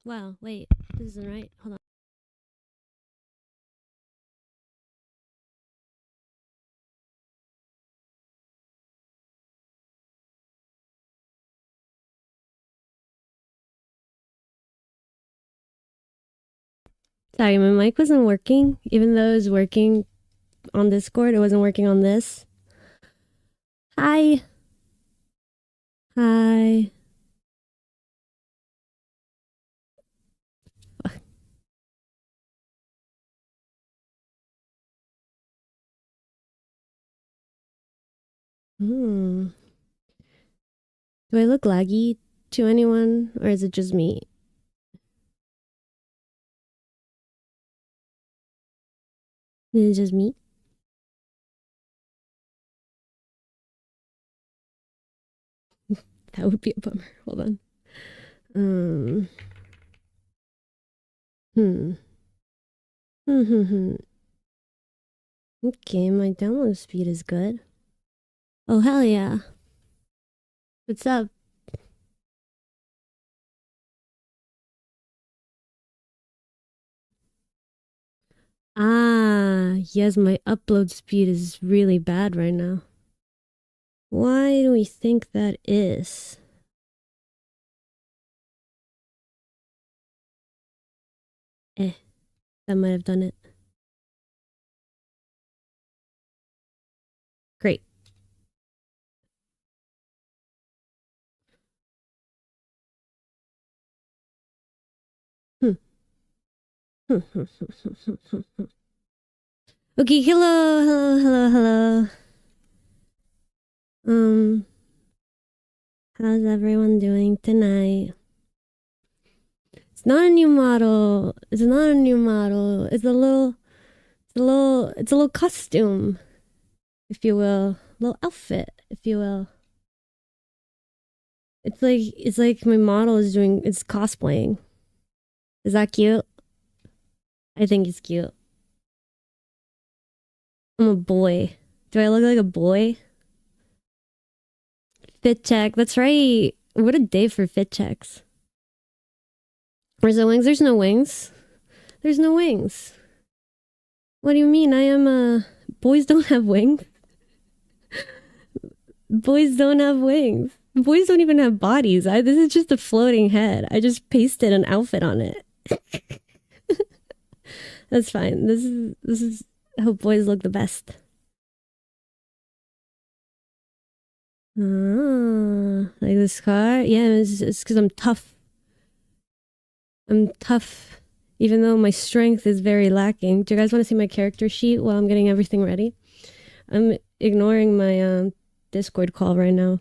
Wow, wait. This isn't right. Hold on. Sorry, my mic wasn't working. Even though it was working on Discord, it wasn't working on this. Hi. Hi. Hmm. Do I look laggy to anyone, or is it just me? Is it just me? That would be a bummer. Hold on. Um. Hmm. Okay, my download speed is good. Oh, hell yeah. What's up? Ah, yes, my upload speed is really bad right now. Why do we think that is? That might have done it. Great. Okay, hello. Um, how's everyone doing tonight? It's not a new model. It's not a new model. It's a little costume, if you will. A little outfit, if you will. It's like my model is doing, it's cosplaying. Is that cute? I think it's cute. I'm a boy. Do I look like a boy? Fit check. That's right. What a day for fit checks. Where's the wings? There's no wings. There's no wings. What do you mean? I am a. Boys don't have wings. Boys don't have wings. Boys don't even have bodies. This is just a floating head. I just pasted an outfit on it. That's fine. This is how boys look the best. Ah, like this car? Yeah, it's because I'm tough. I'm tough, even though my strength is very lacking. Do you guys want to see my character sheet while I'm getting everything ready? I'm ignoring my Discord call right now.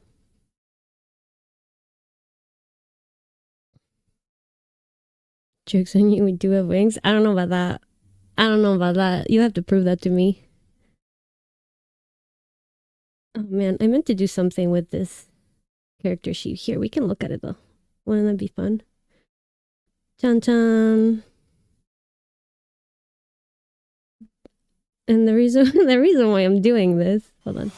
Jokes on you, we do have wings. I don't know about that. I don't know about that. You have to prove that to me. Oh man, I meant to do something with this character sheet. Here, we can look at it though. Wouldn't that be fun? Chan chan. And the reason why I'm doing this, hold on.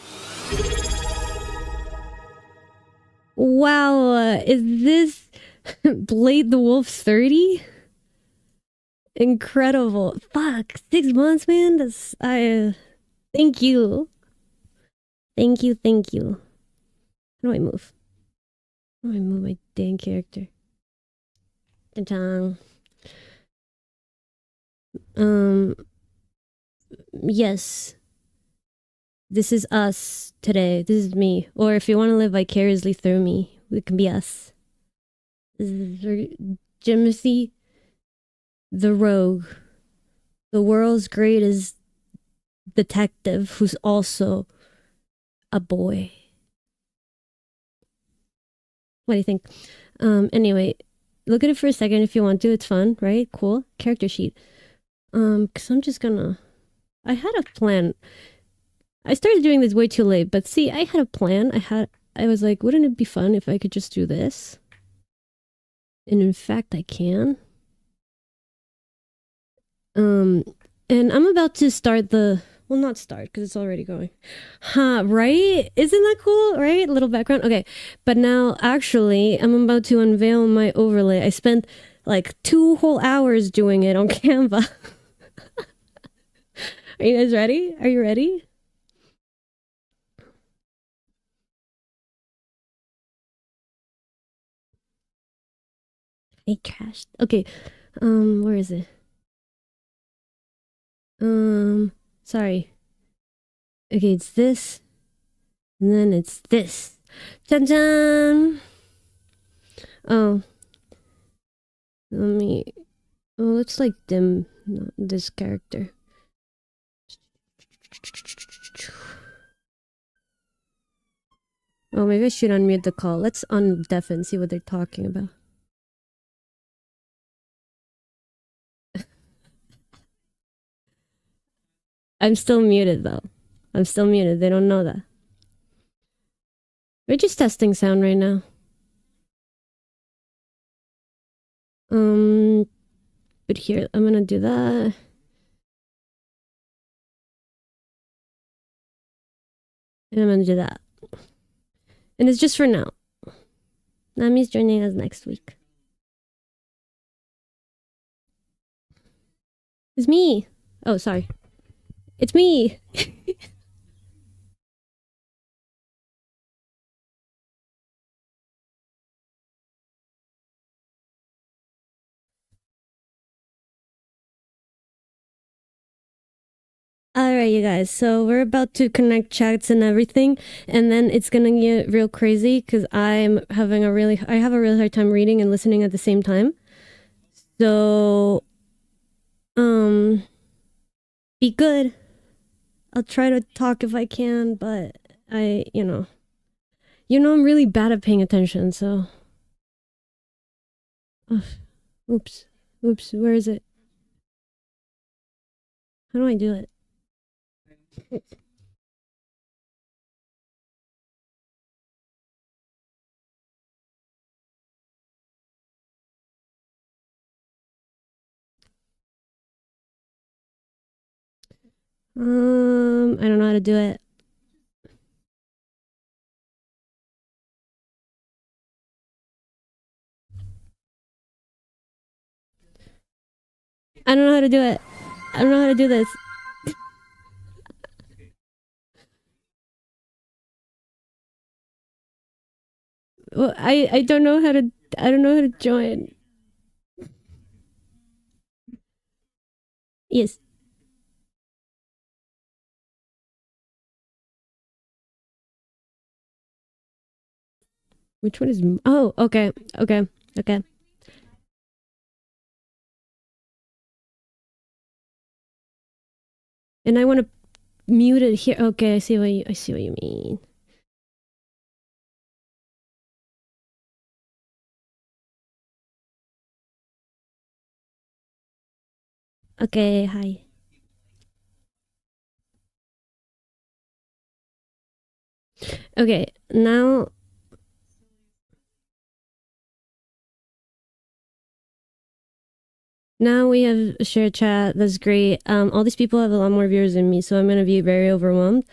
Wow, is this Blade the Wolf 30? Incredible. Fuck, 6 months, man. That's thank you. Thank you. How do I move? How do I move my dang character? Ta-tang. Um yes. This is us today. This is me. Or if you want to live vicariously through me, it can be us. Jimothy the Rogue, the world's greatest detective who's also a boy. What do you think? Anyway, look at it for a second if you want to. It's fun, right? Cool. Character sheet. Cause I'm just gonna. I had a plan. I started doing this way too late, but see, I had a plan. I was like, wouldn't it be fun if I could just do this? And in fact, I can. And I'm about to start the Well, not start because it's already going. Huh, right? Isn't that cool, right? Little background. Okay, but now actually, I'm about to unveil my overlay. I spent like 2 whole hours doing it on Canva. Are you guys ready? Are you ready? It crashed. Okay, where is it? Sorry. Okay, it's this, and then it's this. Dun dun! Oh, let me. Oh, let's like dim this character. Oh, maybe I should unmute the call. Let's undeafen and see what they're talking about. I'm still muted though. I'm still muted. They don't know that. We're just testing sound right now. But here, I'm gonna do that. And I'm gonna do that. And it's just for now. Nami's joining us next week. It's me. Oh, sorry. It's me. All right, you guys. So we're about to connect chats and everything, and then it's gonna get real crazy because I have a really hard time reading and listening at the same time. So, be good. I'll try to talk if I can, but I'm really bad at paying attention. So, ugh, oops, where is it? How do I do it? I don't know how to do it. I don't know how to do it. I don't know how to do this. Well, I don't know how to. I don't know how to join. Yes. Which one is? Oh, okay, okay, okay. And I want to mute it here. Okay, I see what you mean. Okay, hi. Okay, now we have a shared chat. That's great. All these people have a lot more viewers than me, so I'm gonna be very overwhelmed.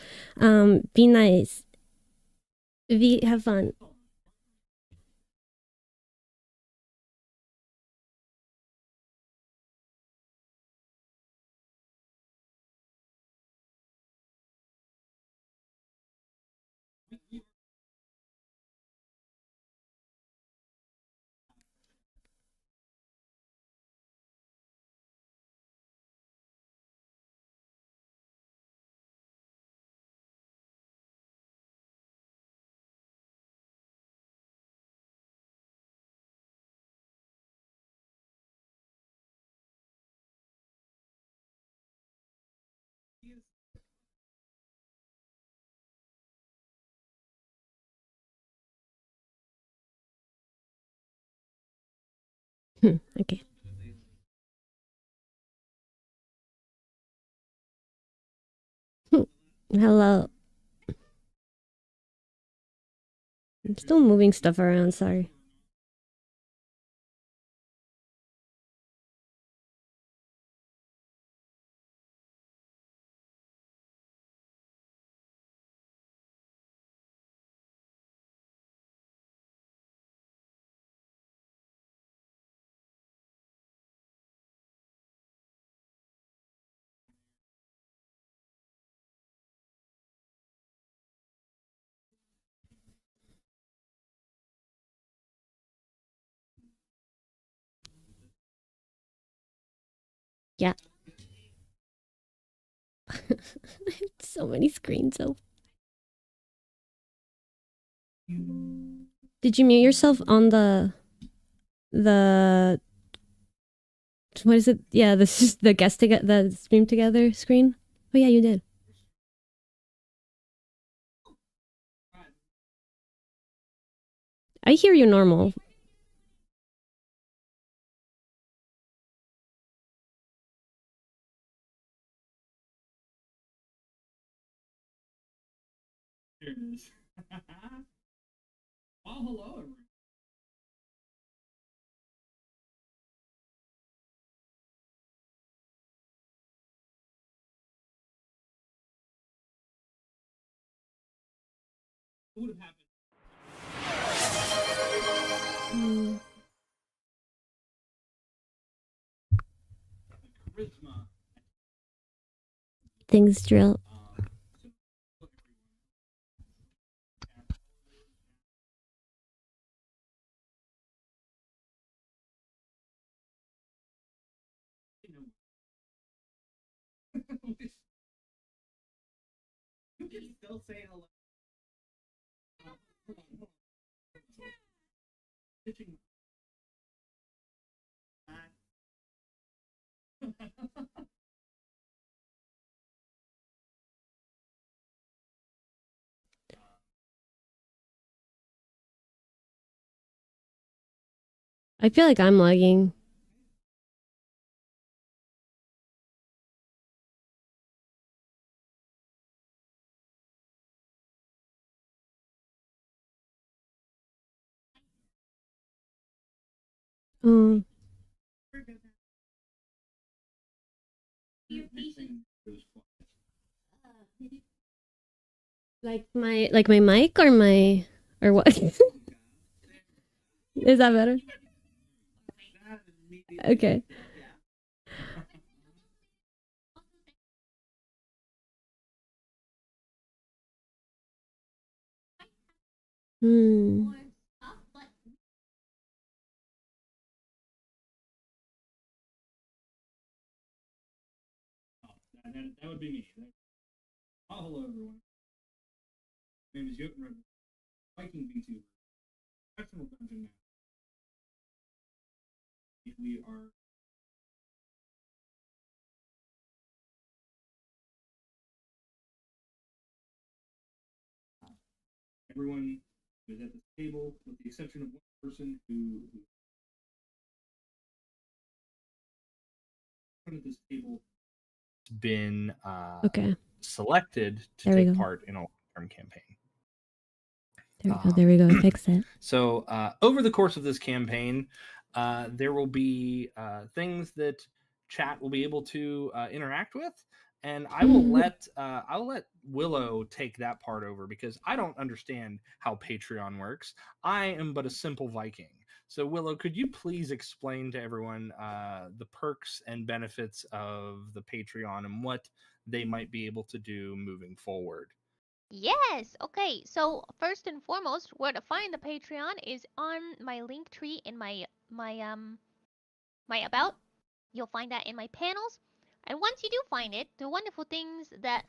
Be nice. Have fun. Okay. Hello. I'm still moving stuff around. Sorry. Yeah. So many screens open. Did you mute yourself on the what is it? Yeah, this is the guest together, the stream together screen. Oh yeah, you did. I hear you normal. Well, hello. What would have happened? Charisma. Things drill. You can still say hello. I feel like I'm lagging. Um, like my mic or my or what? Is that better? Okay. Hmm. That would be me. Oh, hello, everyone. My name is Jotun, Viking VTuber, professional dungeon master. We are everyone is at this table, with the exception of one person who at this table been Okay. selected to There we take go. part in a long-term campaign. There we go. There we go. I fixed it. So over the course of this campaign, there will be things that chat will be able to interact with, and I'll let Willow take that part over because I don't understand how Patreon works. I am but a simple Viking. So Willow, could you please explain to everyone the perks and benefits of the Patreon and what they might be able to do moving forward? Yes. Okay. So first and foremost, where to find the Patreon is on my link tree in my about. You'll find that in my panels. And once you do find it, the wonderful things that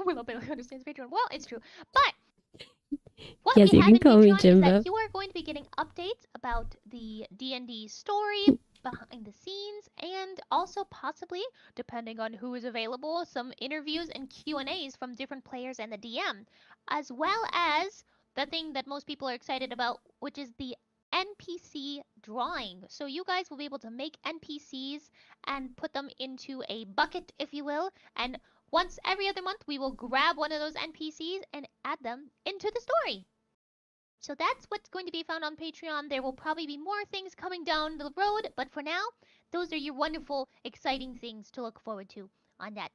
Willow barely understands Patreon. Well, it's true. But what Yes, we you have can in call me Patreon is that Jimbo. you are going to be getting updates about the D&D story, behind the scenes, and also possibly, depending on who is available, some interviews and Q&As from different players and the DM, as well as the thing that most people are excited about, which is the NPC drawing. So you guys will be able to make NPCs and put them into a bucket, if you will, and once every other month, we will grab one of those NPCs and add them into the story. So that's what's going to be found on Patreon. There will probably be more things coming down the road, but for now, those are your wonderful, exciting things to look forward to on that.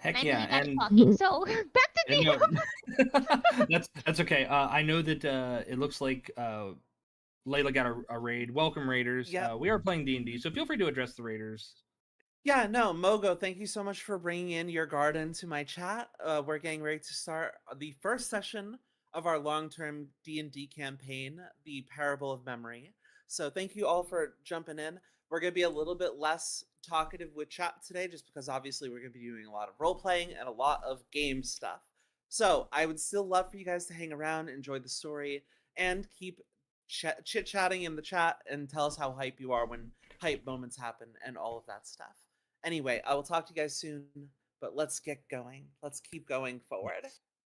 And Heck I'm yeah, really bad at and talking, so back to And no, DM. that's okay. I know that it looks like Layla got a raid. Welcome, raiders. Yeah. We are playing D&D, so feel free to address the raiders. Yeah, no, Mogo, thank you so much for bringing in your garden to my chat. We're getting ready to start the first session of our long-term D&D campaign, The Parable of Memory. So thank you all for jumping in. We're going to be a little bit less talkative with chat today, just because obviously we're going to be doing a lot of role playing and a lot of game stuff. So I would still love for you guys to hang around, enjoy the story, and keep chit-chatting in the chat and tell us how hype you are when hype moments happen and all of that stuff. Anyway, I will talk to you guys soon, but let's get going. Let's keep going forward.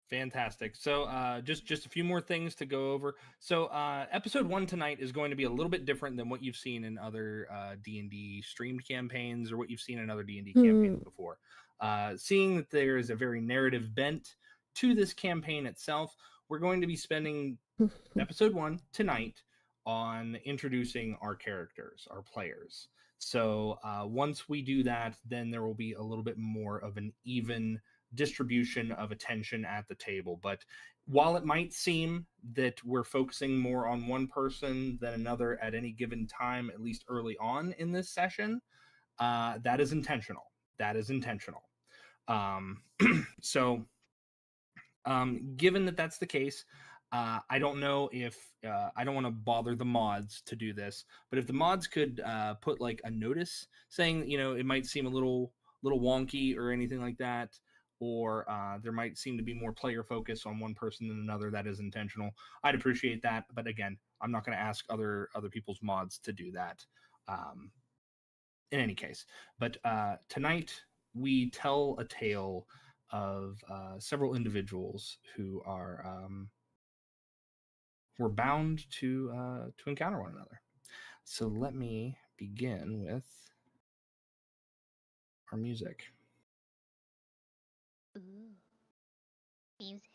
Fantastic. So just a few more things to go over. So episode 1 tonight is going to be a little bit different than what you've seen in other D&D streamed campaigns or what you've seen in other D&D campaigns before. Seeing that there is a very narrative bent to this campaign itself, we're going to be spending episode 1 tonight on introducing our characters, our players. So once we do that, then there will be a little bit more of an even distribution of attention at the table. But while it might seem that we're focusing more on one person than another at any given time, at least early on in this session, that is intentional. That is intentional. So given that that's the case, I don't know if I don't want to bother the mods to do this, but if the mods could put like a notice saying, you know, it might seem a little wonky or anything like that, or there might seem to be more player focus on one person than another, that is intentional. I'd appreciate that, but again, I'm not going to ask other people's mods to do that. In any case, but tonight we tell a tale of several individuals who are were bound to encounter one another. So let me begin with our music. Ooh. Music.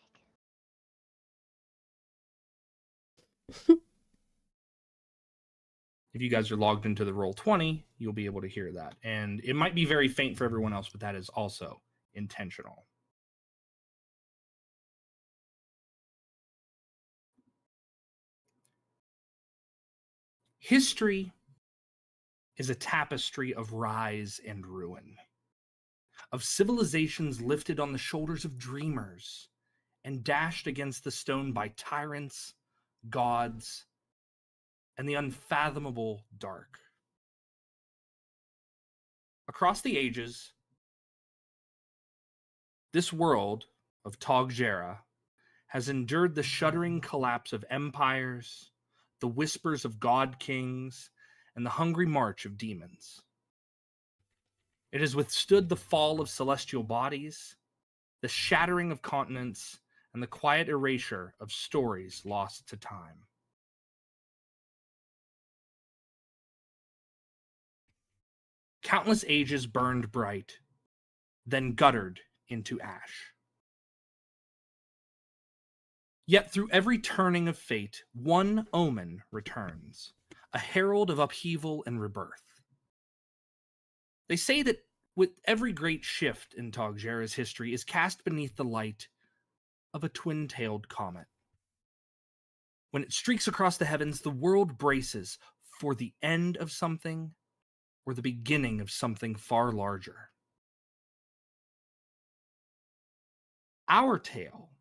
If you guys are logged into the Roll20, you'll be able to hear that. And it might be very faint for everyone else, but that is also intentional. History is a tapestry of rise and ruin, of civilizations lifted on the shoulders of dreamers and dashed against the stone by tyrants, gods, and the unfathomable dark. Across the ages, this world of Tog-Jera has endured the shuddering collapse of empires, the whispers of god kings, and the hungry march of demons. It has withstood the fall of celestial bodies, the shattering of continents, and the quiet erasure of stories lost to time. Countless ages burned bright, then guttered into ash. Yet through every turning of fate, one omen returns, a herald of upheaval and rebirth. They say that with every great shift in Tog-Jera's history is cast beneath the light of a twin-tailed comet. When it streaks across the heavens, the world braces for the end of something or the beginning of something far larger. Our tale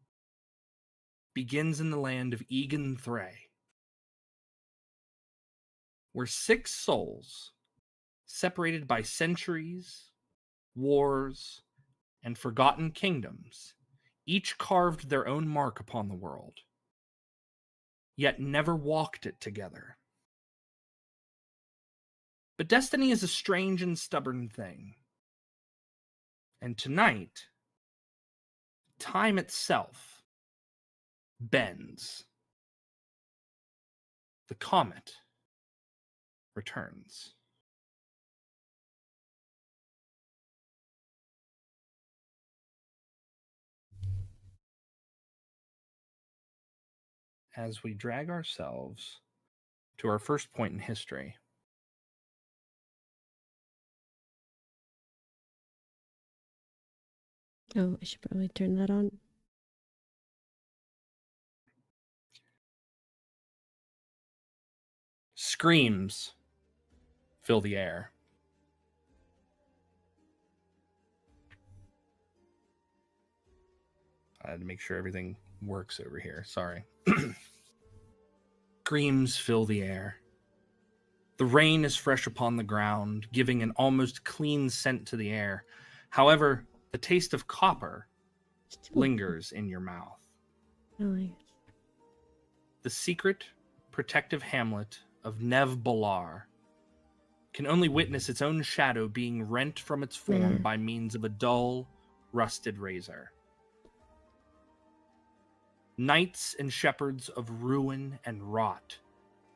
begins in the land of Egan Thray, where 6 souls, separated by centuries, wars, and forgotten kingdoms, each carved their own mark upon the world, yet never walked it together. But destiny is a strange and stubborn thing. And tonight, time itself bends. The comet returns. As we drag ourselves to our first point in history, Oh, I should probably turn that on. screams fill the air. I had to make sure everything works over here. Sorry. Screams fill the air. The rain is fresh upon the ground, giving an almost clean scent to the air. However, the taste of copper Still, lingers in your mouth. I like it. The secret, protective hamlet of Nev Balar can only witness its own shadow being rent from its form Man. by means of a dull, rusted razor. Knights and shepherds of ruin and rot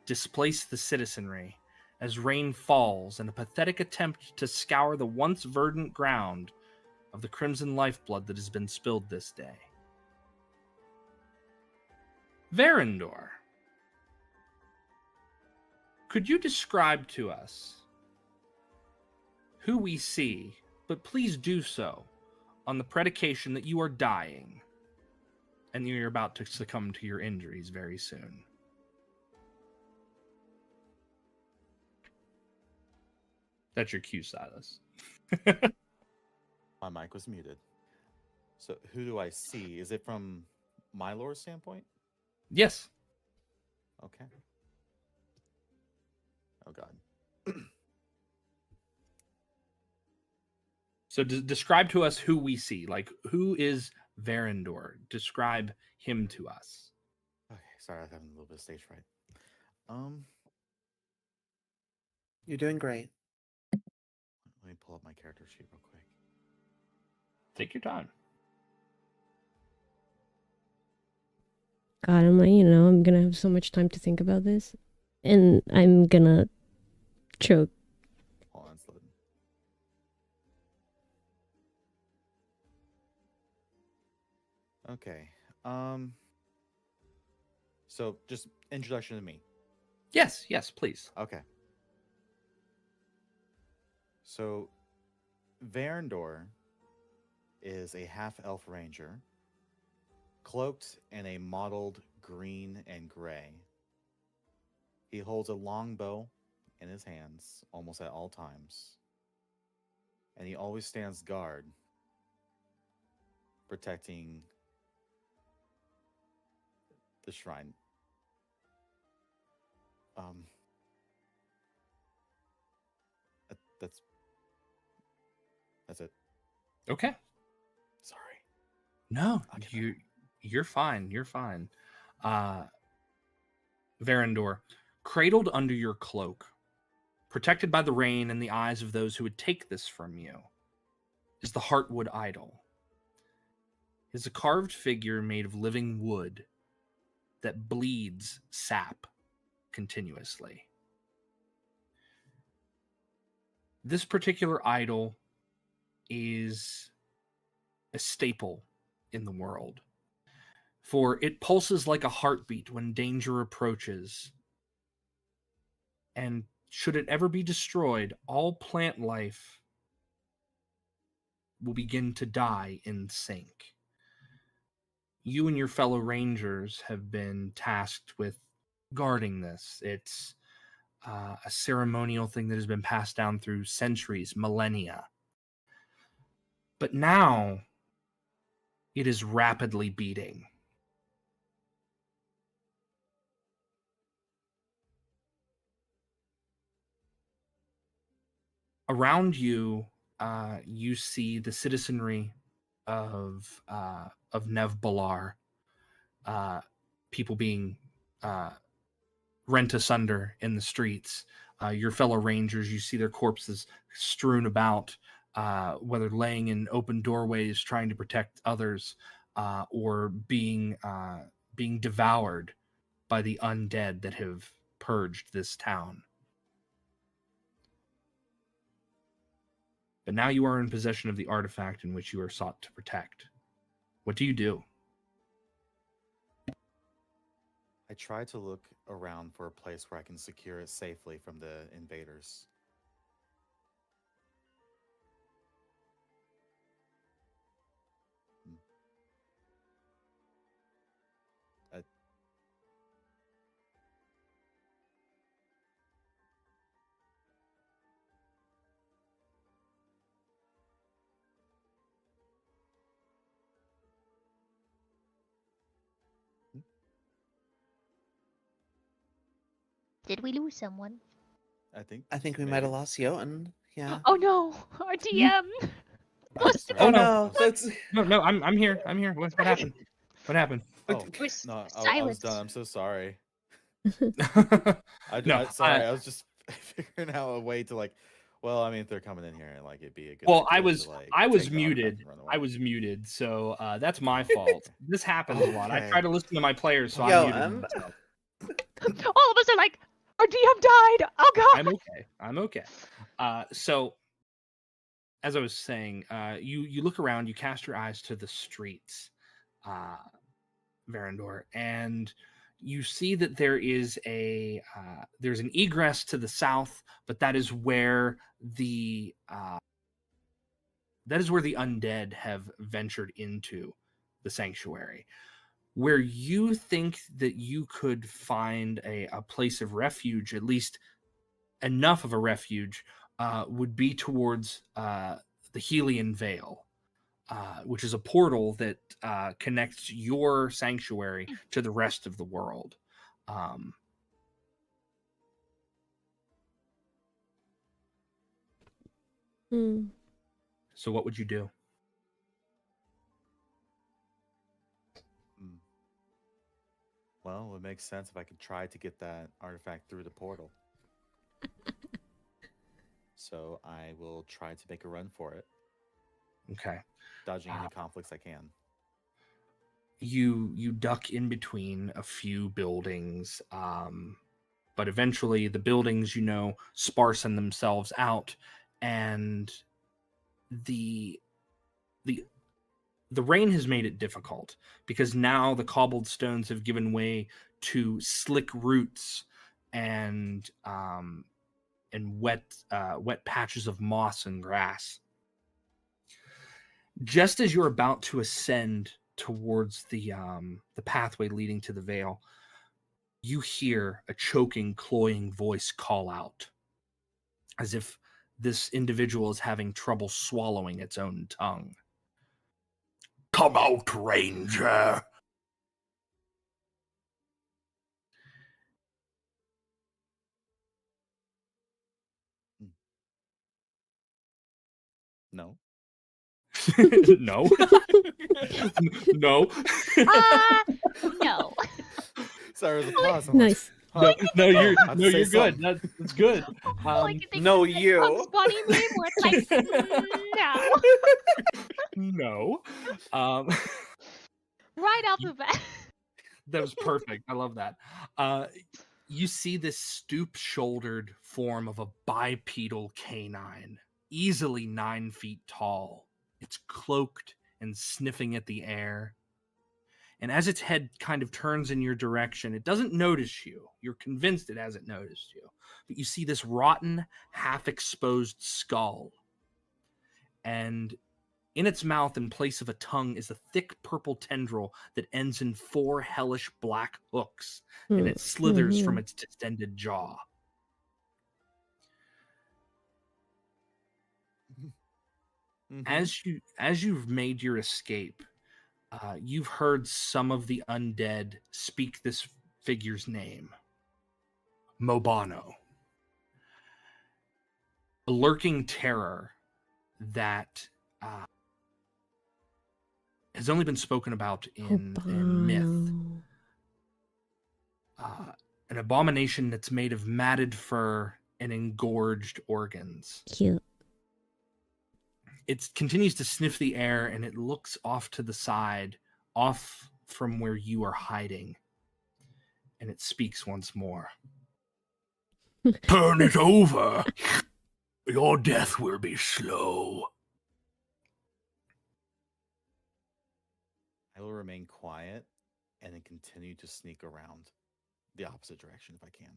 displace the citizenry as rain falls in a pathetic attempt to scour the once verdant ground of the crimson lifeblood that has been spilled this day. Verendor, could you describe to us who we see, but please do so on the predication that you are dying and you're about to succumb to your injuries very soon? That's your cue, Silas. My mic was muted. So who do I see? Is it from my lore standpoint? Yes. Okay. Oh God. So describe to us who we see. Like, who is Verendor? Describe him to us. Okay, sorry, I was having a little bit of stage fright. You're doing great. Let me pull up my character sheet real quick. Take your time. God, I'm gonna have so much time to think about this, and I'm gonna choke. Hold on, it's loading. Okay. So just introduction to me. Yes, please. Okay. So Verendor is a half-elf ranger, cloaked in a mottled green and gray. He holds a long bow in his hands almost at all times, and he always stands guard, protecting the shrine. That's it. Okay. Sorry. No, I'll get better. you're fine. You're fine. Verendor, cradled under your cloak, protected by the rain and the eyes of those who would take this from you, is the Heartwood idol. It is a carved figure made of living wood that bleeds sap continuously. This particular idol is a staple in the world, for it pulses like a heartbeat when danger approaches. And should it ever be destroyed, all plant life will begin to die in sync. You and your fellow rangers have been tasked with guarding this. It's a ceremonial thing that has been passed down through centuries, millennia. But now it is rapidly beating. Around you, you see the citizenry of Nev Balar, people being rent asunder in the streets. Your fellow rangers, you see their corpses strewn about, whether laying in open doorways trying to protect others, or being devoured by the undead that have purged this town. But now you are in possession of the artifact in which you are sought to protect. What do you do? I try to look around for a place where I can secure it safely from the invaders. Uh, Did we lose someone? I think we might maybe. have lost Jotun. Yeah. Oh no, our DM. Oh, Lost him. sorry. Oh no. no, that's No, I'm here. I'm here. What happened? What happened? Oh We're no, I was silent. done. I'm so sorry. No, Sorry. I was just figuring out a way to like. Well, I mean, if they're coming in here, like it'd be a good well, idea to like I was take the artifact muted. and run away. I was muted, so that's my fault. This happens a lot. I Okay. try to listen to my players, so Yo, I'm muted myself. All of us are like, our DM died. Oh god. I'm okay. I'm okay. So as I was saying, you look around, you cast your eyes to the streets, Verandor, and you see that there is there's an egress to the south, but that is where the undead have ventured into the sanctuary. Where you think that you could find a place of refuge, at least enough of a refuge, would be towards the Helian Vale, which is a portal that connects your sanctuary to the rest of the world. So what would you do? Well, it would make sense if I could try to get that artifact through the portal. So I will try to make a run for it, Okay. dodging any conflicts I can. You duck in between a few buildings, but eventually the buildings, sparsen themselves out, and the rain has made it difficult because now the cobbled stones have given way to slick roots and wet patches of moss and grass. Just as you're about to ascend towards the pathway leading to the Vale, you hear a choking, cloying voice call out, as if this individual is having trouble swallowing its own tongue. Come out, Ranger! No. No. No. No. Sorry, there's a pause. I'm like, Nice. No, you're I have to say good. something. That's good. Like you think no, it's like you. Bugs Bunny meme where it's like, no. No. Right off the bat. That was perfect. I love that. You see this stoop-shouldered form of a bipedal canine, easily 9 feet tall. It's cloaked and sniffing at the air. And as its head kind of turns in your direction, it doesn't notice you. You're convinced it hasn't noticed you. But you see this rotten, half-exposed skull. And in its mouth, in place of a tongue, is a thick purple tendril that ends in 4 hellish black hooks, and it slithers from its distended jaw. Mm-hmm. As you've made your escape, you've heard some of the undead speak this figure's name, Mobano. A lurking terror that has only been spoken about in myth. An abomination that's made of matted fur and engorged organs. Cute. It continues to sniff the air, and it looks off to the side, off from where you are hiding. And it speaks once more. Turn it over. Your death will be slow. I will remain quiet and then continue to sneak around the opposite direction if I can.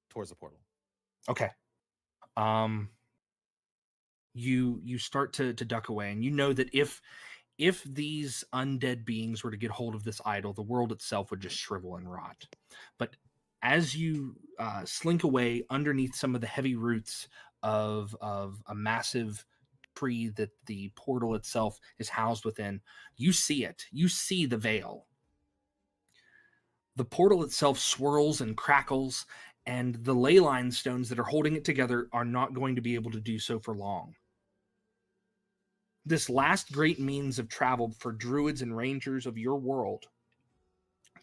Towards the portal. Okay. You start to duck away, and you know that if these undead beings were to get hold of this idol, the world itself would just shrivel and rot. But as you slink away underneath some of the heavy roots of a massive tree that the portal itself is housed within, you see it. You see the veil. The portal itself swirls and crackles, And the ley line stones that are holding it together are not going to be able to do so for long. This last great means of travel for druids and rangers of your world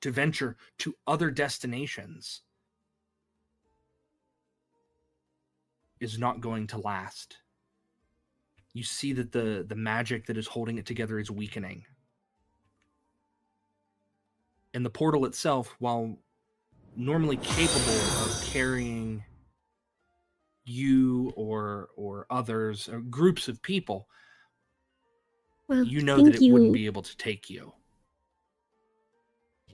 to venture to other destinations is not going to last. You see that the magic that is holding it together is weakening. And the portal itself, while normally capable of carrying you or others or groups of people, Well, you know that it wouldn't be able to take you.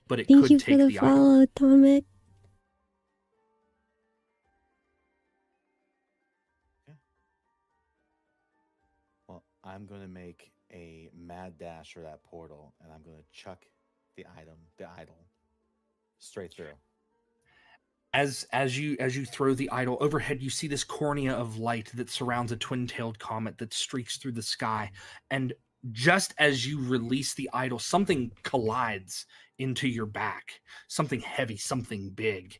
But it Thank could you for take the the idol. follow, Atomic. Well, I'm going to make a mad dash for that portal, and I'm going to chuck the idol, straight through. As you throw the idol overhead, you see this cornea of light that surrounds a twin-tailed comet that streaks through the sky. And just as you release the idol, something collides into your back. Something heavy, something big.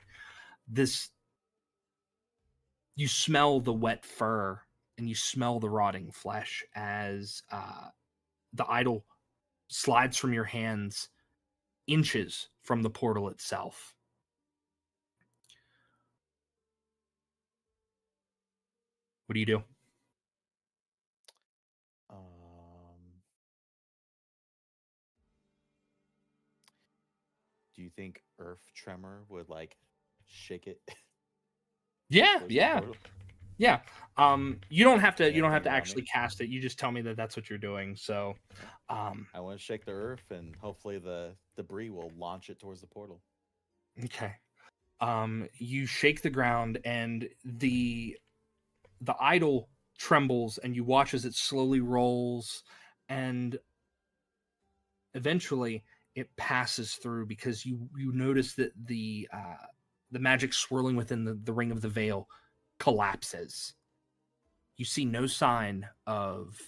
You smell the wet fur and you smell the rotting flesh as the idol slides from your hands inches from the portal itself. What do you do? Do you think Earth Tremor would like shake it? Yeah, towards the yeah. portal? Yeah. You don't have to Anything around actually me? cast it. You just tell me that that's what you're doing. So I want to shake the earth, and hopefully the debris will launch it towards the portal. okay. You shake the ground and the idol trembles and you watch as it slowly rolls and eventually it passes through because you notice that the magic swirling within the ring of the veil collapses. You see no sign of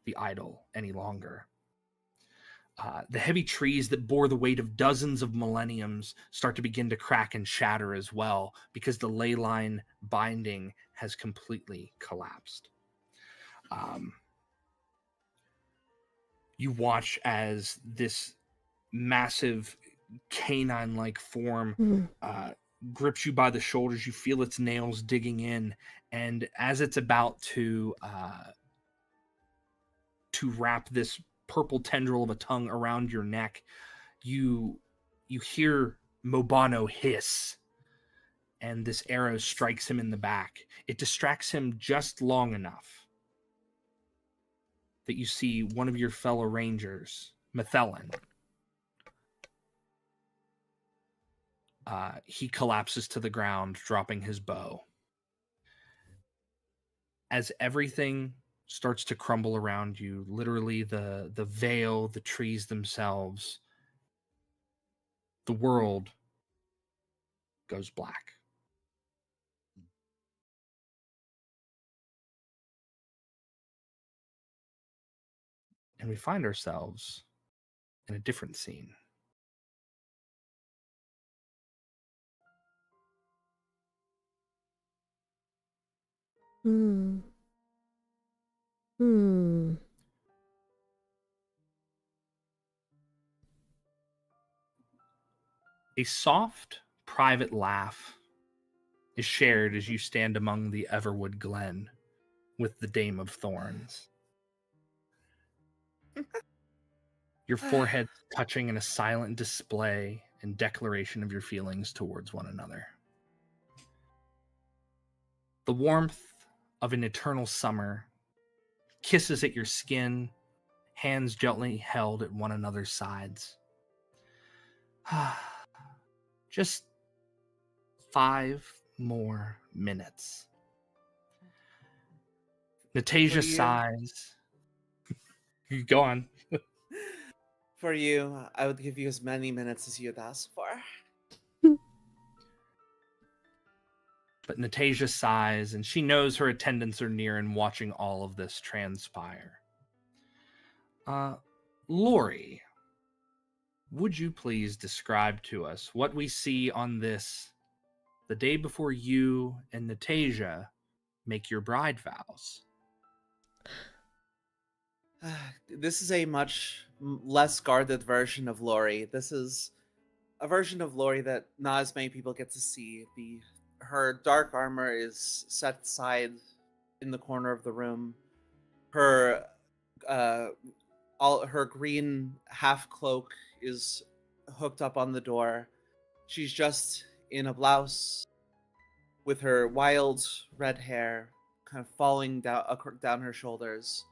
the idol any longer. The heavy trees that bore the weight of dozens of millenniums start to begin to crack and shatter as well because the ley line binding has completely collapsed. You watch as this massive canine-like form grips you by the shoulders. You feel its nails digging in, and as it's about to wrap this purple tendril of a tongue around your neck, you hear Mobano hiss, and this arrow strikes him in the back. It distracts him just long enough that you see one of your fellow rangers, Methelin. He collapses to the ground, dropping his bow. As everything starts to crumble around you, literally the veil, the trees themselves, the world goes black. And we find ourselves in a different scene. A soft, private laugh is shared as you stand among the Everwood Glen with the Dame of Thorns. Your foreheads touching in a silent display and declaration of your feelings towards one another. The warmth of an eternal summer, kisses at your skin, hands gently held at one another's sides. Just 5 more minutes. Natasia sighs. You go on. For you, I would give you as many minutes as you'd ask for. But Natasia sighs, and she knows her attendants are near and watching all of this transpire. Lori, would you please describe to us what we see on this the day before you and Natasia make your bride vows. This is a much less guarded version of Lori. This is a version of Lori that not as many people get to see. Her dark armor is set aside in the corner of the room. Her all her green half cloak is hooked up on the door. She's just in a blouse with her wild red hair kind of falling down her shoulders,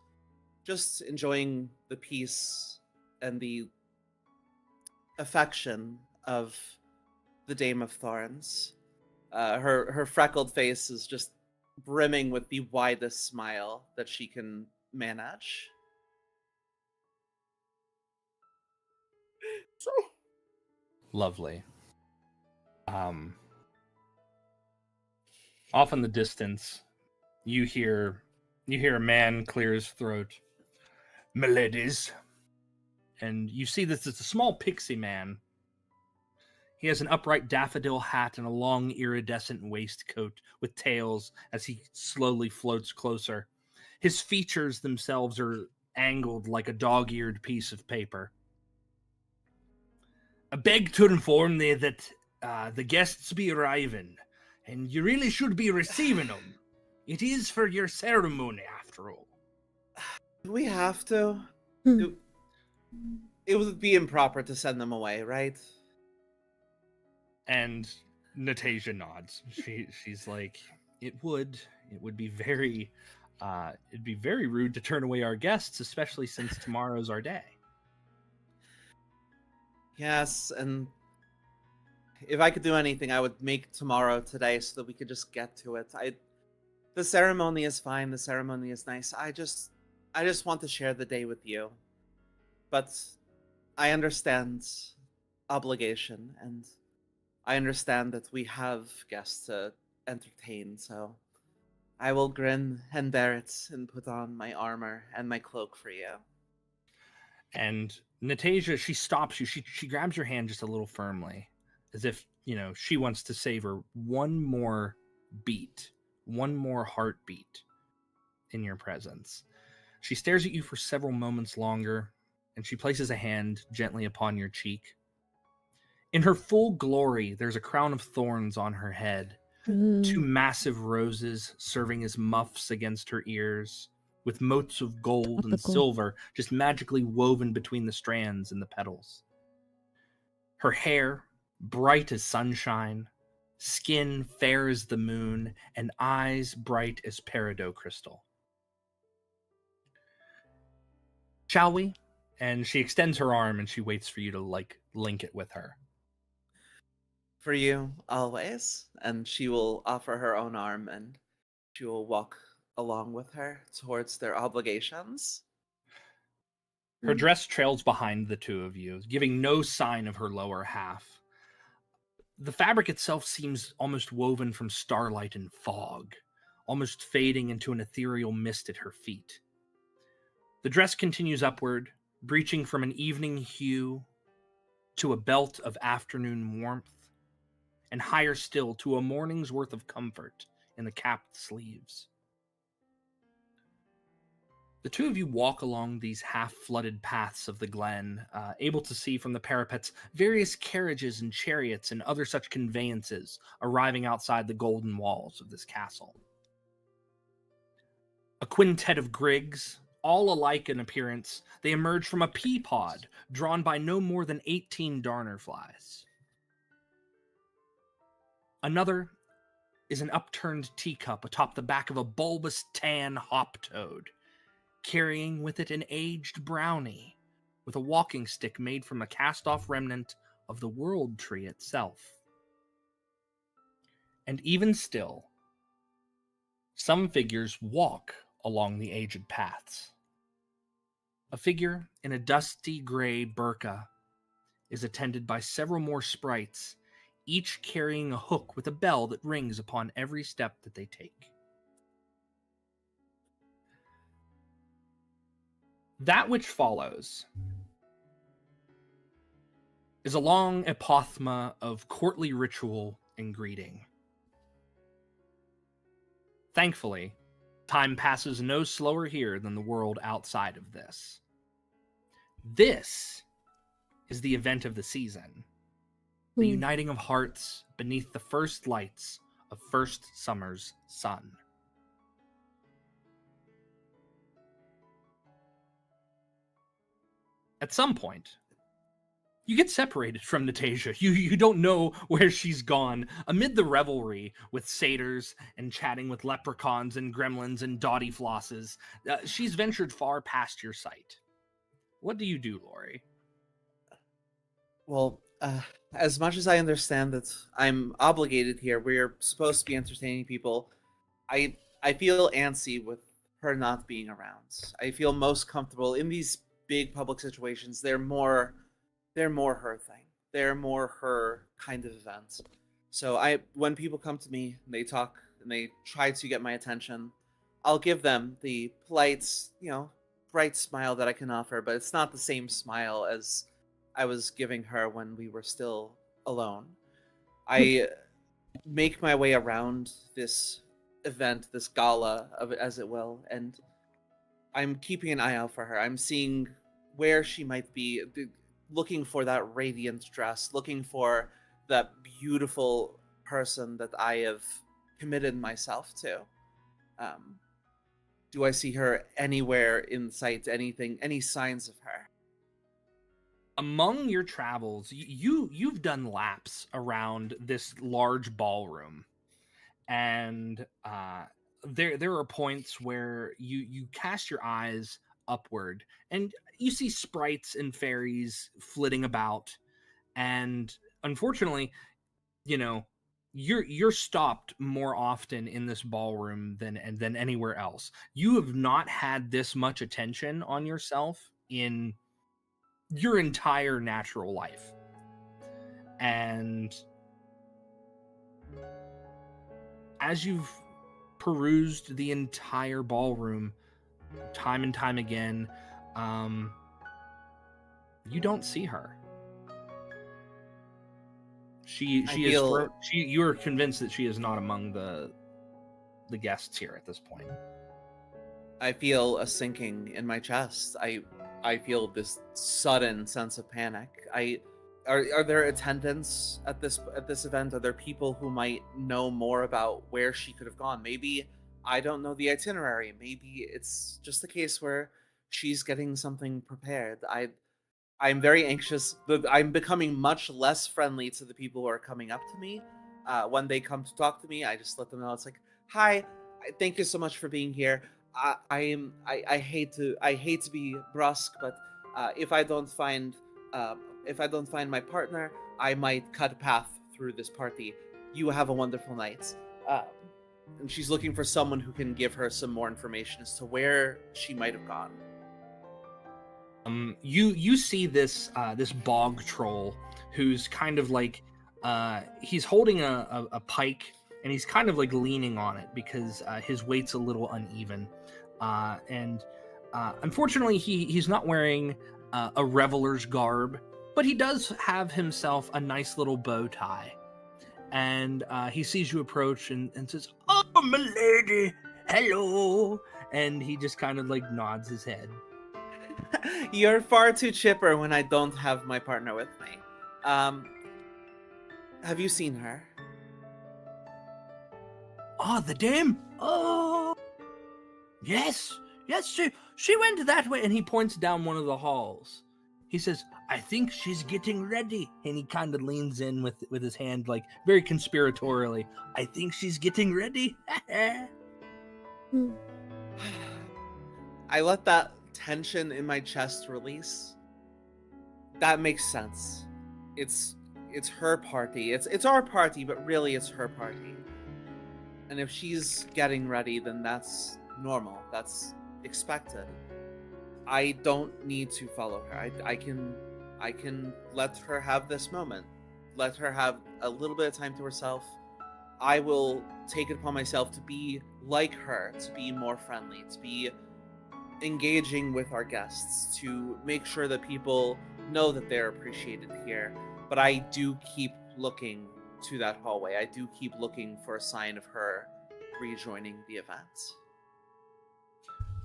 just enjoying the peace and the affection of the Dame of Thorns. Her freckled face is just brimming with the widest smile that she can manage. So Lovely. Off in the distance, you hear a man clear his throat. "Miladies." And you see this is a small pixie man. He has an upright daffodil hat and a long iridescent waistcoat with tails as he slowly floats closer. His features themselves are angled like a dog-eared piece of paper. "I beg to inform thee that the guests be arriving, and you really should be receiving them. It is for your ceremony, after all." do we have to? Hmm. It would be improper to send them away, right? And Natasia nods. She's like, it would be very it'd be very rude to turn away our guests, especially since tomorrow's our day. Yes, and if I could do anything, I would make tomorrow today so that we could just get to it. The ceremony is fine. The ceremony is nice. I just want to share the day with you. But I understand obligation, and I understand that we have guests to entertain, so I will grin and bear it and put on my armor and my cloak for you. And Natasia, she stops you. She grabs your hand just a little firmly, as if, she wants to savor one more beat, one more heartbeat in your presence. She stares at you for several moments longer, and she places a hand gently upon your cheek. In her full glory, there's a crown of thorns on her head, two massive roses serving as muffs against her ears, with motes of gold and Topical. silver just magically woven between the strands and the petals. Her hair, bright as sunshine, skin fair as the moon, and eyes bright as peridot crystal. "Shall we?" And she extends her arm and she waits for you to, link it with her. For you, always. And she will offer her own arm and she will walk along with her towards their obligations. Her dress trails behind the two of you, giving no sign of her lower half. The fabric itself seems almost woven from starlight and fog, almost fading into an ethereal mist at her feet. The dress continues upward, breaching from an evening hue to a belt of afternoon warmth, and higher still to a morning's worth of comfort in the capped sleeves. The two of you walk along these half-flooded paths of the glen, able to see from the parapets various carriages and chariots and other such conveyances arriving outside the golden walls of this castle. A quintet of grigs, all alike in appearance, they emerge from a pea pod drawn by no more than 18 darner flies. Another is an upturned teacup atop the back of a bulbous tan hop toad, carrying with it an aged brownie with a walking stick made from a cast-off remnant of the world tree itself. And even still, some figures walk along the aged paths. A figure in a dusty gray burqa is attended by several more sprites, each carrying a hook with a bell that rings upon every step that they take. That which follows is a long apothma of courtly ritual and greeting. Thankfully, time passes no slower here than the world outside of this. This is the event of the season. The uniting of hearts beneath the first lights of first summer's sun. At some point, you get separated from Natasia. You don't know where she's gone. Amid the revelry with satyrs and chatting with leprechauns and gremlins and dotty flosses, she's ventured far past your sight. What do you do, Lori? Well, as much as I understand that I'm obligated here, we're supposed to be entertaining people. I feel antsy with her not being around. I feel most comfortable in these big public situations. They're more her thing. They're more her kind of event. So when people come to me, they talk and they try to get my attention, I'll give them the polite, bright smile that I can offer, but it's not the same smile as I was giving her when we were still alone. I make my way around this event, this gala, as it will, and I'm keeping an eye out for her. I'm seeing where she might be, looking for that radiant dress, looking for that beautiful person that I have committed myself to. Do I see her anywhere in sight? Any signs of her? Among your travels, you've done laps around this large ballroom, and there are points where you cast your eyes upward, and you see sprites and fairies flitting about, and unfortunately, you're stopped more often in this ballroom than anywhere else. You have not had this much attention on yourself in your entire natural life. And as you've perused the entire ballroom time and time again, you don't see her. You are convinced that she is not among the guests here at this point. I feel a sinking in my chest. I feel this sudden sense of panic. Are there attendants at this event? Are there people who might know more about where she could have gone? Maybe I don't know the itinerary. Maybe it's just a case where she's getting something prepared. I'm very anxious. I'm becoming much less friendly to the people who are coming up to me. When they come to talk to me, I just let them know it's like, "Hi, thank you so much for being here. I hate to be brusque, but if I don't find my partner, I might cut a path through this party. You have a wonderful night." And she's looking for someone who can give her some more information as to where she might have gone. You see this bog troll who's kind of like he's holding a pike, and he's kind of like leaning on it because his weight's a little uneven, and unfortunately he's not wearing a reveler's garb, but he does have himself a nice little bow tie, and he sees you approach and says, "Oh, milady, hello," and he just kind of like nods his head. You're far too chipper when I don't have my partner with me. Have you seen her? Oh, the dame? Oh, yes, she went that way. And he points down one of the halls. He says, "I think she's getting ready." And he kind of leans in with his hand, like very conspiratorially. "I think she's getting ready." I let that tension in my chest release. That makes sense. It's her party. It's our party, but really it's her party. And if she's getting ready, then that's normal. That's expected. I don't need to follow her. I can let her have this moment. Let her have a little bit of time to herself. I will take it upon myself to be like her, to be more friendly, to be engaging with our guests, to make sure that people know that they're appreciated here. But I do keep looking to that hallway. I do keep looking for a sign of her rejoining the event.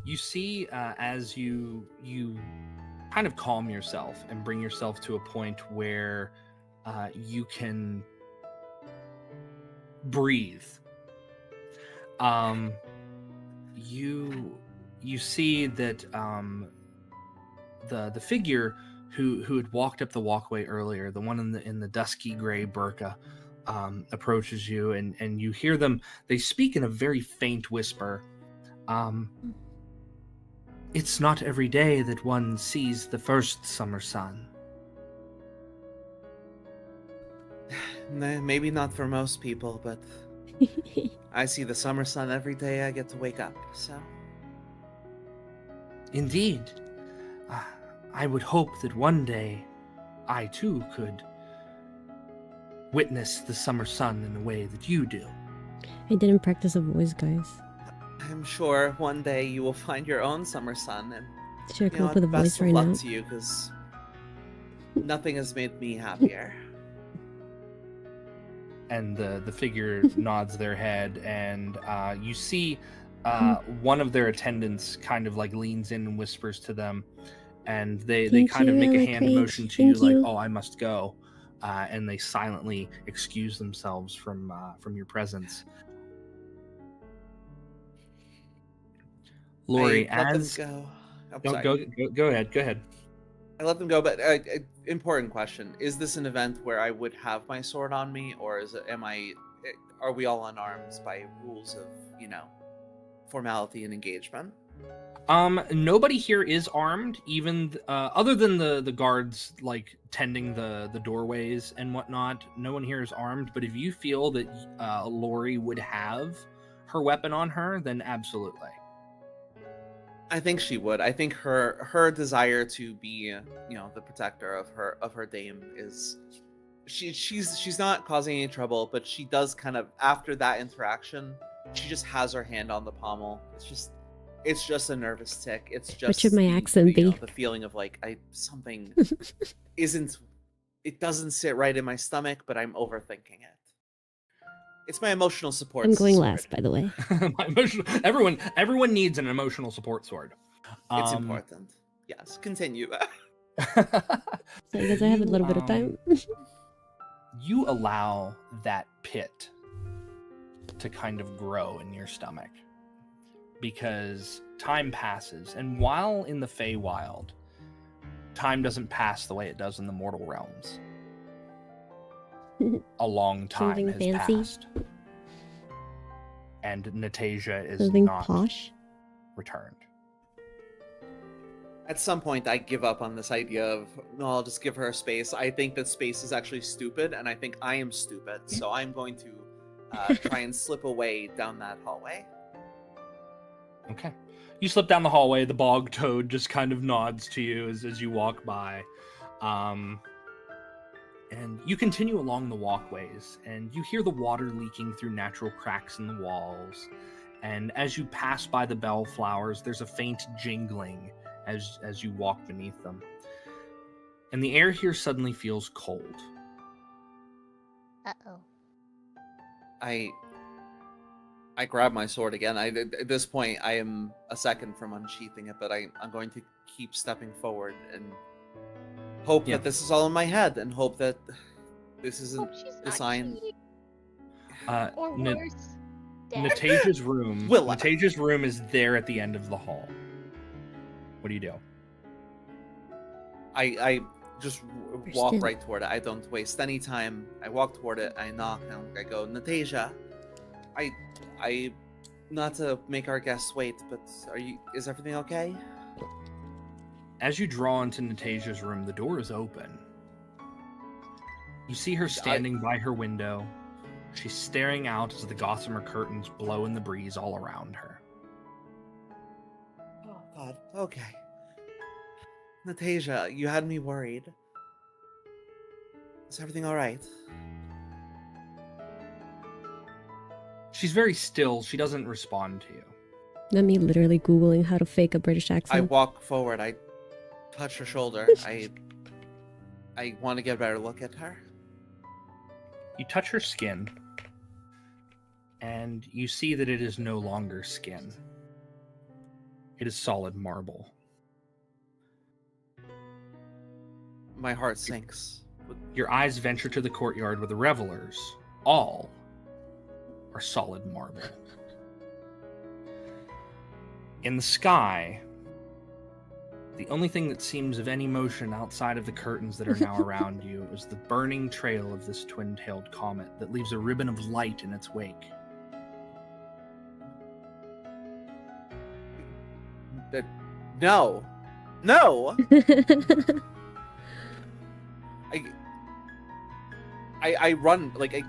You see, as you kind of calm yourself and bring yourself to a point where you can breathe. You see that the figure who had walked up the walkway earlier, the one in the dusky gray burqa, approaches you, and you hear them. They speak in a very faint whisper. It's not every day that one sees the first summer sun. Maybe not for most people, but I see the summer sun every day I get to wake up, so... Indeed. I would hope that one day I too could witness the summer sun in the way that you do. I didn't practice a voice, guys. I'm sure one day you will find your own summer sun, and Should I come up with a best voice of right luck now? to you, because nothing has made me happier. And the figure nods their head, and you see one of their attendants kind of like leans in and whispers to them, and they Thank kind of you, make a Ella hand Craig. motion to you, Thank like, you. "Oh, I must go," and they silently excuse themselves from your presence. Lori, I let them as go. I'm no, sorry. go ahead, go ahead. I let them go, but important question: is this an event where I would have my sword on me, or are we all unarmed by rules of formality and engagement? Nobody here is armed, even other than the guards like tending the doorways and whatnot. No one here is armed. But if you feel that Lori would have her weapon on her, then absolutely. I think she would. I think her desire to be, the protector of her dame is, she's not causing any trouble, but she does kind of, after that interaction, she just has her hand on the pommel. It's just a nervous tick. It's just What should my accent be? the feeling of like something it doesn't sit right in my stomach, but I'm overthinking it. It's my emotional support. I'm going sword. last, by the way. My everyone needs an emotional support sword. It's important. Yes, continue. So I guess I have a little bit of time. You allow that pit to kind of grow in your stomach because time passes, and while in the Feywild, time doesn't pass the way it does in the mortal realms. A long time Something has fancy? passed, and Natasia is Something not posh. returned. At some point, I give up on this idea of, no, I'll just give her a space. I think that space is actually stupid, and I think I am stupid. So I'm going to try and slip away down that hallway. Okay. You slip down the hallway. The bog toad just kind of nods to you as you walk by. And you continue along the walkways, and you hear the water leaking through natural cracks in the walls. And as you pass by the bellflowers, there's a faint jingling as you walk beneath them. And the air here suddenly feels cold. Uh-oh. I grab my sword again. At this point, I am a second from unsheathing it, but I'm going to keep stepping forward and hope that this is all in my head, and hope that this isn't a sign. Or worse, dead. Natasia's room. Willa. Natasia's room is there at the end of the hall. What do you do? I just walk Understand. right toward it. I don't waste any time. I walk toward it. I knock, and I go, Natasia. I not to make our guests wait, but is everything okay? As you draw into Natasia's room, the door is open. You see her standing by her window. She's staring out as the gossamer curtains blow in the breeze all around her. Oh God. Okay. Natasia, you had me worried. Is everything all right? She's very still. She doesn't respond to you. Not me literally Googling how to fake a British I accent. walk forward. I touch her shoulder. I want to get a better look at her. You touch her skin, and you see that it is no longer skin. It is solid marble. My heart sinks. Your eyes venture to the courtyard where the revelers, all, are solid marble. In the sky, the only thing that seems of any motion outside of the curtains that are now around you is the burning trail of this twin-tailed comet that leaves a ribbon of light in its wake. No. No! I run, like,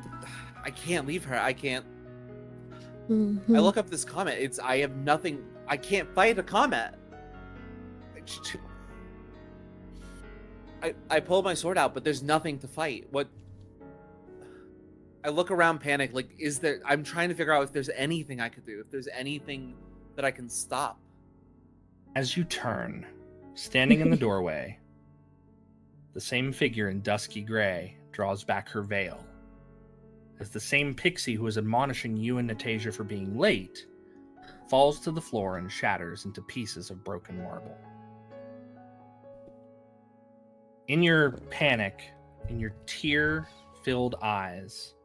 I can't leave her. I can't. Mhm. I look up this comet. I have nothing. I can't fight a comet. I pull my sword out, but there's nothing to fight. What? I look around, panic. Like, is there? I'm trying to figure out if there's anything I could do. If there's anything that I can stop. As you turn, standing in the doorway, the same figure in dusky gray draws back her veil, as the same pixie who was admonishing you and Natasha for being late falls to the floor and shatters into pieces of broken marble. In your panic, in your tear-filled eyes,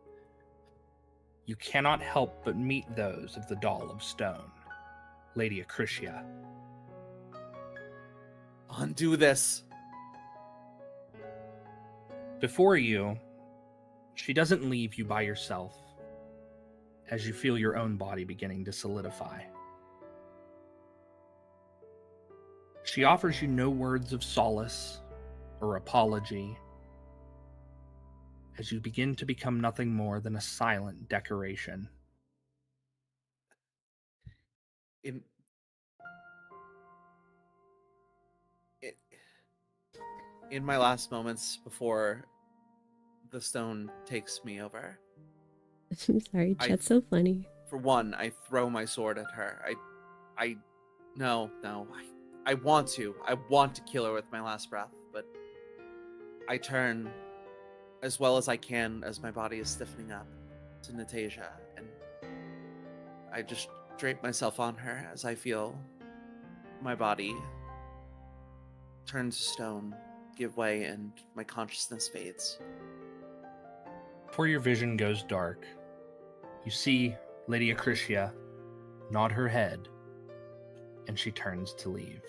you cannot help but meet those of the doll of stone, Lady Acritia. Undo this. Before you, she doesn't leave you by yourself as you feel your own body beginning to solidify. She offers you no words of solace or apology as you begin to become nothing more than a silent decoration. In my last moments before the stone takes me over, I'm sorry, Chet's so funny. for one, I throw my sword at her. No. I want to kill her with my last breath, but I turn as well as I can as my body is stiffening up to Natasha, and I just drape myself on her as I feel my body turn to stone, give way, and my consciousness fades. Before your vision goes dark, you see Lady Acritia nod her head, and she turns to leave.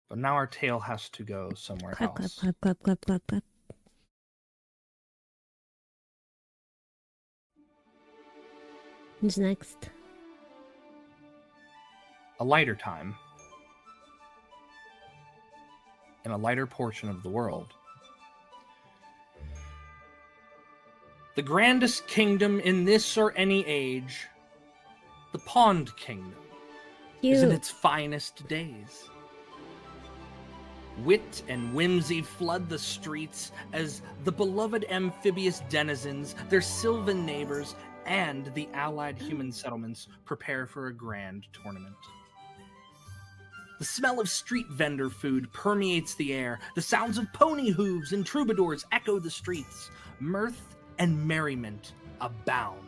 But now our tale has to go somewhere Clap, else. clap, clap, clap, clap, clap, clap. Who's next? A lighter time. In a lighter portion of the world. The grandest kingdom in this or any age, the Pond Kingdom, is in Cute. its finest days. Wit and whimsy flood the streets as the beloved amphibious denizens, their sylvan neighbors, and the allied human settlements prepare for a grand tournament. The smell of street vendor food permeates the air. The sounds of pony hooves and troubadours echo the streets. Mirth and merriment abound.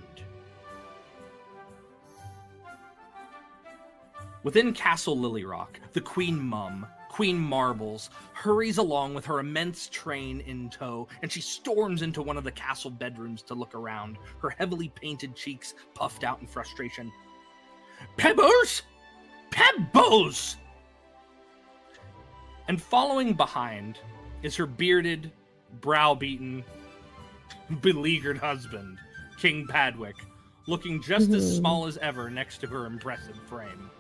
Within Castle Lilyrock, the Queen Mum, Queen Marbles, hurries along with her immense train in tow, and she storms into one of the castle bedrooms to look around, her heavily painted cheeks puffed out in frustration. Pebbles! Pebbles! And following behind is her bearded, browbeaten, beleaguered husband, King Padwick, looking just as small as ever next to her impressive frame.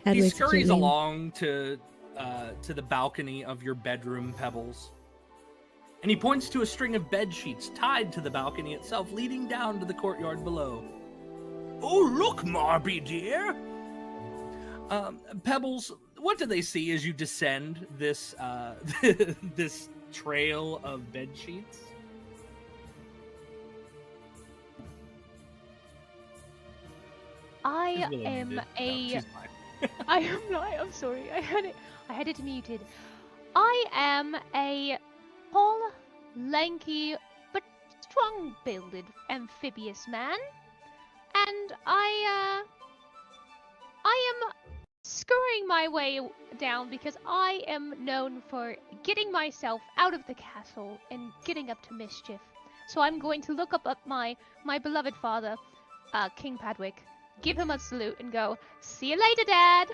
He Hadwig's a cute scurries name. along to the balcony of your bedroom, Pebbles, and he points to a string of bed sheets tied to the balcony itself, leading down to the courtyard below. Oh, look, Marby dear! Pebbles, what do they see as you descend this this trail of bed sheets? I She's really am muted. No, a. she's fine. I am not. I'm sorry. I had it muted. I am a tall, lanky, but strong-builded amphibious man, and I am scurrying my way down because I am known for getting myself out of the castle and getting up to mischief. So I'm going to look up my beloved father, King Padwick, give him a salute and go, "See you later, Dad."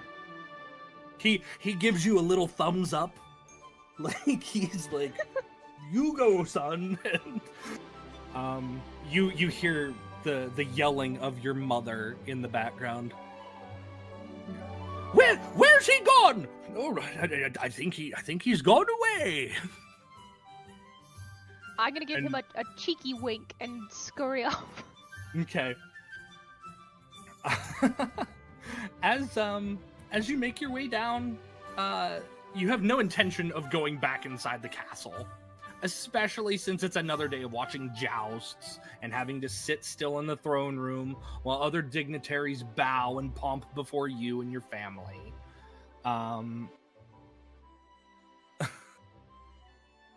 He gives you a little thumbs up, like he's like, "You go, son." And, you hear the yelling of your mother in the background. Where's he gone? Oh, I think he's gone away. I'm gonna give him a cheeky wink and scurry off. Okay. As you make your way down, you have no intention of going back inside the castle, especially since it's another day of watching jousts and having to sit still in the throne room while other dignitaries bow and pomp before you and your family.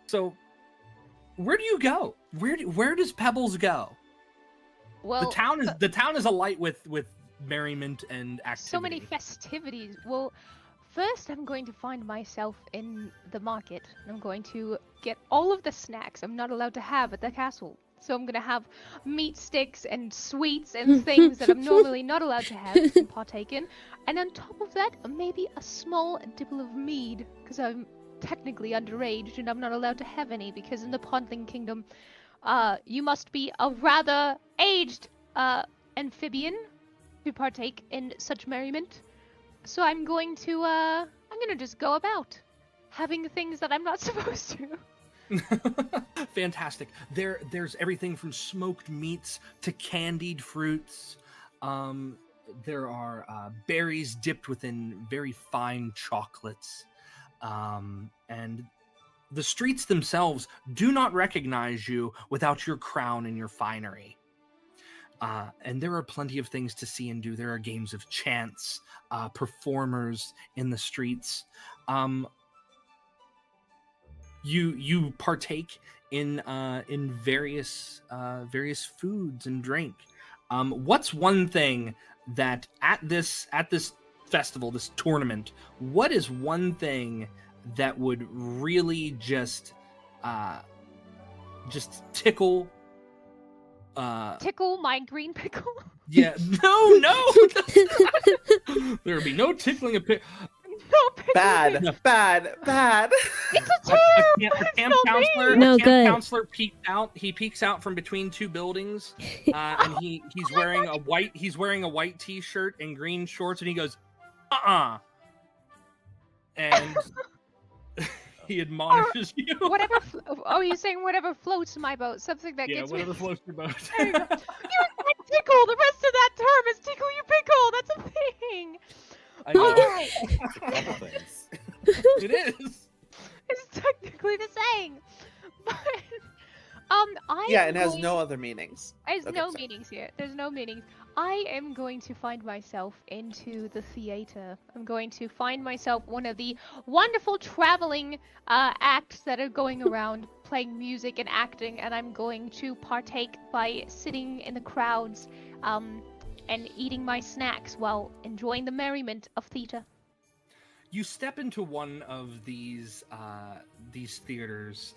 So, where do you go? Where does Pebbles go? Well, The town is alight with merriment and activity. so many festivities. Well, first I'm going to find myself in the market. I'm going to get all of the snacks I'm not allowed to have at the castle. So I'm gonna have meat sticks and sweets and things that I'm normally not allowed to have and partake in. And on top of that, maybe a small dipple of mead, because I'm technically underage and I'm not allowed to have any, because in the Podling Kingdom, you must be a rather aged amphibian to partake in such merriment. So I'm gonna just go about having things that I'm not supposed to. Fantastic. There's everything from smoked meats to candied fruits. There are berries dipped within very fine chocolates. And the streets themselves do not recognize you without your crown and your finery. And there are plenty of things to see and do. There are games of chance, performers in the streets. You partake in various foods and drink. What's one thing that at this festival, this tournament, what is one thing that would really just tickle Tickle my green pickle? Yeah, no. There would be no tickling a pickle. No pickle. Bad. It's a A tube! camp counselor, No, a camp good. counselor peeked out. He peeks out from between two buildings, and he's wearing a white t-shirt and green shorts, and he goes, and he admonishes you. Whatever. Oh, you're saying whatever floats my boat, something that Yeah, gets whatever me. floats your boat. There you go. You said tickle. The rest of that term is tickle you pickle. That's a thing. I know. Alright. It's a couple things. It is. It's technically the same. But Yeah, it has no other meanings. There's Okay, no sorry. meanings here. There's no meanings. I am going to find myself into the theater. I'm going to find myself one of the wonderful traveling acts that are going around playing music and acting, and I'm going to partake by sitting in the crowds and eating my snacks while enjoying the merriment of theater. You step into one of these theaters.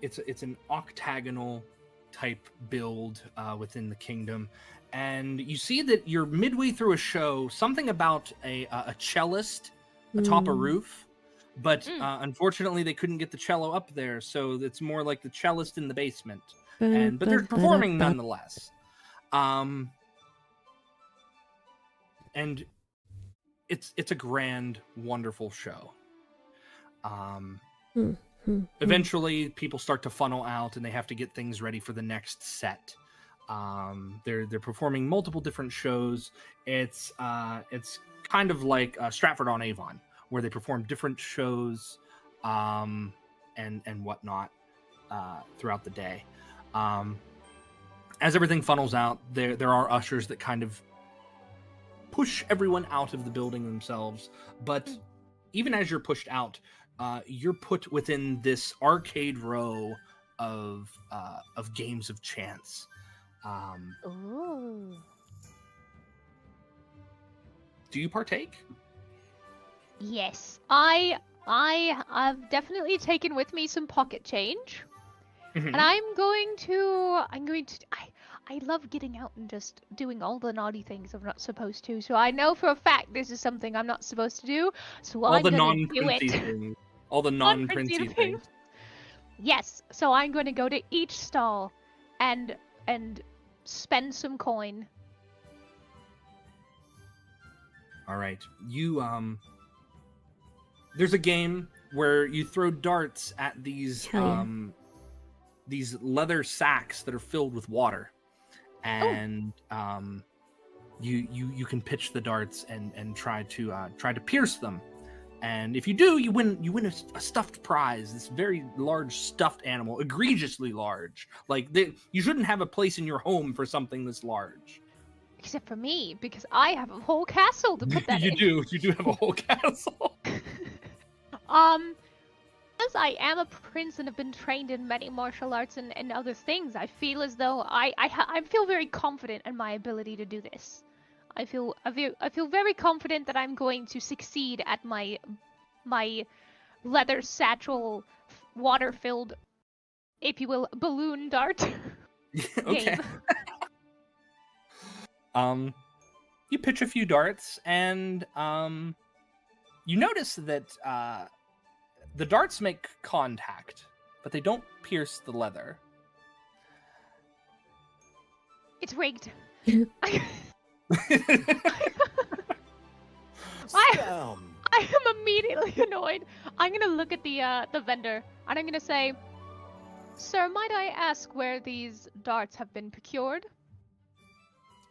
It's an octagonal type build within the kingdom, and you see that you're midway through a show. Something about a cellist atop a roof, but unfortunately they couldn't get the cello up there, so it's more like the cellist in the basement. But they're performing nonetheless. And it's a grand, wonderful show. Eventually, people start to funnel out, and they have to get things ready for the next set. They're performing multiple different shows. It's kind of like Stratford on Avon, where they perform different shows and whatnot throughout the day. As everything funnels out, there are ushers that kind of push everyone out of the building themselves. But even as you're pushed out, you're put within this arcade row of games of chance. Ooh. Do you partake? Yes, I've definitely taken with me some pocket change, and I'm going to I love getting out and just doing all the naughty things I'm not supposed to. So I know for a fact this is something I'm not supposed to do. So All I'm the gonna do non-princey it. things. All the Non-princey non-princey things. things. Yes, so I'm going to go to each stall and spend some coin. All right. You there's a game where you throw darts at these Hell yeah. these leather sacks that are filled with water. And you can pitch the darts and try to pierce them. And if you do, you win a stuffed prize, this very large stuffed animal, egregiously large. Like you shouldn't have a place in your home for something this large. Except for me, because I have a whole castle to put that in. You do have a whole castle. As I am a prince and have been trained in many martial arts and other things, I feel as though I feel very confident in my ability to do this. I feel very confident that I'm going to succeed at my leather satchel, water-filled, if you will, balloon dart Okay. game. You pitch a few darts, and you notice that the darts make contact, but they don't pierce the leather. It's rigged. Scum. I am immediately annoyed. I'm gonna look at the vendor and I'm gonna say, "Sir, might I ask where these darts have been procured?"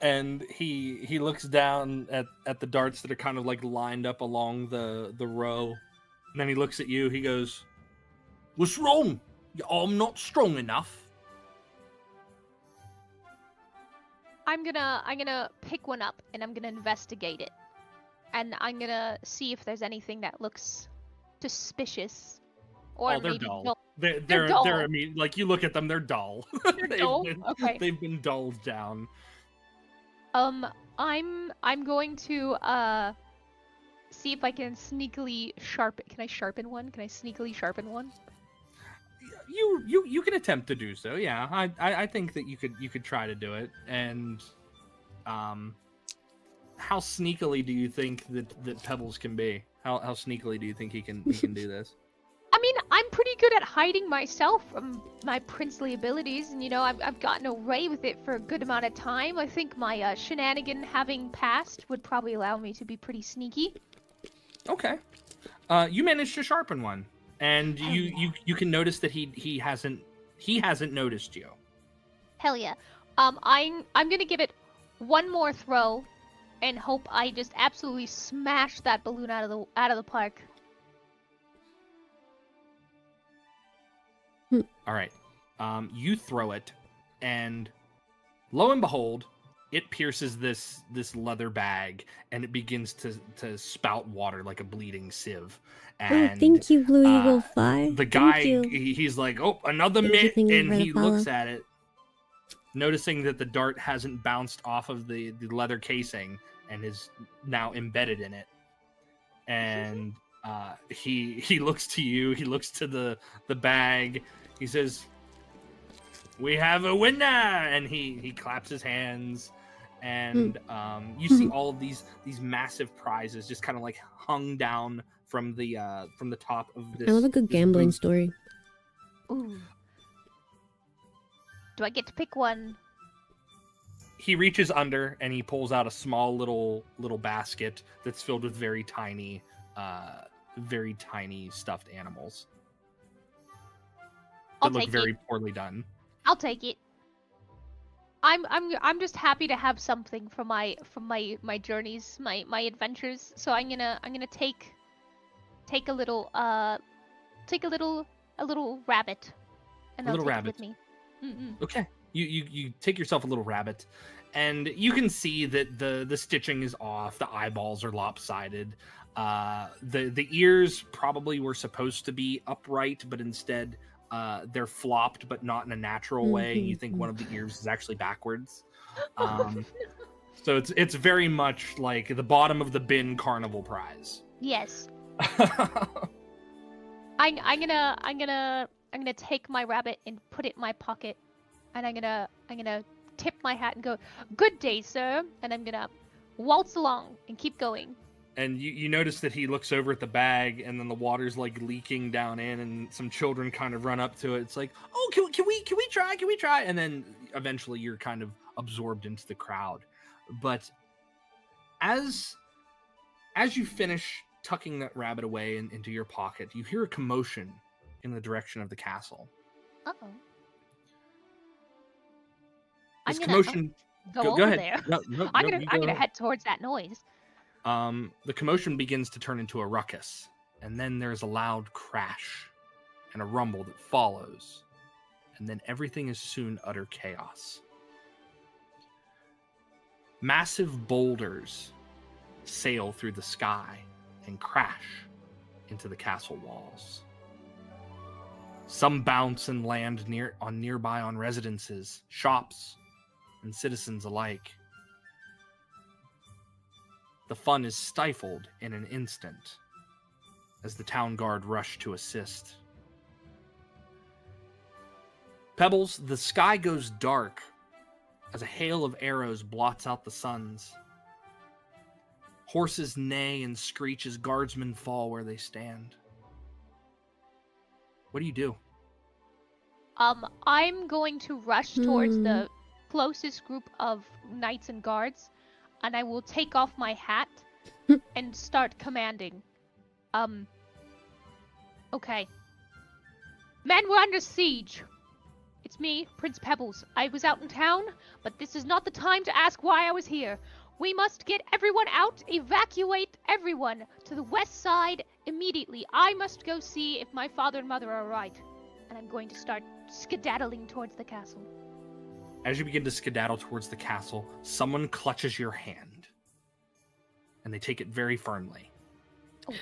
And he looks down at the darts that are kind of like lined up along the row, and then he looks at you. He goes, "What's wrong? I'm not strong enough." I'm gonna pick one up and I'm gonna investigate it, and I'm gonna see if there's anything that looks suspicious, or They're maybe dull. dull. They're dull. like you look at them, they're dull. They're dull? Okay. They've been dulled down. I'm going to see if I can sneakily sharpen. Can I sharpen one? Can I sneakily sharpen one? You can attempt to do so. Yeah, I think that you could try to do it. And how sneakily do you think that Pebbles can be? How sneakily do you think he can do this? I mean, I'm pretty good at hiding myself from my princely abilities, and I've gotten away with it for a good amount of time. I think my shenanigan having passed would probably allow me to be pretty sneaky. Okay, you managed to sharpen one, and you can notice that he hasn't noticed you. Hell yeah. I'm gonna give it one more throw, and hope I just absolutely smash that balloon out of the park. All right. You throw it, and lo and behold, it pierces this leather bag, and it begins to spout water like a bleeding sieve. And thank you, Blue Eagle 5. the Thank guy, you. he's like, "Oh, another Thank you, mitt," thank you and for the he looks follow. at it, noticing that the dart hasn't bounced off of the leather casing and is now embedded in it. And he looks to you. He looks to the bag. He says, "We have a winner!" And he claps his hands, and you see all of these massive prizes just kind of like hung down from the top of this. I love a good this gambling booth. story. Ooh. Do I get to pick one? He reaches under and he pulls out a small little basket that's filled with very tiny stuffed animals I'll that look take very it. poorly done. I'll take it. I'm just happy to have something from my journeys, my adventures. So I'm gonna take a little rabbit, and A I'll little take rabbit. it with me. Mm-mm. Okay. You take yourself a little rabbit, and you can see that the stitching is off, the eyeballs are lopsided. The ears probably were supposed to be upright, but instead they're flopped, but not in a natural way. You think one of the ears is actually backwards. So it's very much like the bottom of the bin carnival prize. Yes. I'm gonna take my rabbit and put it in my pocket, and I'm gonna tip my hat and go, "Good day, sir," and I'm gonna waltz along and keep going. And you notice that he looks over at the bag, and then the water's like leaking down in, and some children kind of run up to it. It's like, "Oh, can we try? Can we try?" And then eventually you're kind of absorbed into the crowd. But as you finish tucking that rabbit away into your pocket, you hear a commotion in the direction of the castle. Uh-oh. This I'm gonna commotion. go go over ahead. there. No, I'm you gonna go ahead. head towards that noise. The commotion begins to turn into a ruckus, and then there's a loud crash and a rumble that follows, and then everything is soon utter chaos. Massive boulders sail through the sky and crash into the castle walls. Some bounce and land nearby residences, shops, and citizens alike. The fun is stifled in an instant as the town guard rush to assist. Pebbles, the sky goes dark as a hail of arrows blots out the suns. Horses neigh and screech as guardsmen fall where they stand. What do you do? I'm going to rush towards the closest group of knights and guards, and I will take off my hat and start commanding. Okay. Men, we're under siege. It's me, Prince Pebbles. I was out in town, but this is not the time to ask why I was here. We must get everyone out, evacuate everyone to the west side immediately. I must go see if my father and mother are right. And I'm going to start skedaddling towards the castle. As you begin to skedaddle towards the castle, someone clutches your hand. And they take it very firmly. Oh.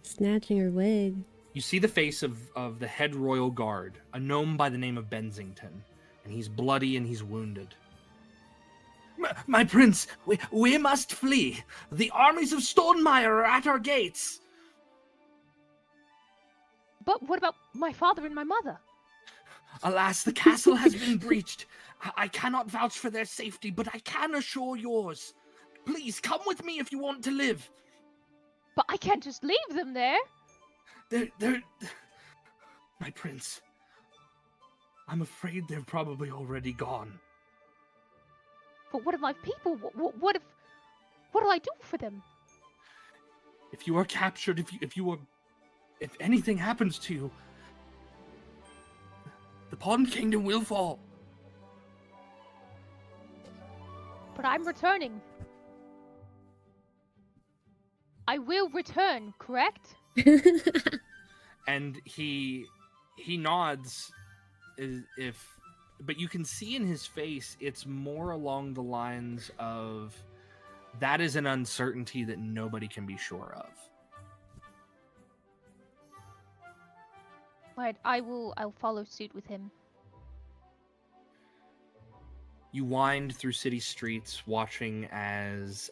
Snatching her wig. You see the face of the head royal guard, a gnome by the name of Bensington. And he's bloody and he's wounded. My prince, we must flee. The armies of Stonemeyer are at our gates. But what about my father and my mother? Alas, the castle has been breached. I cannot vouch for their safety, but I can assure yours. Please, come with me if you want to live. But I can't just leave them there. They're... My prince, I'm afraid they're probably already gone. But what of my people? What do I do for them? If you are captured, if anything happens to you, the Pond Kingdom will fall. But I'm returning. I will return, correct? And he nods, but you can see in his face, it's more along the lines of, that is an uncertainty that nobody can be sure of. Right, I'll follow suit with him. You wind through city streets, watching as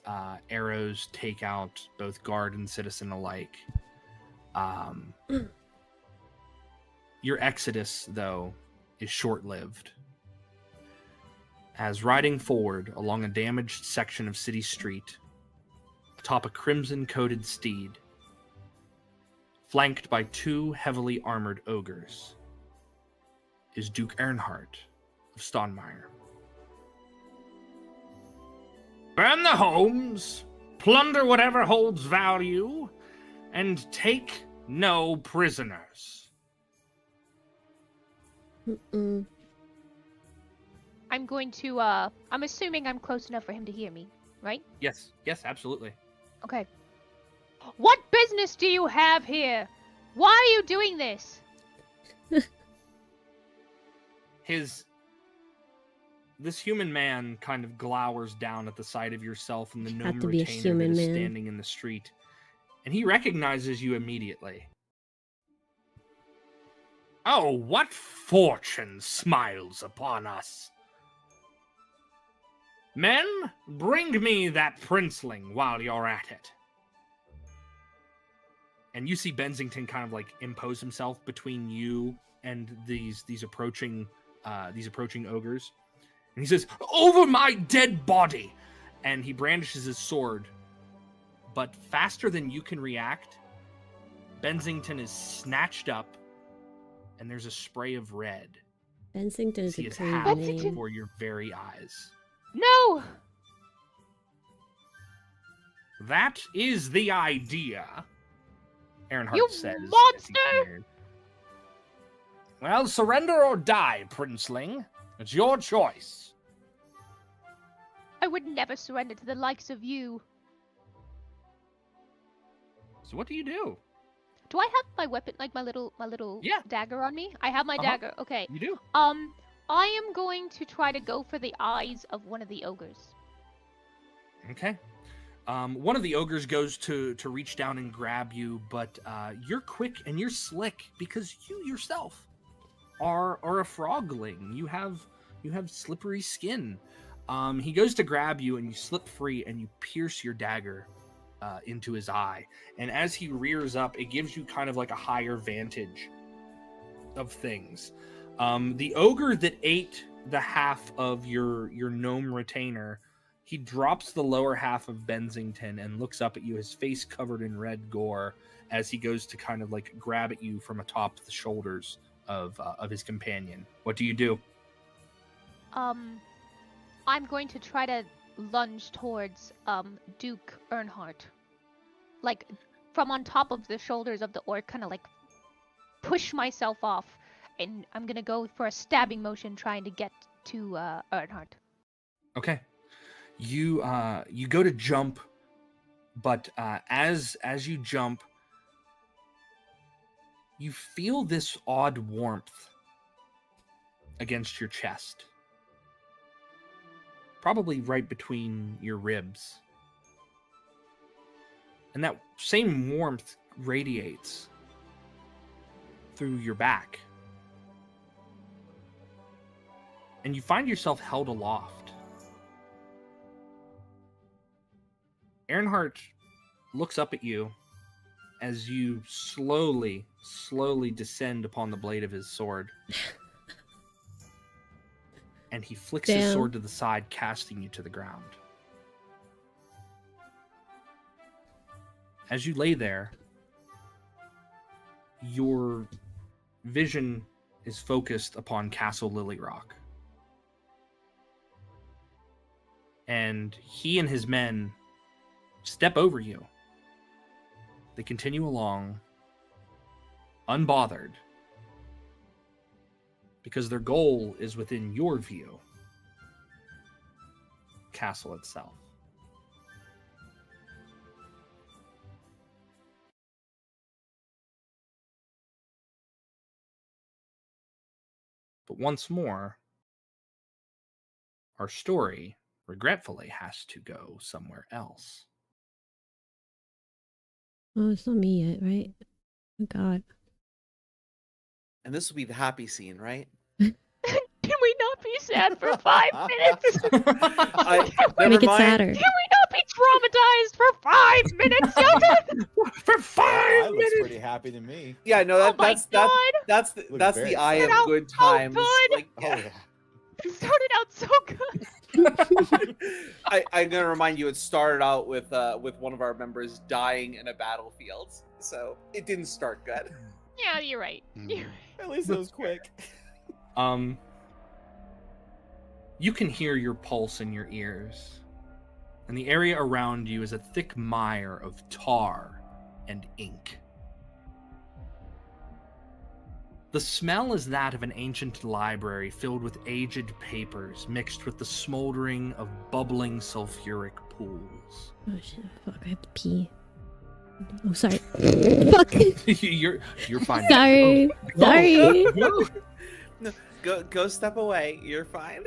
arrows take out both guard and citizen alike. Your exodus, though, is short-lived. As riding forward along a damaged section of city street, atop a crimson-coated steed, flanked by two heavily armored ogres, is Duke Earnhardt of Stonemeyer. Burn the homes, plunder whatever holds value, and take no prisoners. I'm going to, I'm assuming I'm close enough for him to hear me, right? Yes, absolutely. Okay. What business do you have here? Why are you doing this? This human man kind of glowers down at the sight of yourself and the gnome to be a retainer human that is man. standing in the street. and he recognizes you immediately. Oh, what fortune smiles upon us! Men, bring me that princeling while you're at it. And you see Bensington kind of like impose himself between you and these approaching ogres. And he says, "Over my dead body!" And he brandishes his sword. But faster than you can react, Bensington is snatched up, and there's a spray of red. Bensington is See a his great hat name. before your very eyes. No! That is the idea, Earnhardt You says. as he monster! sneered. Well, surrender or die, princeling. It's your choice. I would never surrender to the likes of you. So what do you do? Do I have my weapon, like my little Yeah. dagger on me? I have my Uh-huh. dagger. Okay. You do. I am going to try to go for the eyes of one of the ogres. Okay. One of the ogres goes to reach down and grab you, but you're quick and you're slick because you yourself are a frogling. You have slippery skin. He goes to grab you and you slip free and you pierce your dagger into his eye. And as he rears up, it gives you kind of like a higher vantage of things. The ogre that ate the half of your gnome retainer, he drops the lower half of Bensington and looks up at you, his face covered in red gore, as he goes to kind of like grab at you from atop the shoulders of his companion. What do you do? I'm going to try to lunge towards Duke Earnhardt, like from on top of the shoulders of the orc, kind of like push myself off, and I'm gonna go for a stabbing motion, trying to get to Earnhardt. Okay. You go to jump, but as you jump, you feel this odd warmth against your chest. Probably right between your ribs. And that same warmth radiates through your back. And you find yourself held aloft. Earnhardt looks up at you as you slowly descend upon the blade of his sword. And he flicks his Damn. sword to the side, casting you to the ground. As you lay there, your vision is focused upon Castle Lily Rock. And he and his men step over you. They continue along, unbothered, because their goal is within your view. Castle itself. But once more, our story, regretfully, has to go somewhere else. Oh, it's not me yet, right? Oh God. And this will be the happy scene, right? Can we not be sad for 5 minutes? Never Make it mind. sadder. Can we not be traumatized for 5 minutes, Zelda? For 5 That looks minutes! pretty happy to me. Yeah, no, Oh my God! that's the Looks very eye sad. of good How times. good! Like, Oh yeah. It started out so good. I'm gonna remind you, it started out with one of our members dying in a battlefield, so it didn't start good. Yeah, you're right. Mm. At least it was quick. You can hear your pulse in your ears, and the area around you is a thick mire of tar and ink. The smell is that of an ancient library filled with aged papers mixed with the smoldering of bubbling sulfuric pools. Oh shit! Fuck! I have to pee. Oh, sorry. Fuck. you're fine. Sorry. Oh, Sorry. no. Go step away. You're fine.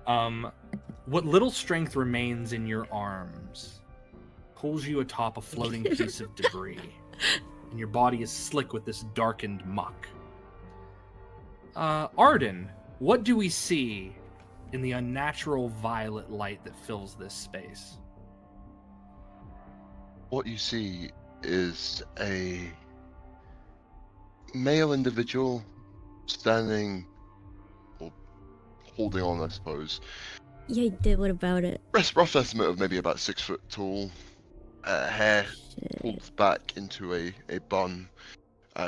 What little strength remains in your arms pulls you atop a floating piece of debris, and your body is slick with this darkened muck. Arden, what do we see in the unnatural violet light that fills this space? What you see is a male individual standing, or holding on, I suppose. Yeah, you did. What about it? Rough estimate of maybe about 6 foot tall. Hair Shit. pulled back into a bun.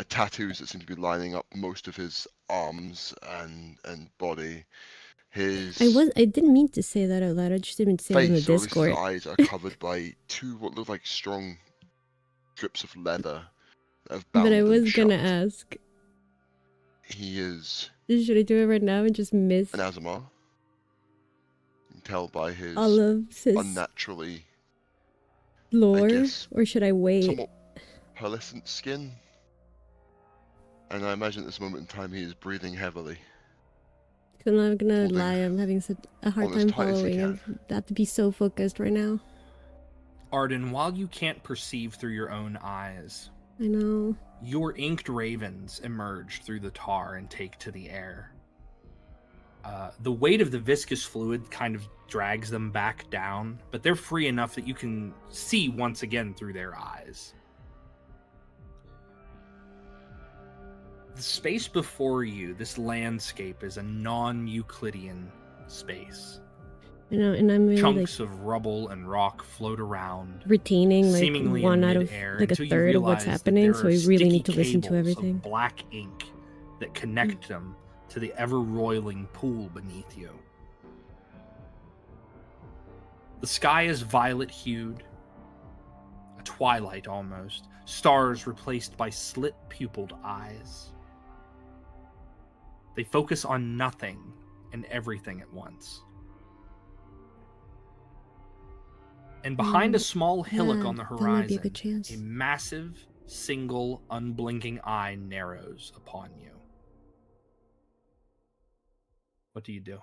Tattoos that seem to be lining up most of his arms and body. His I didn't mean to say that out loud. I just didn't say it in the face, or at least his Discord. eyes, are covered by two what look like strong strips of leather that have bound But I them was shut. gonna ask. He is Should I do it right now and just miss an Azamar. You can tell by his all of his unnaturally, lore? guess, Or should I wait? somewhat pearlescent skin. And I imagine at this moment in time he is breathing heavily. I'm not gonna Holding lie, I'm having such a hard on as time tight as he following. can. I have to be so focused right now. Arden, while you can't perceive through your own eyes, I know. your inked ravens emerge through the tar and take to the air. The weight of the viscous fluid kind of drags them back down, but they're free enough that you can see once again through their eyes. The space before you, this landscape, is a non-Euclidean space. I know, and I'm really Chunks of rubble and rock float around, retaining like seemingly one in out of midair, like a until you third of what's realize that happening, there so are we really need to sticky listen to cables everything. of black ink that connect them to the ever-roiling pool beneath you. The sky is violet-hued, a twilight almost, stars replaced by slit-pupiled eyes. They focus on nothing and everything at once. And behind a small hillock on the that might be a horizon, good chance. a massive, single, unblinking eye narrows upon you. What do you do?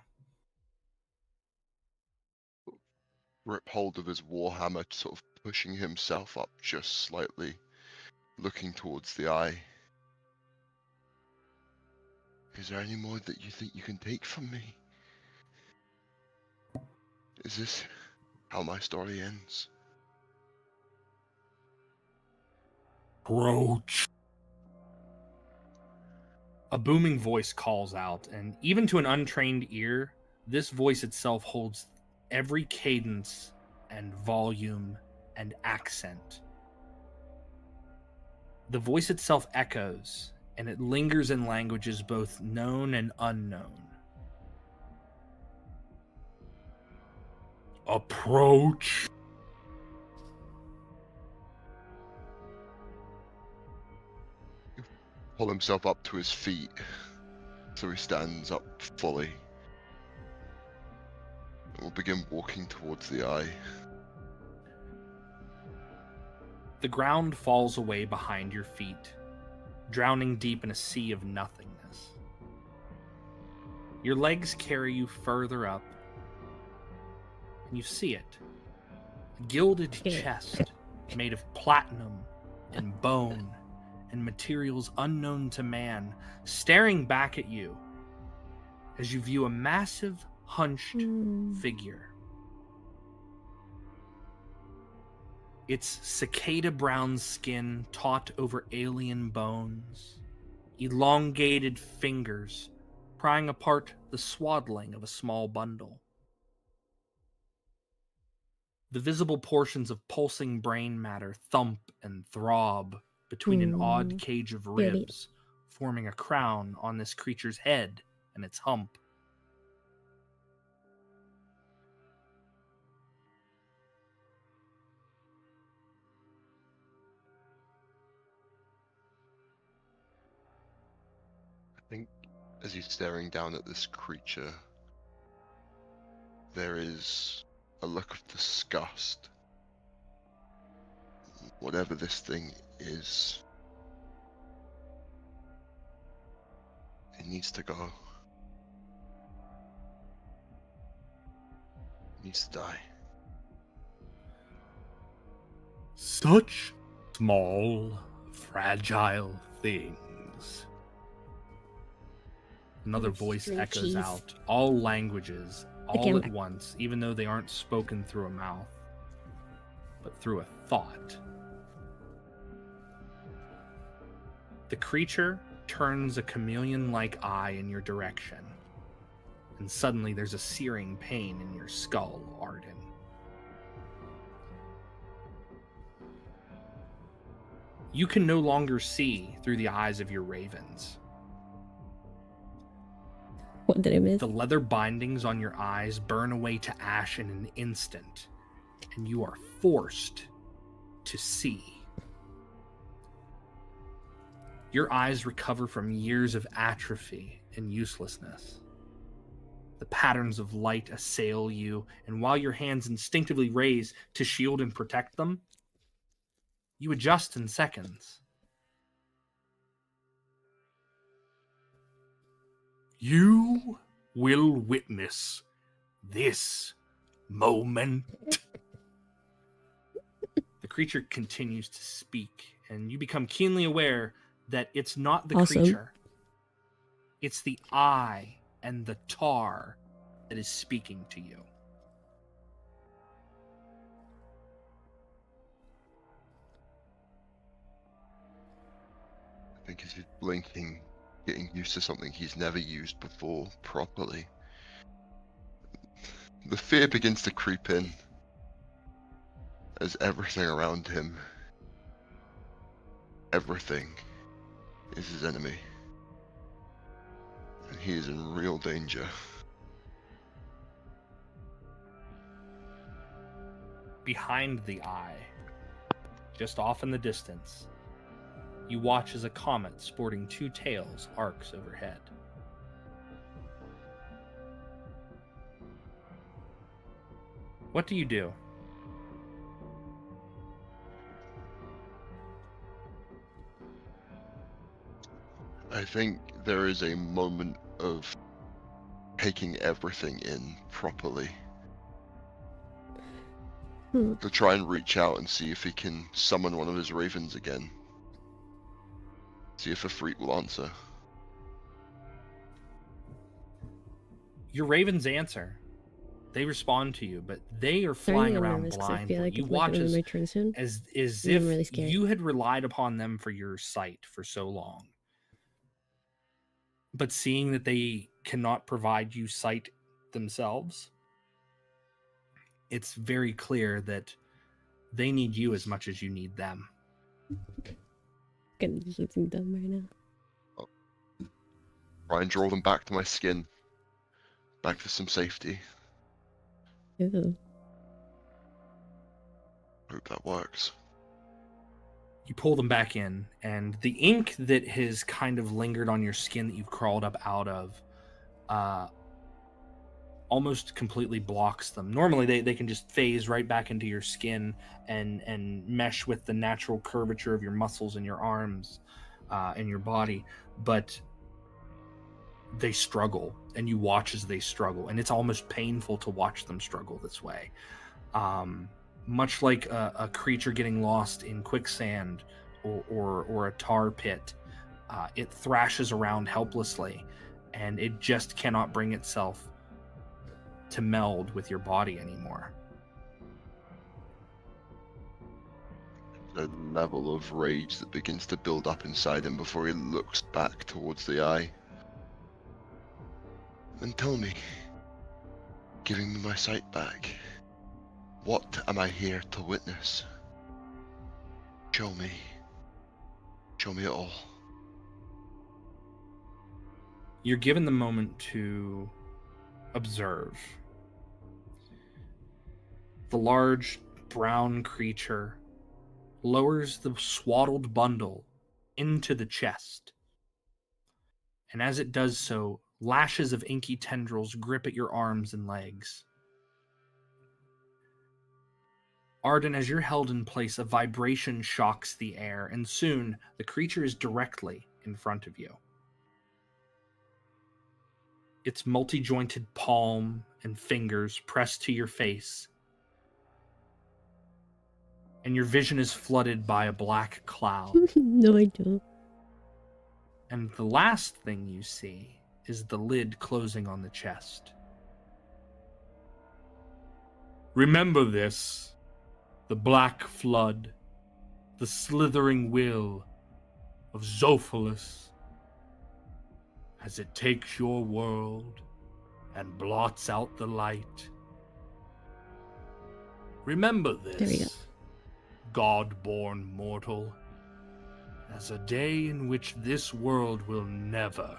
Grip hold of his warhammer, sort of pushing himself up just slightly, looking towards the eye. Is there any more that you think you can take from me? Is this how my story ends? Approach. A booming voice calls out, and even to an untrained ear, this voice itself holds every cadence and volume and accent. The voice itself echoes, and it lingers in languages both known and unknown. Approach. Pull himself up to his feet, so he stands up fully. And we'll begin walking towards the eye. The ground falls away behind your feet, drowning deep in a sea of nothingness. Your legs carry you further up, and you see it. A gilded chest made of platinum and bone and materials unknown to man, staring back at you as you view a massive, hunched figure. Its cicada brown skin taut over alien bones, elongated fingers prying apart the swaddling of a small bundle. The visible portions of pulsing brain matter thump and throb between an odd cage of ribs, forming a crown on this creature's head and its hump. I think as he's staring down at this creature, there is a look of disgust. Whatever this thing is, it needs to go. It needs to die. Such small, fragile things. Another voice String echoes cheese. out, all languages, all came at back. once, even though they aren't spoken through a mouth, but through a thought. The creature turns a chameleon-like eye in your direction, and suddenly there's a searing pain in your skull, Arden. You can no longer see through the eyes of your ravens. What did I miss? The leather bindings on your eyes burn away to ash in an instant, and you are forced to see. Your eyes recover from years of atrophy and uselessness. The patterns of light assail you, and while your hands instinctively raise to shield and protect them, you adjust in seconds. You will witness this moment. The creature continues to speak, and you become keenly aware that it's not the Awesome. creature. It's the eye and the tar that is speaking to you. I think as he's blinking, getting used to something he's never used before properly. The fear begins to creep in as everything around him, everything is his enemy. And he is in real danger. Behind the eye, just off in the distance, you watch as a comet sporting two tails arcs overhead. What do you do? I think there is a moment of taking everything in properly. To try and reach out and see if he can summon one of his ravens again. See if a freak will answer. Your ravens answer. They respond to you, but they are Starting to flying get around nervous 'cause I blind. feel like You it's not watch gonna be my turn soon. as And if I'm really scared. you had relied upon them for your sight for so long. But seeing that they cannot provide you sight themselves, it's very clear that they need you as much as you need them. Gonna do something dumb right now. Try and draw them back to my skin. Back to some safety. Ew. Hope that works. You pull them back in, and the ink that has kind of lingered on your skin that you've crawled up out of almost completely blocks them. Normally they can just phase right back into your skin and mesh with the natural curvature of your muscles and your arms and your body, but they struggle, and you watch as they struggle, and it's almost painful to watch them struggle this way. Much like a creature getting lost in quicksand or a tar pit, it thrashes around helplessly, and it just cannot bring itself to meld with your body anymore. A level of rage that begins to build up inside him before he looks back towards the eye. And tell me, giving me my sight back, what am I here to witness? Show me. Show me it all. You're given the moment to observe. The large brown creature lowers the swaddled bundle into the chest. And as it does so, lashes of inky tendrils grip at your arms and legs. Arden, as you're held in place, a vibration shocks the air, and soon the creature is directly in front of you. Its multi-jointed palm and fingers pressed to your face, and your vision is flooded by a black cloud. No, I don't. And the last thing you see is the lid closing on the chest. Remember this, the black flood, the slithering will of Zophilus, as it takes your world and blots out the light. Remember this, There we go. God-born mortal, as a day in which this world will never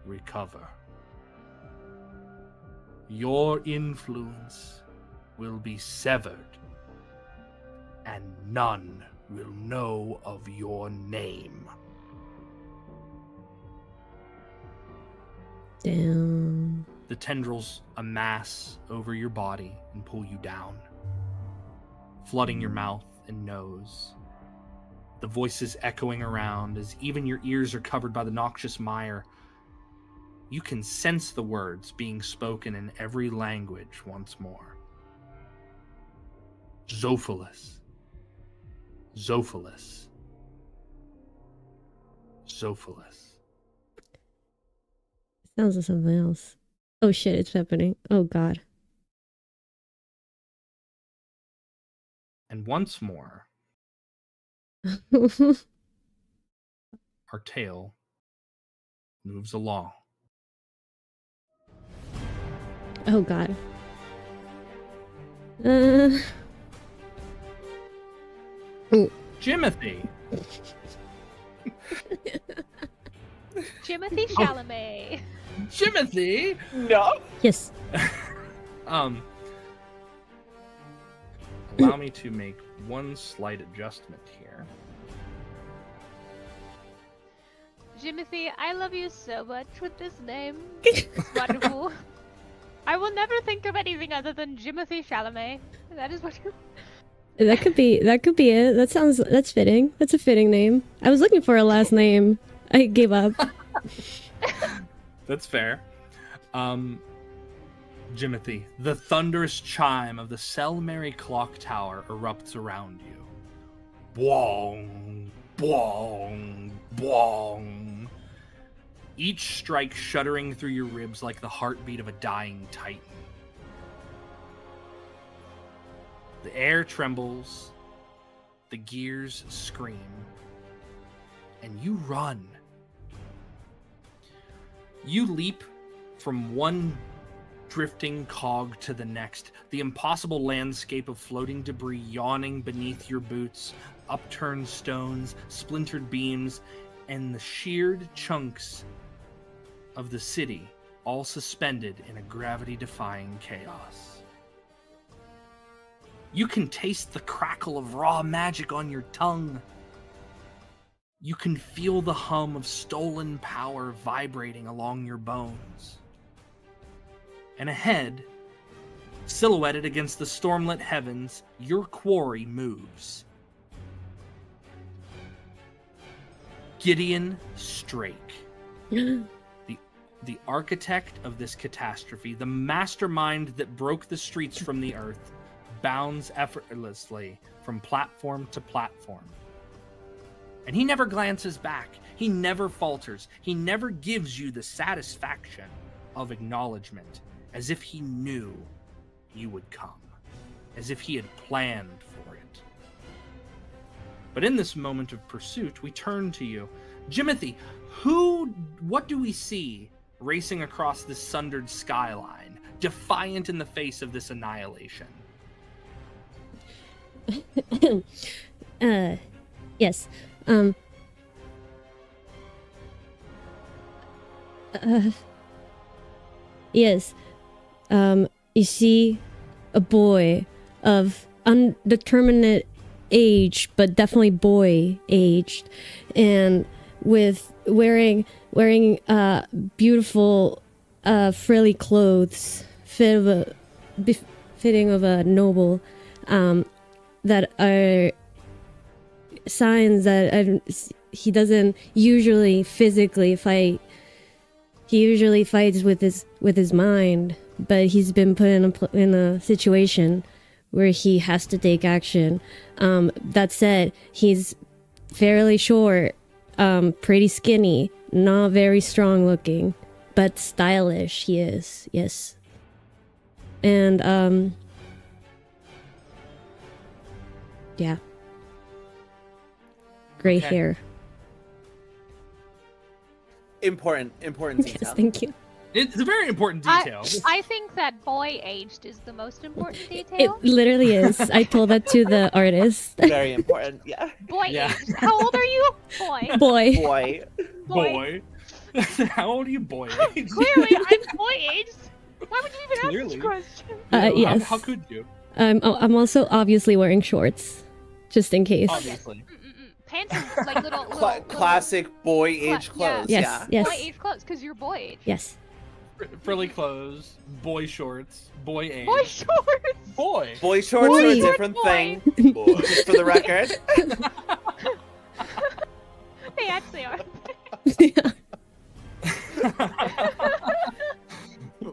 recover. Your influence will be severed, and none will know of your name. Damn. The tendrils amass over your body and pull you down, flooding your mouth and nose. The voices echoing around as even your ears are covered by the noxious mire. You can sense the words being spoken in every language once more. Zophilus. Zophilus. Zophilus. Sounds like something else. Oh shit, it's happening. Oh god. And once more, our tale moves along. Oh god. Jimothy! Timothy Chalamet. Jimothy! No. Yes. Allow me to make one slight adjustment here. Jimothy, I love you so much with this name. It's wonderful. I will never think of anything other than Jimothy Chalamet. That is what you... That could be it. That's fitting. That's a fitting name. I was looking for a last name. I gave up. That's fair. Jimothy, the thunderous chime of the Selmary clock tower erupts around you. Boing, boing, boing. Each strike shuddering through your ribs like the heartbeat of a dying titan. The air trembles, the gears scream, and you run. You leap from one drifting cog to the next, the impossible landscape of floating debris yawning beneath your boots, upturned stones, splintered beams, and the sheared chunks of the city, all suspended in a gravity-defying chaos. You can taste the crackle of raw magic on your tongue. You can feel the hum of stolen power vibrating along your bones. And ahead, silhouetted against the stormlit heavens, your quarry moves. Gideon Strake, the architect of this catastrophe, the mastermind that broke the streets from the earth, bounds effortlessly from platform to platform. And he never glances back. He never falters. He never gives you the satisfaction of acknowledgement, as if he knew you would come, as if he had planned for it. But in this moment of pursuit, we turn to you. Jimothy, what do we see racing across this sundered skyline, defiant in the face of this annihilation? Yes. Yes. You see a boy of undeterminate age, but definitely boy aged, and with wearing beautiful frilly clothes fitting of a noble, that are signs that he doesn't usually physically fight. He usually fights with his mind, but he's been put in a situation where he has to take action. That said, he's fairly short, pretty skinny, not very strong looking, but stylish he is, yes. And yeah. Gray Okay. hair. Important detail. Yes, thank you. It's a very important detail. I think that boy aged is the most important It detail. literally is. I told that to the artist. Very important. Yeah. Boy Yeah. aged. How old are you? Boy. Boy. Boy. Boy. How old are you, boy? Clearly, I'm boy aged. Why would you even ask Clearly. this question? Yes. How could you? I'm also obviously wearing shorts, just in case. Obviously. Pants and like little Classic boy age clothes. Yes, Yeah. yes, boy age clothes because you're boy age. yes. Frilly clothes, boy shorts, boy age. Boy shorts. Boy. Boy shorts Boy. are a different Boy. thing. Just for the record. They actually are.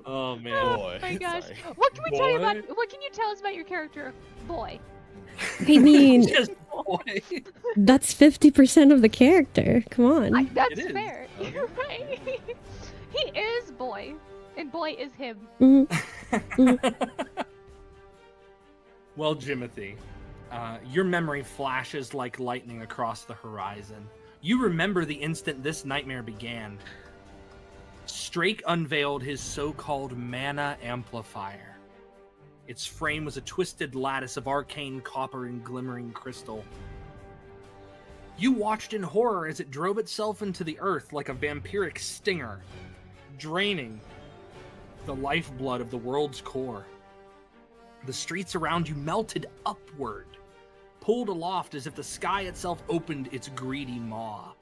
Oh man. Oh my gosh. Sorry. What can we tell you about? Boy. What can you tell us about your character, boy? I mean, Just boy. that's 50% of the character. Come on. That's It is. fair. Okay. You're right. He is boy, and boy is him. Well, Jimothy, your memory flashes like lightning across the horizon. You remember the instant this nightmare began. Strake unveiled his so-called mana amplifier. Its frame was a twisted lattice of arcane copper and glimmering crystal. You watched in horror as it drove itself into the earth like a vampiric stinger, draining the lifeblood of the world's core. The streets around you melted upward, pulled aloft as if the sky itself opened its greedy maw.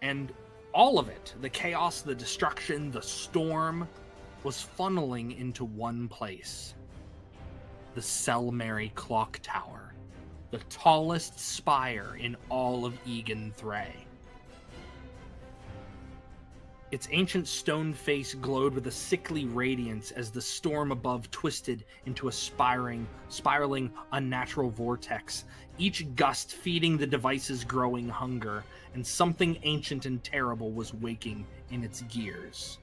And all of it, the chaos, the destruction, the storm, was funneling into one place. The Selmary Clock Tower, the tallest spire in all of Egan Thray. Its ancient stone face glowed with a sickly radiance as the storm above twisted into a spiraling unnatural vortex, each gust feeding the device's growing hunger, and something ancient and terrible was waking in its gears.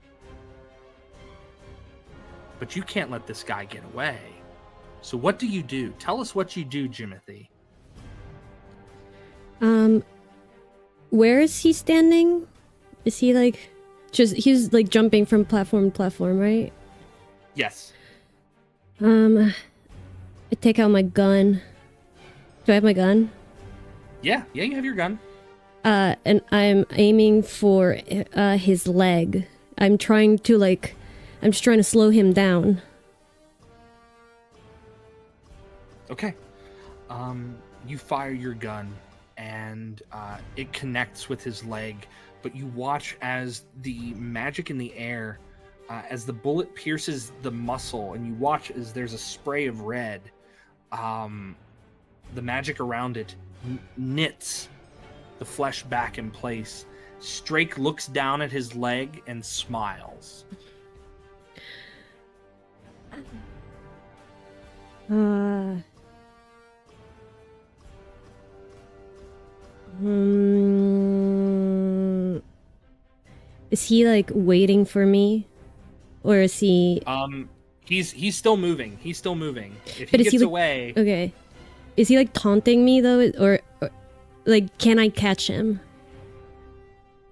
But you can't let this guy get away. So what do you do? Tell us what you do, Jimothy. Where is he standing? Is he like he's like jumping from platform to platform, right? Yes. I take out my gun. Do I have my gun? Yeah, you have your gun. And I'm aiming for his leg. I'm just trying to slow him down. Okay. You fire your gun, and it connects with his leg, but you watch as the magic in the air, as the bullet pierces the muscle, and you watch as there's a spray of red. The magic around it knits the flesh back in place. Strake looks down at his leg and smiles. Is he like waiting for me, or is he? He's still moving. He's still moving. If But he is he, gets like- away, Okay, is he like taunting me though, or like can I catch him?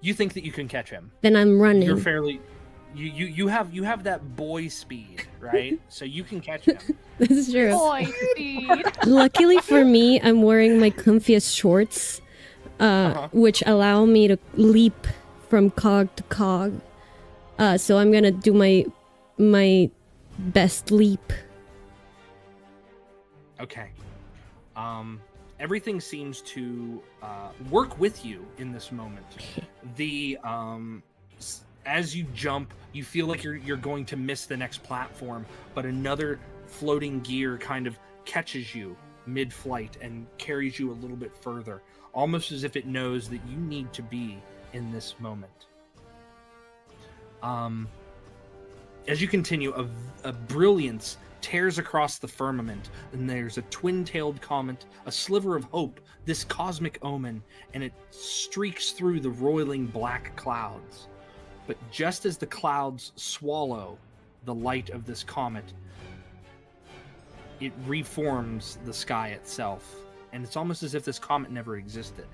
you think that you can catch him. Then I'm running. You're fairly. You have that boy speed, right? So you can catch him. This is true. Boy speed. Luckily for me, I'm wearing my comfiest shorts, which allow me to leap from cog to cog. So I'm gonna do my best leap. Okay. Everything seems to work with you in this moment. The as you jump, you feel like you're going to miss the next platform, but another floating gear kind of catches you mid-flight and carries you a little bit further, almost as if it knows that you need to be in this moment. As you continue, a brilliance tears across the firmament, and there's a twin-tailed comet, a sliver of hope, this cosmic omen, and it streaks through the roiling black clouds. But just as the clouds swallow the light of this comet, it reforms the sky itself, and it's almost as if this comet never existed,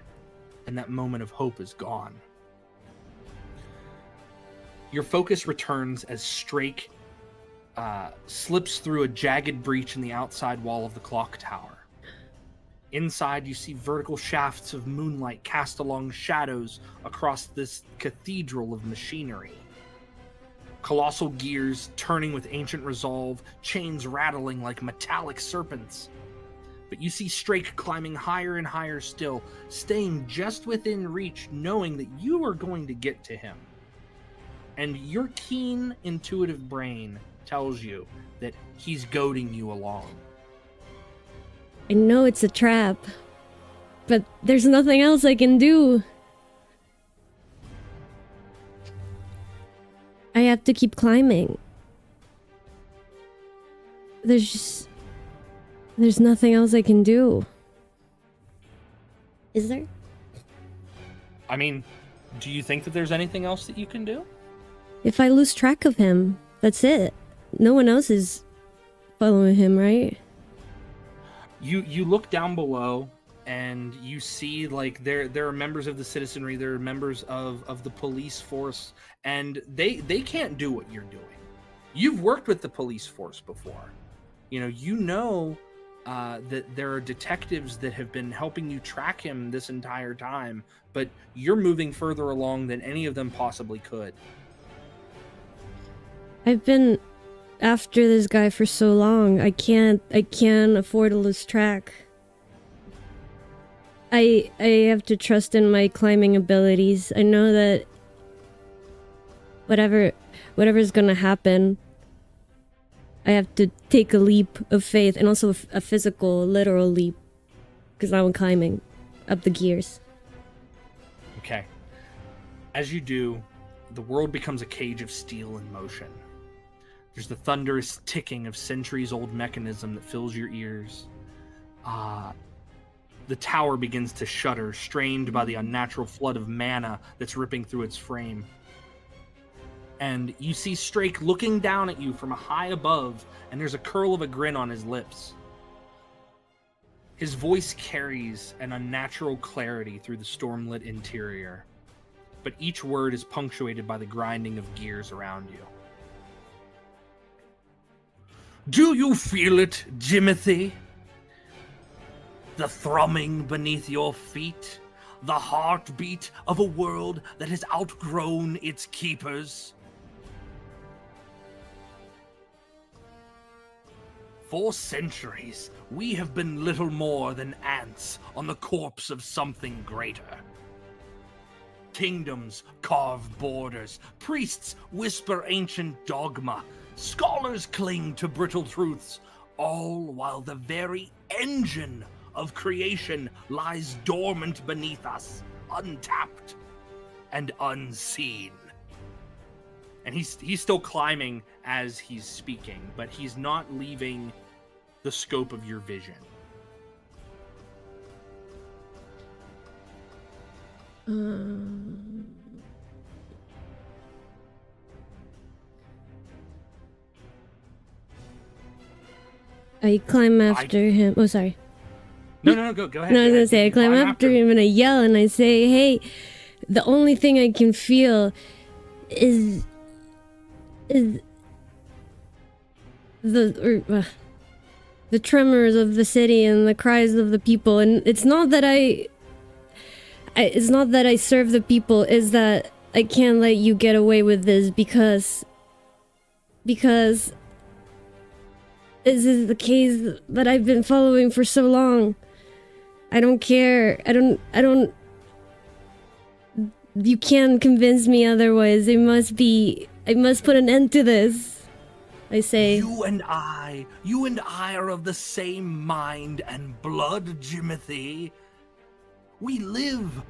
and that moment of hope is gone. Your focus returns as Strake slips through a jagged breach in the outside wall of the clock tower. Inside, you see vertical shafts of moonlight cast along shadows across this cathedral of machinery. Colossal gears turning with ancient resolve, chains rattling like metallic serpents. But you see Strake climbing higher and higher still, staying just within reach, knowing that you are going to get to him. And your keen, intuitive brain tells you that he's goading you along. I know it's a trap, but there's nothing else I can do. I have to keep climbing. There's nothing else I can do. Is there? I mean, do you think that there's anything else that you can do? If I lose track of him, that's it. No one else is following him, right? You look down below and you see like there are members of the citizenry, there are members of the police force, and they can't do what you're doing. You've worked with the police force before. You know that there are detectives that have been helping you track him this entire time, but you're moving further along than any of them possibly could. I've been after this guy for so long. I can't afford to lose track. I have to trust in my climbing abilities. I know that whatever's gonna happen, I have to take a leap of faith, and also a physical, literal leap, because now I'm climbing up the gears. Okay. As you do, the world becomes a cage of steel in motion. There's the thunderous ticking of centuries-old mechanism that fills your ears. The tower begins to shudder, strained by the unnatural flood of mana that's ripping through its frame. And you see Strake looking down at you from a high above, and there's a curl of a grin on his lips. His voice carries an unnatural clarity through the storm-lit interior, but each word is punctuated by the grinding of gears around you. Do you feel it, Jimothy? The thrumming beneath your feet? The heartbeat of a world that has outgrown its keepers? For centuries, we have been little more than ants on the corpse of something greater. Kingdoms carve borders, priests whisper ancient dogma, scholars cling to brittle truths, all while the very engine of creation lies dormant beneath us, untapped and unseen. And he's still climbing as he's speaking, but he's not leaving the scope of your vision. I climb after him. Oh, sorry. No, go ahead. No, I was go gonna ahead. say, I You climb after him and I yell and I say, hey, the only thing I can feel is the tremors of the city and the cries of the people. And it's not that it's not that I serve the people, it's that I can't let you get away with this because this is the case that I've been following for so long. I don't care. I don't. You can't convince me otherwise. I must put an end to this. I say. You and I are of the same mind and blood, Jimothy. We live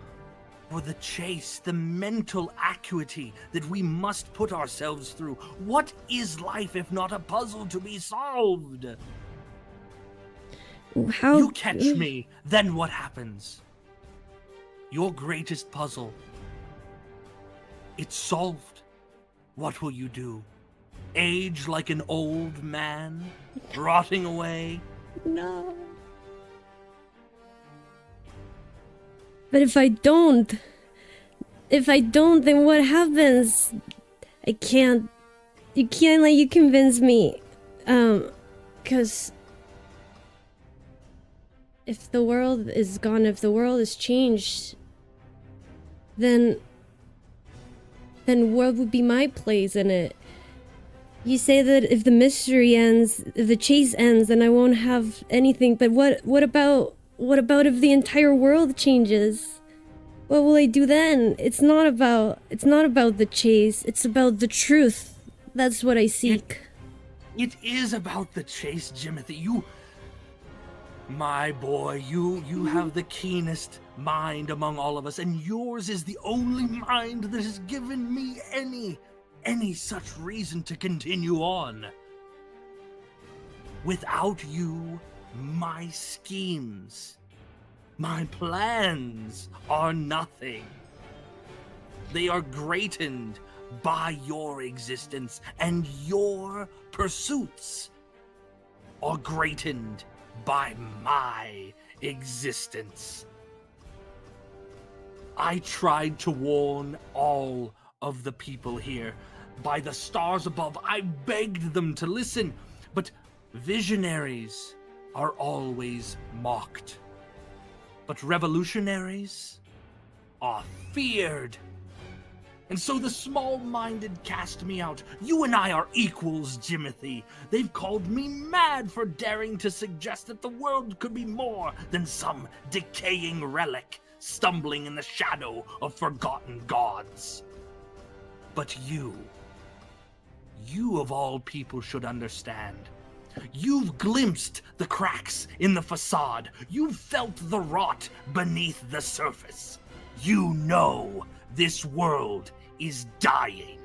For the chase, the mental acuity that we must put ourselves through. What is life if not a puzzle to be solved? How You catch me, then what happens? Your greatest puzzle. It's solved. What will you do? Age like an old man, rotting away? No. But if I don't, then what happens? I can't. You can't let you convince me. 'Cause if the world is gone, if the world is changed, then what would be my place in it? You say that if the mystery ends, if the chase ends, then I won't have anything. But what about if the entire world changes? What will I do then? It's not about the chase. It's about the truth. That's what I seek. It is about the chase, Jimothy. My boy, you have the keenest mind among all of us, and yours is the only mind that has given me any such reason to continue on. Without you, my schemes, my plans are nothing. They are greatened by your existence, and your pursuits are greatened by my existence. I tried to warn all of the people here. By the stars above, I begged them to listen, but visionaries are always mocked. But revolutionaries are feared. And so the small-minded cast me out. You and I are equals, Jimothy. They've called me mad for daring to suggest that the world could be more than some decaying relic stumbling in the shadow of forgotten gods. But you of all people should understand. You've glimpsed the cracks in the facade. You've felt the rot beneath the surface. You know this world is dying.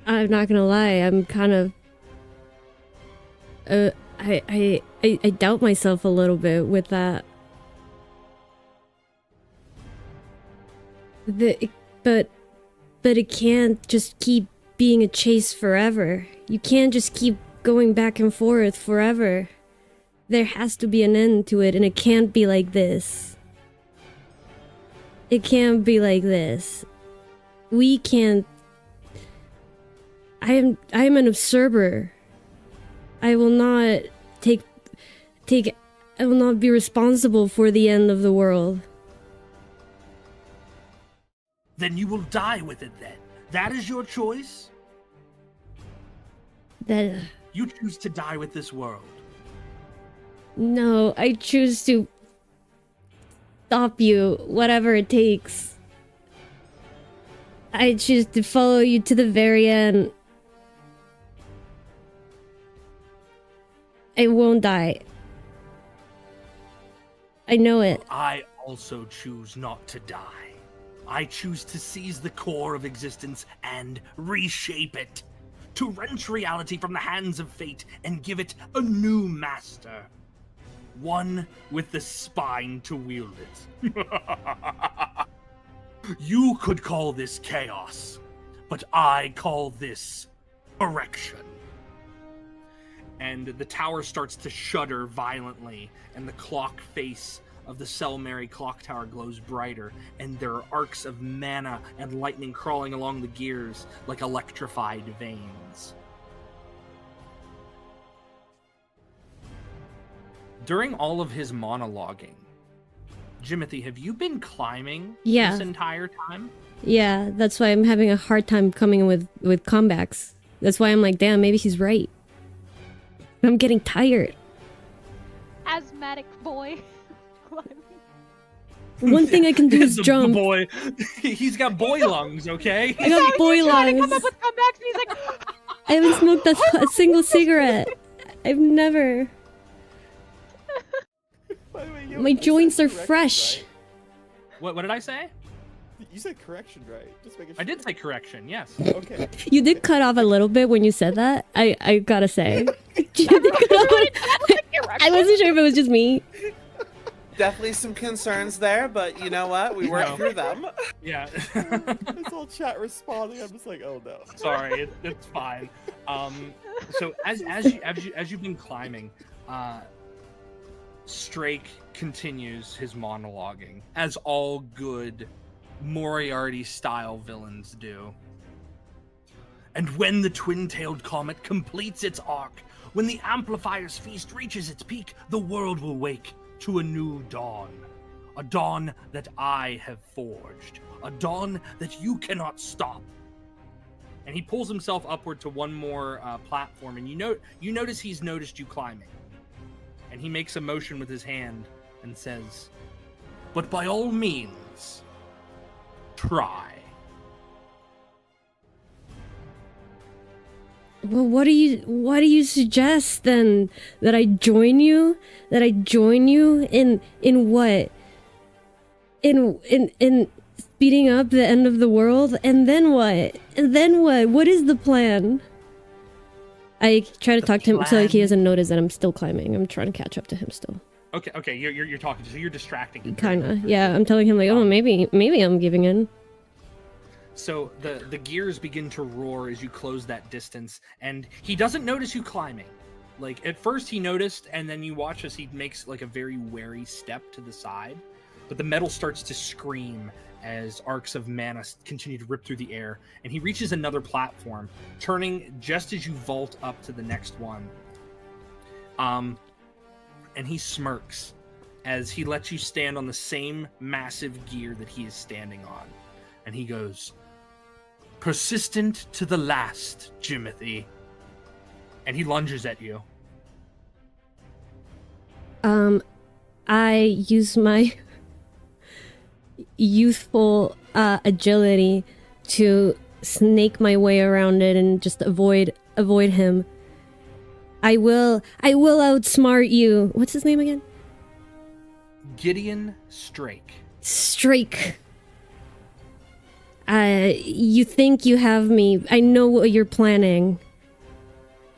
I'm not gonna lie, I'm kind of I doubt myself a little bit with that. But it can't just keep being a chase forever. You can't just keep going back and forth forever. There has to be an end to it, and it can't be like this. It can't be like this. We can't. I am an observer. I will not I will not be responsible for the end of the world. Then you will die with it then. That is your choice? You choose to die with this world. No, I choose to stop you, whatever it takes. I choose to follow you to the very end. I won't die. I know it. I also choose not to die. I choose to seize the core of existence and reshape it. To wrench reality from the hands of fate and give it a new master. One with the spine to wield it. You could call this chaos, but I call this correction. And the tower starts to shudder violently, and the clock face of the Selmary clock tower glows brighter, and there are arcs of mana and lightning crawling along the gears like electrified veins. During all of his monologuing, Jimothy, have you been climbing this entire time? Yeah, that's why I'm having a hard time coming with comebacks. That's why I'm like, damn, maybe he's right. I'm getting tired. Asthmatic boy. One thing I can do is The jump. boy, he's got boy lungs, okay? I got boy Trying to come lungs. up with comebacks, and he's like, I haven't smoked a single cigarette. I've never. By the way, you- My you said joints are correction, fresh. right? What did I say? You said correction, right? Just making sure. I did say correction, yes. Okay. You did cut off a little bit when you said that. I gotta say. You did cut off. I wasn't sure if it was just me. Definitely some concerns there, but you know what? We worked No. through them. Yeah. This whole chat responding, I'm just like, oh no. Sorry, it's fine. So as you've been climbing, Strake continues his monologuing, as all good Moriarty-style villains do. And when the twin-tailed comet completes its arc, when the Amplifier's feast reaches its peak, the world will wake to a new dawn. A dawn that I have forged. A dawn that you cannot stop. And he pulls himself upward to one more platform, and you notice he's noticed you climbing. And he makes a motion with his hand and says, "But by all means, try." Well, what do you suggest then? That I join you? That I join you in what? In speeding up the end of the world? And then what? And then what? What is the plan? I try to talk to him so like he plan- doesn't notice that I'm still climbing. I'm trying to catch up to him still. Okay, you're talking, so you're distracting him. Kinda. Yeah, I'm telling him like, oh, maybe I'm giving in. So the gears begin to roar as you close that distance, and he doesn't notice you climbing. Like, at first he noticed, and then you watch as he makes like a very wary step to the side. But the metal starts to scream as arcs of mana continue to rip through the air, and he reaches another platform, turning just as you vault up to the next one. And he smirks as he lets you stand on the same massive gear that he is standing on. And he goes, "Persistent to the last, Jimothy." And he lunges at you. I use my youthful agility to snake my way around it and just avoid him. I will outsmart you. What's his name again? Gideon Strake. Strike. You think you have me. I know what you're planning.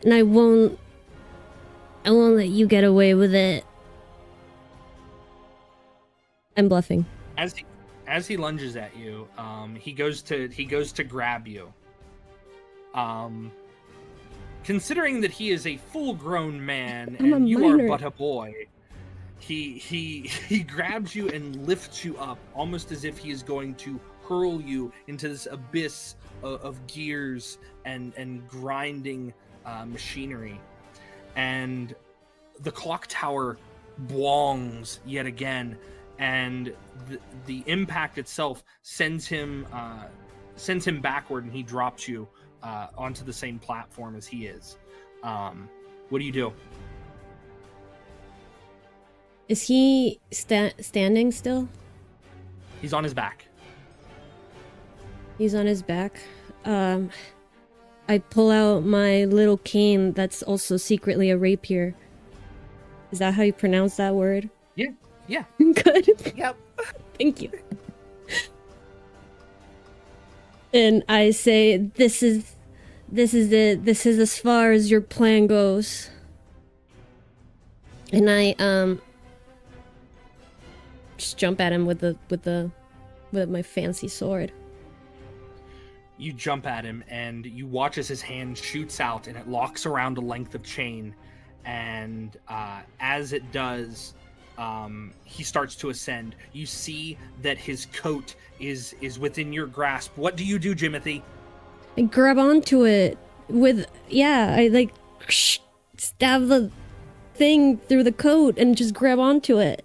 And I won't let you get away with it. I'm bluffing. As he lunges at you, he goes to grab you. Considering that he is a full-grown man I'm a and you minor. are but a boy, he grabs you and lifts you up, almost as if he is going to hurl you into this abyss of gears and grinding machinery. And the clock tower bwongs yet again, and the impact itself sends him backward, and he drops you onto the same platform as he is. What do you do? Is he standing still? He's on his back. He's on his back. I pull out my little cane that's also secretly a rapier. Is that how you pronounce that word? Yeah. Good. Yep. Thank you. And I say, this is it. This is as far as your plan goes. And I just jump at him with my fancy sword. You jump at him, and you watch as his hand shoots out, and it locks around a length of chain. And as it does, he starts to ascend. You see that his coat is within your grasp. What do you do, Jimothy? I grab onto it I like stab the thing through the coat and just grab onto it.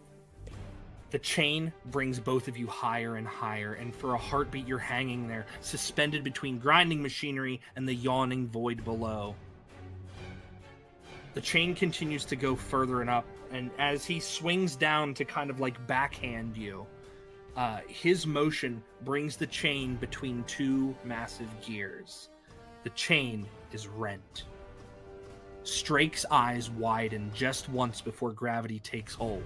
The chain brings both of you higher and higher, and for a heartbeat you're hanging there, suspended between grinding machinery and the yawning void below. The chain continues to go further and up, and as he swings down to kind of like backhand you, His motion brings the chain between two massive gears. The chain is rent. Strake's eyes widen just once before gravity takes hold,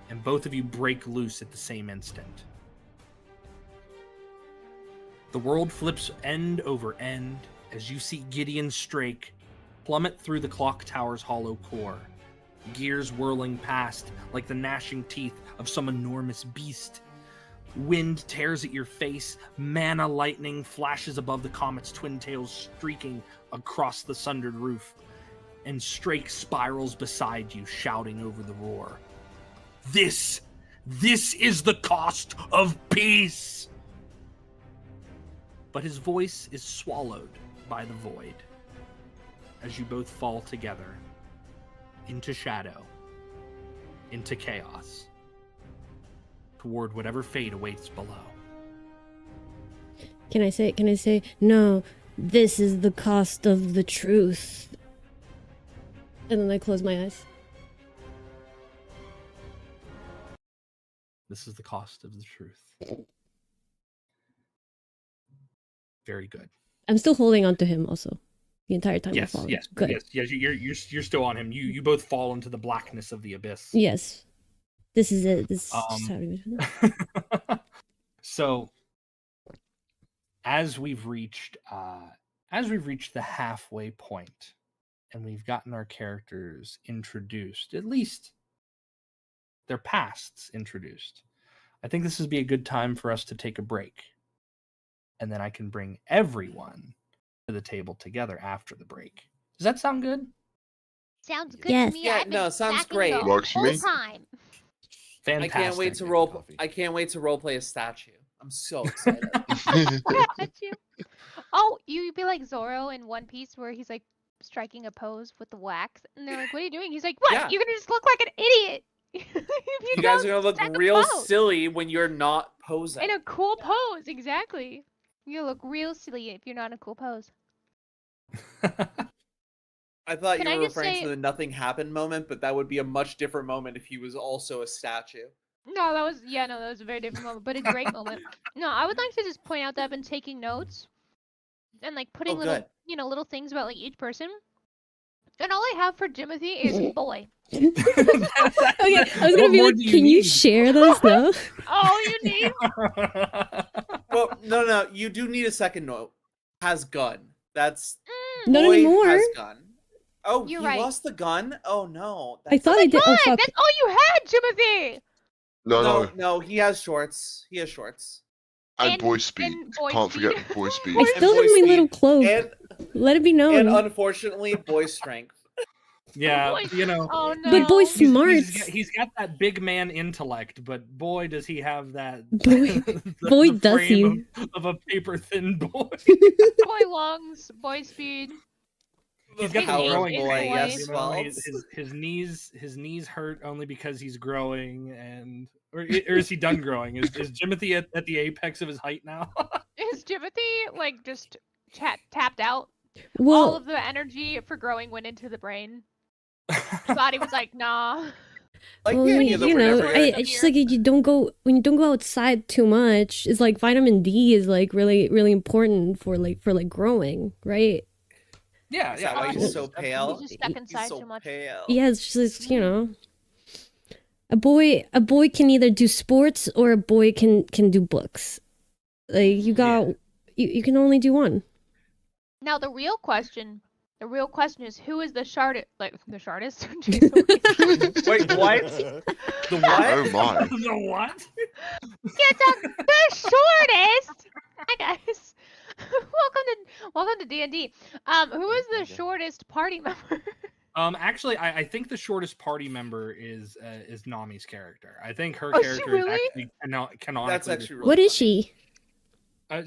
and both of you break loose at the same instant. The world flips end over end as you see Gideon Strake plummet through the clock tower's hollow core, gears whirling past like the gnashing teeth of some enormous beast. Wind tears at your face, mana lightning flashes above the comet's twin tails streaking across the sundered roof, and Strake spirals beside you, shouting over the roar. This is the cost of peace! But his voice is swallowed by the void as you both fall together into shadow, into chaos, toward whatever fate awaits below. Can I say, no, this is the cost of the truth? And then I close my eyes. This is the cost of the truth. Very good. I'm still holding on to him also. The entire time we're falling. Good. Yes. You're still on him. You both fall into the blackness of the abyss. Yes. This is it. This is just how we do it. So, as we've reached the halfway point, and we've gotten our characters introduced, at least their pasts introduced, I think this would be a good time for us to take a break, and then I can bring everyone to the table together after the break. Does that sound good? Sounds good Yes. to me. Yeah, I've been no, sounds snacking great. the Works for whole me. time. Fantastic. I can't wait to roleplay a statue. I'm so excited. Statue. Oh, you'd be like Zoro in One Piece, where he's like striking a pose with the wax, and they're like, "What are you doing?" He's like, "What? Yeah. You're gonna just look like an idiot." You guys are gonna look set the real pose. silly when you're not posing. In a cool pose, exactly. You look real silly if you're not in a cool pose. I thought Can you I were just referring say- to the nothing happened moment, but that would be a much different moment if he was also a statue. No, that was a very different moment, but a great moment. No, I would like to just point out that I've been taking notes and like putting little, good. little things about like each person. And all I have for Jimothy is boy. Okay, I was What gonna be more like, do can you need? share those now? Oh, you need. Well, no, you do need a second note. Has gun. That's Not boy anymore. has gun. Oh, You're he right. lost the gun? Oh no. I thought I did. Oh fuck. That's all you had, Jimothy. No. He has shorts. He has shorts. And And- boy speed. and boy Can't speed. forget boy speed. I still boy have my speed. little cloak. And Let it be known. and unfortunately, boy strength. Yeah, Boy- you know. Oh no. But boy He's- smarts. he's got that big man intellect, but boy, does he have that. Boy- boy, does he. frame of a paper thin boy. Boy lungs, boy speed. He's got the Power growing boy, pains, yes, you know, well. his knees hurt only because he's growing, or is he done growing? Is Jimothy at the apex of his height now? Is Jimothy like just tapped out? All Well, of the energy for growing went into the brain. His body was like, nah. Like well, the idea that you we're know, never gonna- it's just like you don't go when you don't go outside too much. It's like vitamin D is like really really important for growing, right? Yeah, Is that why he's so pale? He's just stuck He's inside so too much. pale. Yeah, it's just a boy can either do sports or a boy can do books. Like you got you can only do one. Now the real question is who is the shardist? Like the shardist? Jeez, Wait, what? The what? Oh my. The what? the shortest. Hi guys. welcome to D&D. Who is the shortest party member? Actually, I think the shortest party member is Nami's character. I think her Oh, she character really? is actually canonically. That's actually really What is she?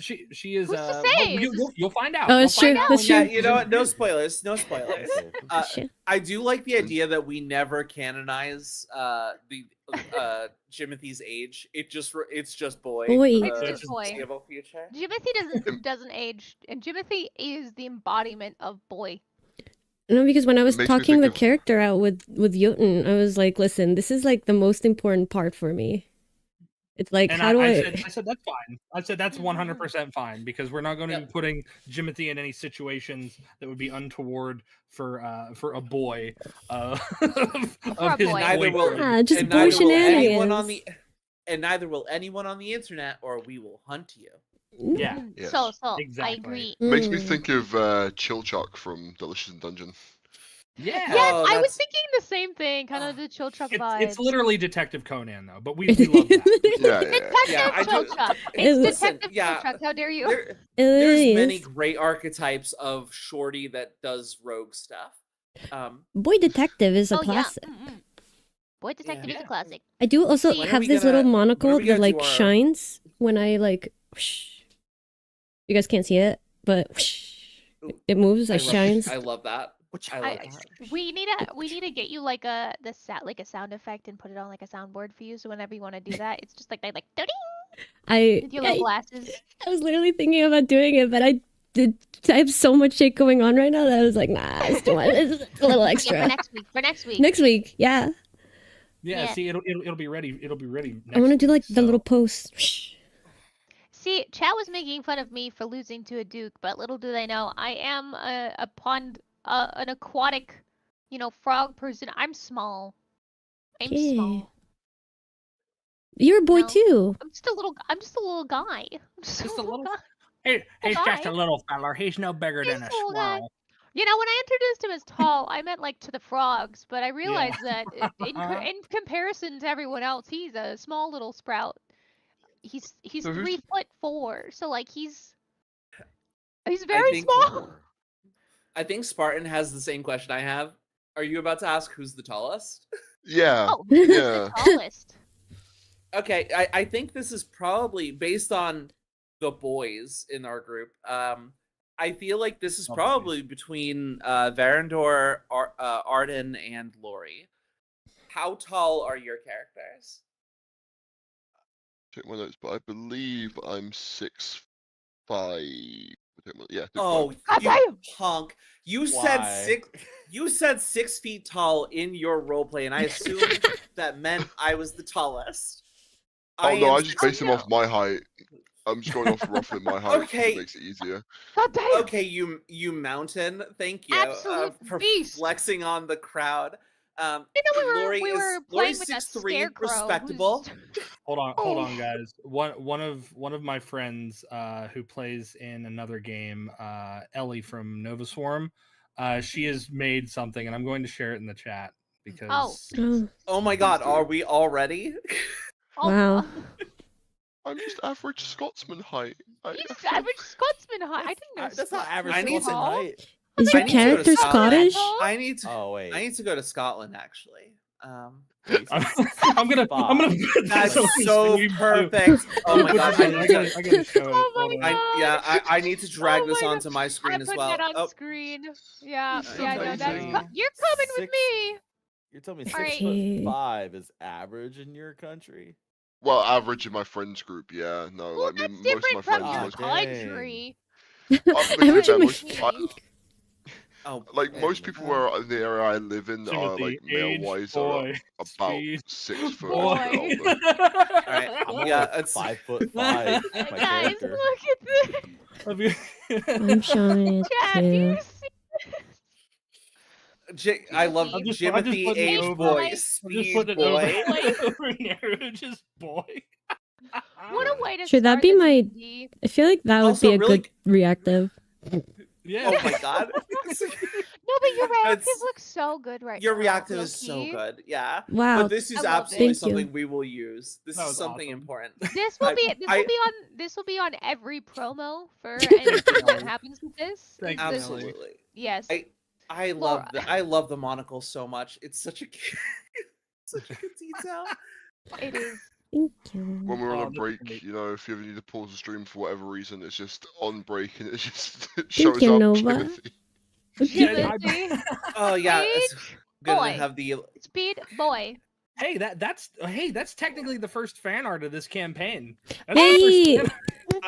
She is. Who's to Well, say? you'll find out. Oh, You'll that's true. find out That's when Yeah, true. you know what? No spoilers. No spoilers. Shit. I do like the idea that we never canonize the Jimothy's age. It's just boy. Boy. for It's the just boy. foreseeable future. Jimothy doesn't age, and Jimothy is the embodiment of boy. No, because when I was Makes me talking think the of- character out with Jotun, I was like, listen, this is like the most important part for me. It's like, And how do I? I said that's fine. I said that's 100% fine because we're not going to be putting Jimothy in any situations that would be untoward for a boy of a his boy. Neither will Yeah, just and boy neither will anyone on shenanigans. the and neither will anyone on the internet, or we will hunt you. Yeah, Yes. So exactly. I agree. Makes me Mm. think of Chilchuck from Delicious in Dungeon. Yeah. Yes, Oh, I was that's thinking the same thing, kind of the chill truck vibes. It's literally Detective Conan though, but we love that. Yeah, yeah. Detective yeah. I chill do. truck. It- It's Listen, Detective yeah. chill truck. How dare you? There's It many is. great archetypes of shorty that does rogue stuff. Boy Detective is a Oh yeah. classic. Boy Detective is a Yeah. classic. I do also See- When are have we this little gonna- when are monocle we gonna that like do our- shines when I like. Whoosh. You guys can't see it, but whoosh, Ooh, it moves. I It love, shines. I love that. I love that. We need to get you like a sound effect and put it on like a soundboard for you. So whenever you want to do that, it's just like like ding with your little glasses. I was literally thinking about doing it, but I have so much shit going on right now that I was like, nah, it's too much. It's a little Yeah, extra. for next week. For next week. Next week, yeah. Yeah, Yeah. see, it'll be ready. It'll be ready. I want to next do like week, the so- little post. Whoosh. See, Chat was making fun of me for losing to a Duke, but little do they know, I am a pond, an aquatic, frog person. I'm small. I'm Yeah. small. You're a boy No. too. I'm just a little guy. I'm just, Just a little guy. He's just guy. a little feller. He's no bigger He's than a a little guy. squirrel. When I introduced him as tall, I meant like to the frogs, but I realized that in comparison to everyone else, he's a small little sprout. He's So who's- 3'4", so like he's I very think- small. I think Spartan has the same question I have. Are you about to ask who's the tallest? Yeah. Oh, who's Yeah. the tallest? Okay, I think this is probably based on the boys in our group. I feel like this is Oh, probably between Varandor, Arden, and Lori. How tall are your characters? Check my notes, but I believe I'm 6'5". Yeah. 6'5". Oh, God you damn! punk! You Why? said six. You said 6 feet tall in your roleplay, and I assumed that meant I was the tallest. Oh no, am I just based him off no. my height. I'm just going off roughly my height. 'cause Okay. It makes it easier. God damn! Okay, you mountain. Thank you Absolute for beast. flexing on the crowd. We Lori's were playing with a 6'3", scarecrow. respectable. Hold on, Oh. guys. One of my friends who plays in another game, Ellie from Nova Swarm, she has made something, and I'm going to share it in the chat because Oh, Oh my God, are we already? Oh, Wow. I'm just average Scotsman height. He's average Scotsman height. I didn't know. That's not average I need Scotsman to- height. is I your need to go to character Scotland. Scottish? I need to. Oh wait. I need to go to Scotland actually. I'm gonna put That's this on so stream, too. perfect. Oh my Put God, this on- I gotta show it. Oh my Hold on. God. I need to drag Oh this my onto my I screen as put well. that on Oh, screen. Yeah, yeah, no, amazing. that's you're coming with 6 me. You're telling me Alright. 6'5" is average in your country? Well, average in my friends group, yeah. No, Well, like that's most of my different friends from are your most. dang. country. Average in my- oh, Like there most we people go. where the area I live in are Timothy, like male age, wise boy, are about speed, 6 foot boy. and older. Alright, I'm yeah, only it's 5'5". Guys, My character. look at this. I'm showing it Chat, do you too. see I love I'm just Jimothy putting it age over- boy, I'm just speed put it boy. over Neru, just boy. What a way to Should that start be the my- D&D. I feel like that would Also, be a really- good reactive. Yeah. Oh my God. No, but your reactive That's- looks so good right Your now. reactive is so low-key. good. Yeah. Wow. But this is I love it. absolutely Thank you. something we will use. This That is was something awesome. important. This will be on every promo for anything that happens with this. Thank Is you, this- Ellie. Absolutely. Yes. I love the monocle so much. It's such a such a good detail. It is. Thank you. When we're on Oh, a that's break, great. you know, if you ever need to pause the stream for whatever reason, it's just on break and it just it shows you, up Nova. Timothy. Timothy, Oh yeah, it's gonna boy. have the speed boy. Hey, that's technically the first fan art of this campaign. That's Hey! the first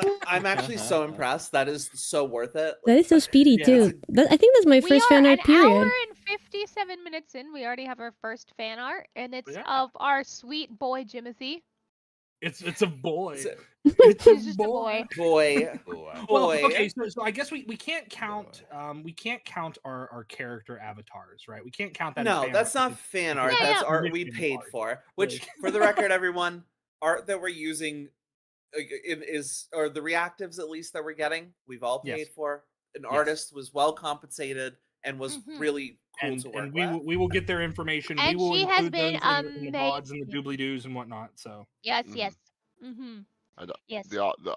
fan- I'm actually so impressed. That is so worth it. That is so speedy Yeah. too. I think that's my We first are fan an art period. hour and 57 minutes in. We already have our first fan art, and it's Yeah. of our sweet boy Jimothy. It's a boy. So- It's He's just a boy. Boy. Boy. Well, Boy. okay, so I guess we can't count our character avatars, right? We can't count that. No, as fan that's art not fan art. Yeah, That's yeah. art we Commissioned paid art. for. Which, Like- for the record, everyone, art that we're using or the reactives at least that we're getting, we've all paid Yes. for. An Yes. artist was well compensated and was Mhm. really cool and to work and with. we will get their information. And we will she has include been those in the amazing. VODs and the doobly doos and whatnot. So Yes, Mhm. yes. Mm-hmm. And Yes. the art that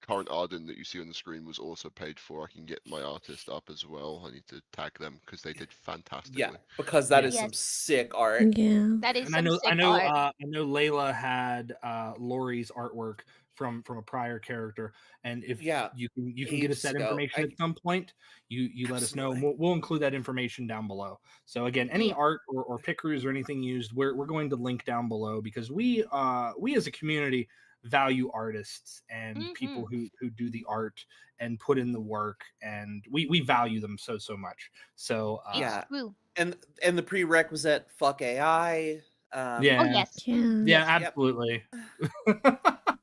current Arden that you see on the screen was also paid for. I can get my artist up as well. I need to tag them because they did fantastically. Yeah, because that is Yes. some sick art. Yeah. That is and I some know sick art. I know Layla had Lori's artwork from a prior character, and if Yeah, you can get us ages that ago. information at some point, you let us know. And Absolutely. we'll include that information down below. So again, any Yeah. art or pickers or anything used, we're going to link down below because we as a community value artists and people who do the art and put in the work, and we value them so much. So It's Yeah. true. And the prerequisite, fuck AI. Oh Yeah. yes. Yeah. yeah, Yes. absolutely.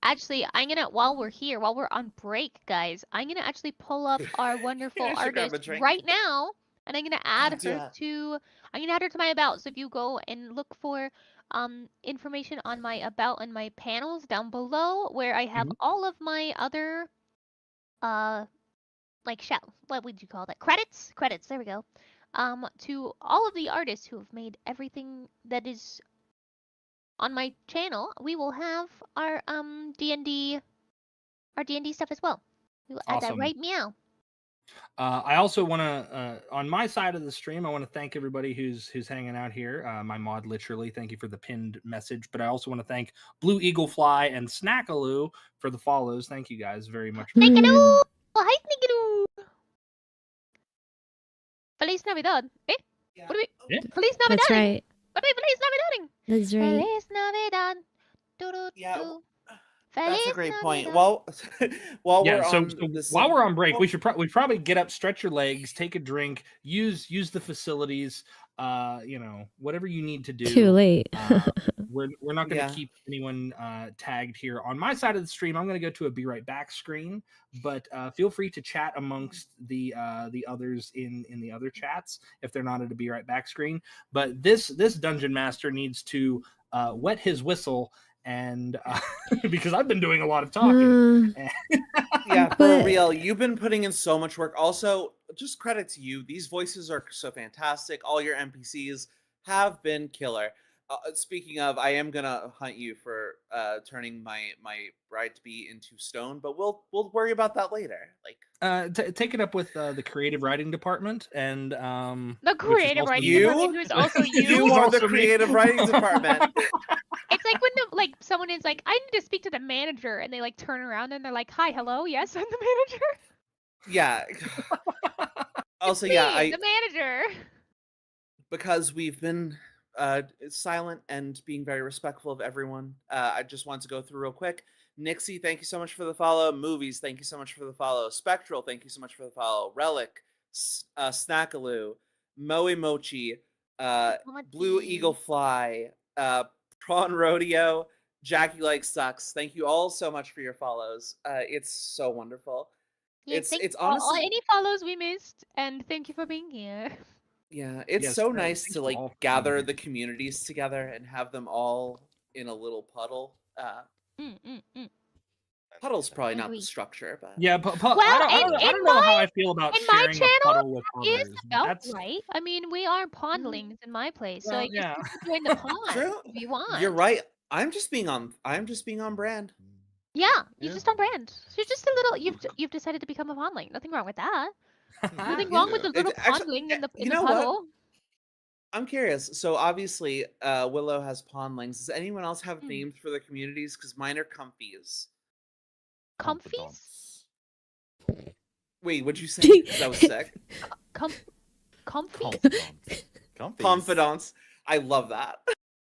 Actually, I'm gonna while we're on break, guys, I'm gonna actually pull up our wonderful I should grab a artist drink. right now, and I'm gonna add her yeah. to my about. So if you go and look for information on my about and my panels down below, where I have Mhm. all of my other like what would you call that? Credits? Credits, there we go. To all of the artists who have made everything that is on my channel, we will have our D&D stuff as well. We will add that Awesome. right meow. I also want to, on my side of the stream, I want to thank everybody who's hanging out here. My mod, literally, thank you for the pinned message. But I also want to thank Blue Eagle Fly and Snackaloo for the follows. Thank you guys very much. Snickeroo! Hi, Snickeroo! Feliz Navidad. Eh? Yeah. What do we? Yeah. Feliz Navidad. That's right. What do we? Feliz Navidad. That's right. Feliz Navidad. Doo-doo-doo. Yeah, Feliz That's a great point. Navidad. While Yeah. we're So, on this, while we're on break, we should probably get up, stretch your legs, take a drink, use the facilities. Whatever you need to do. Too late. We're not going to Yeah. keep anyone tagged here. On my side of the stream, I'm going to go to a be right back screen, but feel free to chat amongst the others in the other chats if they're not at a be right back screen. But this dungeon master needs to wet his whistle, and because I've been doing a lot of talking. Yeah, for But- real. You've been putting in so much work. Also, just credit to you. These voices are so fantastic. All your NPCs have been killer. Speaking of, I am gonna hunt you for turning my bride to be into stone, but we'll worry about that later. Like, Take it up with the creative writing department and The which is creative also writing me. department, who's also you. you Who's are the also me. creative writing department. It's like when someone is like, I need to speak to the manager, and they like turn around and they're like, hi, hello, yes, I'm the manager. Yeah. Also, Me, yeah, the manager. because we've been silent and being very respectful of everyone, I just want to go through real quick. Nixie, thank you so much for the follow. Movies, thank you so much for the follow. Spectral, thank you so much for the follow. Relic, Snackaloo, Moe Mochi, Blue Eagle Fly, Prawn Rodeo, Jackie Like Sucks. Thank you all so much for your follows. It's so wonderful. Yeah, It's thank you for honestly- any follows we missed, and thank you for being here. Yeah, it's Yes, so thanks nice to to like all for being gather here. the communities together and have them all in a little puddle. Puddle's probably not the Agree. structure, but Yeah, Well, I don't know how I feel about in my sharing a channel, puddle with Is others. about That's right. I mean, we are pondlings in my place, so Well, I guess yeah. you can join the pond True. if you want. you're right. I'm just being on brand. Yeah, you're Yeah. just on brand. You're just a little. You've decided to become a pondling. Nothing wrong with that. Nothing wrong with Yeah. a little Actually, pondling in the you in the know what? puddle. I'm curious. So obviously, Willow has pondlings. Does anyone else have Hmm. names for their communities? Because mine are comfies. Comfies? Wait, what'd you say? That was sick. Comfy? Confidants. Comfies. Confidants. I love that.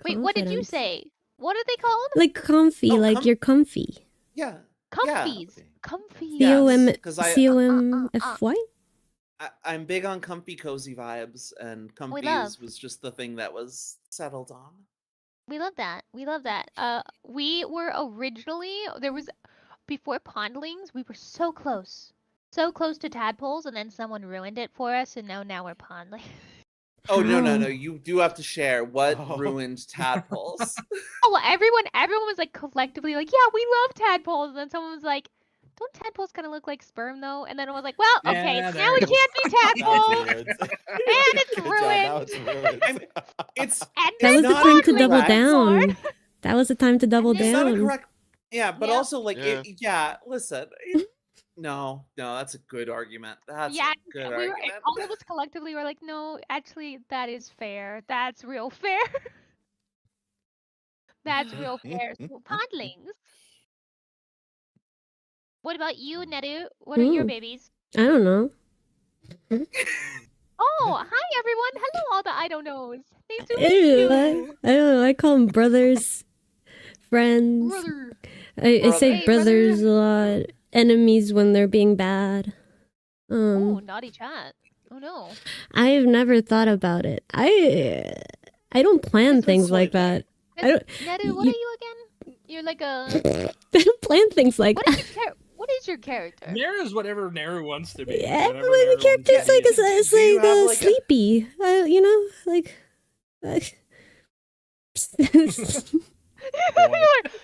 Wait, what did you Confidence. say? What are they called? Like comfy, Oh, like you're comfy. Yeah. Comfies. Comfy. Comfies. Yes, 'cause I- COMFY? I'm big on comfy, cozy vibes, and We comfies love. was just the thing that was settled on. We love that. We love that. We were originally before pondlings, we were so close. So close to tadpoles, and then someone ruined it for us, and now we're pondling. Oh no, How? you do have to share what Oh. ruined tadpoles. Oh, well, everyone was like collectively like, yeah, we love tadpoles, and then someone was like, don't tadpoles kind of look like sperm though? And then I was like, well, okay, Yeah, now there we it is. can't be Now it's tadpoles, ruined. and it's Good job. Now ruined, it's ruined. It's and That then was the not time to pondling double incorrect. anymore. down. That was the time to double And then- It's not a down. correct. Yeah, but Yeah. also like Yeah. yeah. Listen, no, that's a good argument. That's Yeah, a good we were argument. all of us collectively were like, no, actually, that is fair. That's real fair. That's real fair. So, podlings. What about you, Neru? What are your babies? I don't know. Oh, hi everyone. Hello, all the I don't knows. Nice to meet Ew, you. I don't know. I call them brothers, friends. Brother. I say Hey, brothers brother. a lot. Enemies when they're being bad. Oh, naughty chat. Oh no. I've never thought about it. I don't plan It's been things like slightly. that. I don't. Neru, what you- are you again? You're like a. I don't plan things like What that. is your what is your character? Neru is whatever Neru wants to be. Yeah, Whatever like the Neru character's wants to like be. it's Do you like, have, like, a- sleepy. You know, like.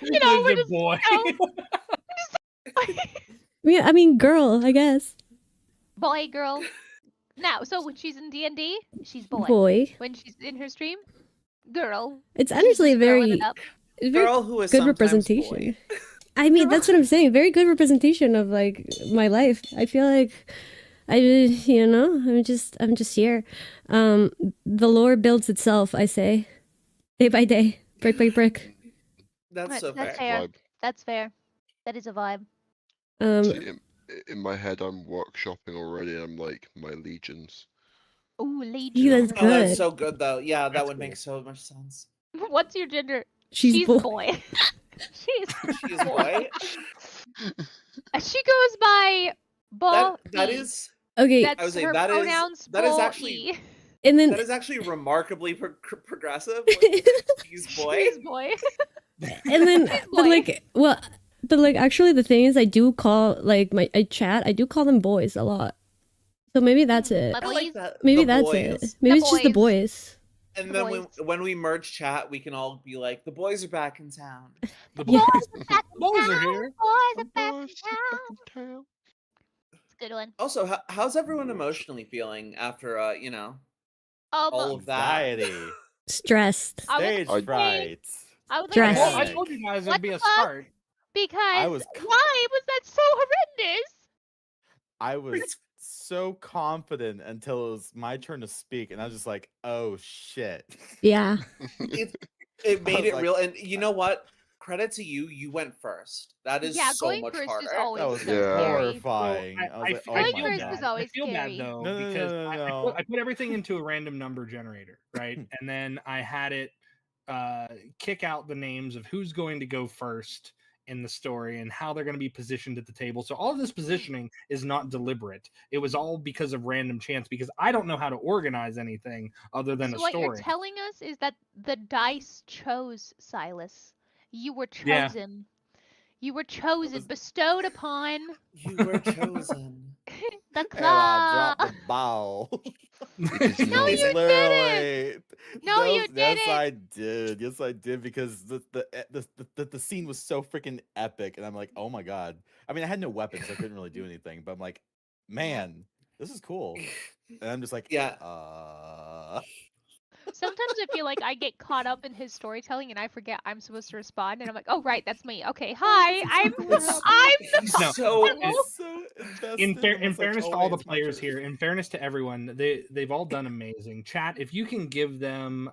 You know, we're He's a just boy. Yeah, I mean, girl, I guess. boy, girl. Now, so when she's in D&D, she's boy. Boy. When she's in her stream, girl. It's She's honestly just growing very, it up. very Girl who is good sometimes representation. boy. I mean, that's what I'm saying. Very good representation of like my life. I feel like I'm just here. The lore builds itself, I say, day by day, brick by brick. That's so That's fair. fair. Vibe. That's fair. That is a vibe. See, in my head, I'm workshopping already. I'm like, my legions. Ooh, legion. Yeah, that's Oh, that's good. so good though. Yeah, that That's would cool. make so much sense. What's your gender? She's boy. She's She is boy. She goes by Bo. That is Okay, That's I would say her that is- pronouns. that is Bo-e. actually- and then that is actually remarkably progressive. Like, she's boy. She's boy. and then but boy. like well but like actually the thing is I do call like I chat, I do call them boys a lot, so maybe that's it. My I like boys. that. Maybe The that's boys. it. Maybe The it's just the boys. boys. And The then boys. when we merge chat, we can all be like, the boys are back in town. The Yeah. boys, Back in boys are town. here. Boys The are back in boys are town. back in town. It's a good one. Also, how's everyone emotionally feeling after all of that? Anxiety. Stressed. I would Stage say- fright. I would like Dress. to Well, say I Panic. told you guys What it'd be the a fuck? start. because was why was that so horrendous? I was so confident until it was my turn to speak, and I was just like, "Oh shit!" Yeah. It made was it like- real. And you know what? Credit to you. You went first. That is Yeah, so going much first harder. is always That was so Yeah. scary. horrifying. Well, I was like, "Oh Going my first god!" was always I feel scary. bad though No, no, because no, I no. put everything into a random number generator, right? And then I had it kick out the names of who's going to go first in the story and how they're going to be positioned at the table. So all of this positioning is not deliberate. It was all because of random chance, because I don't know how to organize anything other than So a what you're story. telling us is that the dice chose Silas. You were Yeah. chosen. You were chosen, was- bestowed upon You were chosen. the And I claw. dropped the ball. It is No, known. you Literally. No, you Yes, didn't. I did. Yes, I did, because the scene was so freaking epic, and I'm like, oh my god. I mean, I had no weapons, so I couldn't really do anything, but I'm like, man, this is cool. And I'm just like, Yeah. Sometimes I feel like I get caught up in his storytelling and I forget I'm supposed to respond, and I'm like, oh right, that's me. Okay, hi, I'm He's No, so It's so invested. in I'm just like, fairness "Oh, to all wait, the it's my players turn." here, in fairness to everyone, they've all done amazing. Chat, if you can give them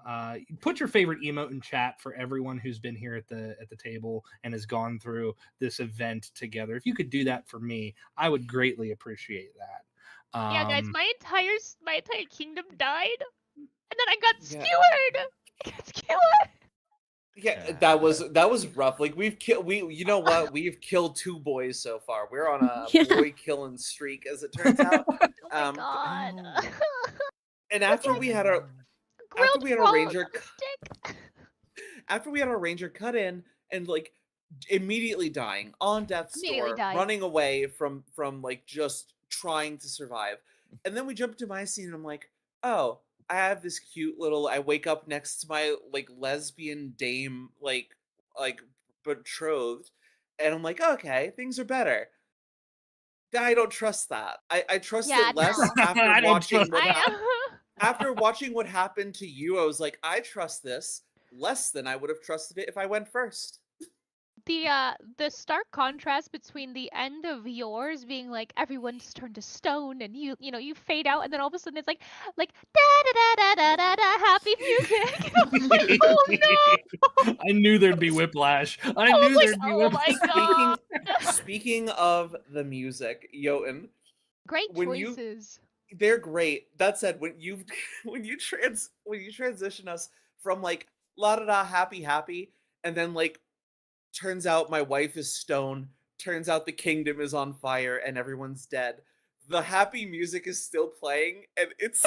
put your favorite emote in chat for everyone who's been here at the table and has gone through this event together. If you could do that for me, I would greatly appreciate that. Yeah, guys, my entire kingdom died, and then I got Yeah. skewered. I got skewered. Yeah, that was rough. Like you know what? We've killed 2 boys so far. We're on a Yeah. boy killing streak, as it turns out. Oh my Um, god. And after we had our Grilled we had a frog ranger on a stick. after we had our ranger cut in and like immediately dying on death's Immediately door, died. running away from like just trying to survive. And then we jump to my scene and I'm like, oh, I have this cute little, I wake up next to my like lesbian dame like betrothed, and I'm like, okay, things are better. I don't trust that. I trust Yeah, it less no. after I don't watching trust what I after watching what happened to you. I was like, I trust this less than I would have trusted it if I went first. the stark contrast between the end of yours being like everyone's turned to stone and you fade out, and then all of a sudden it's like da da da da da da da happy music. I was like, oh no. I knew there'd be whiplash. I I was knew like, there'd be oh my whiplash. god. Speaking of the music, Jotun, Great when you choices. they're great. That said, when you when you transition us from like la da da happy and then like turns out my wife is stone, turns out the kingdom is on fire and everyone's dead. The happy music is still playing and it's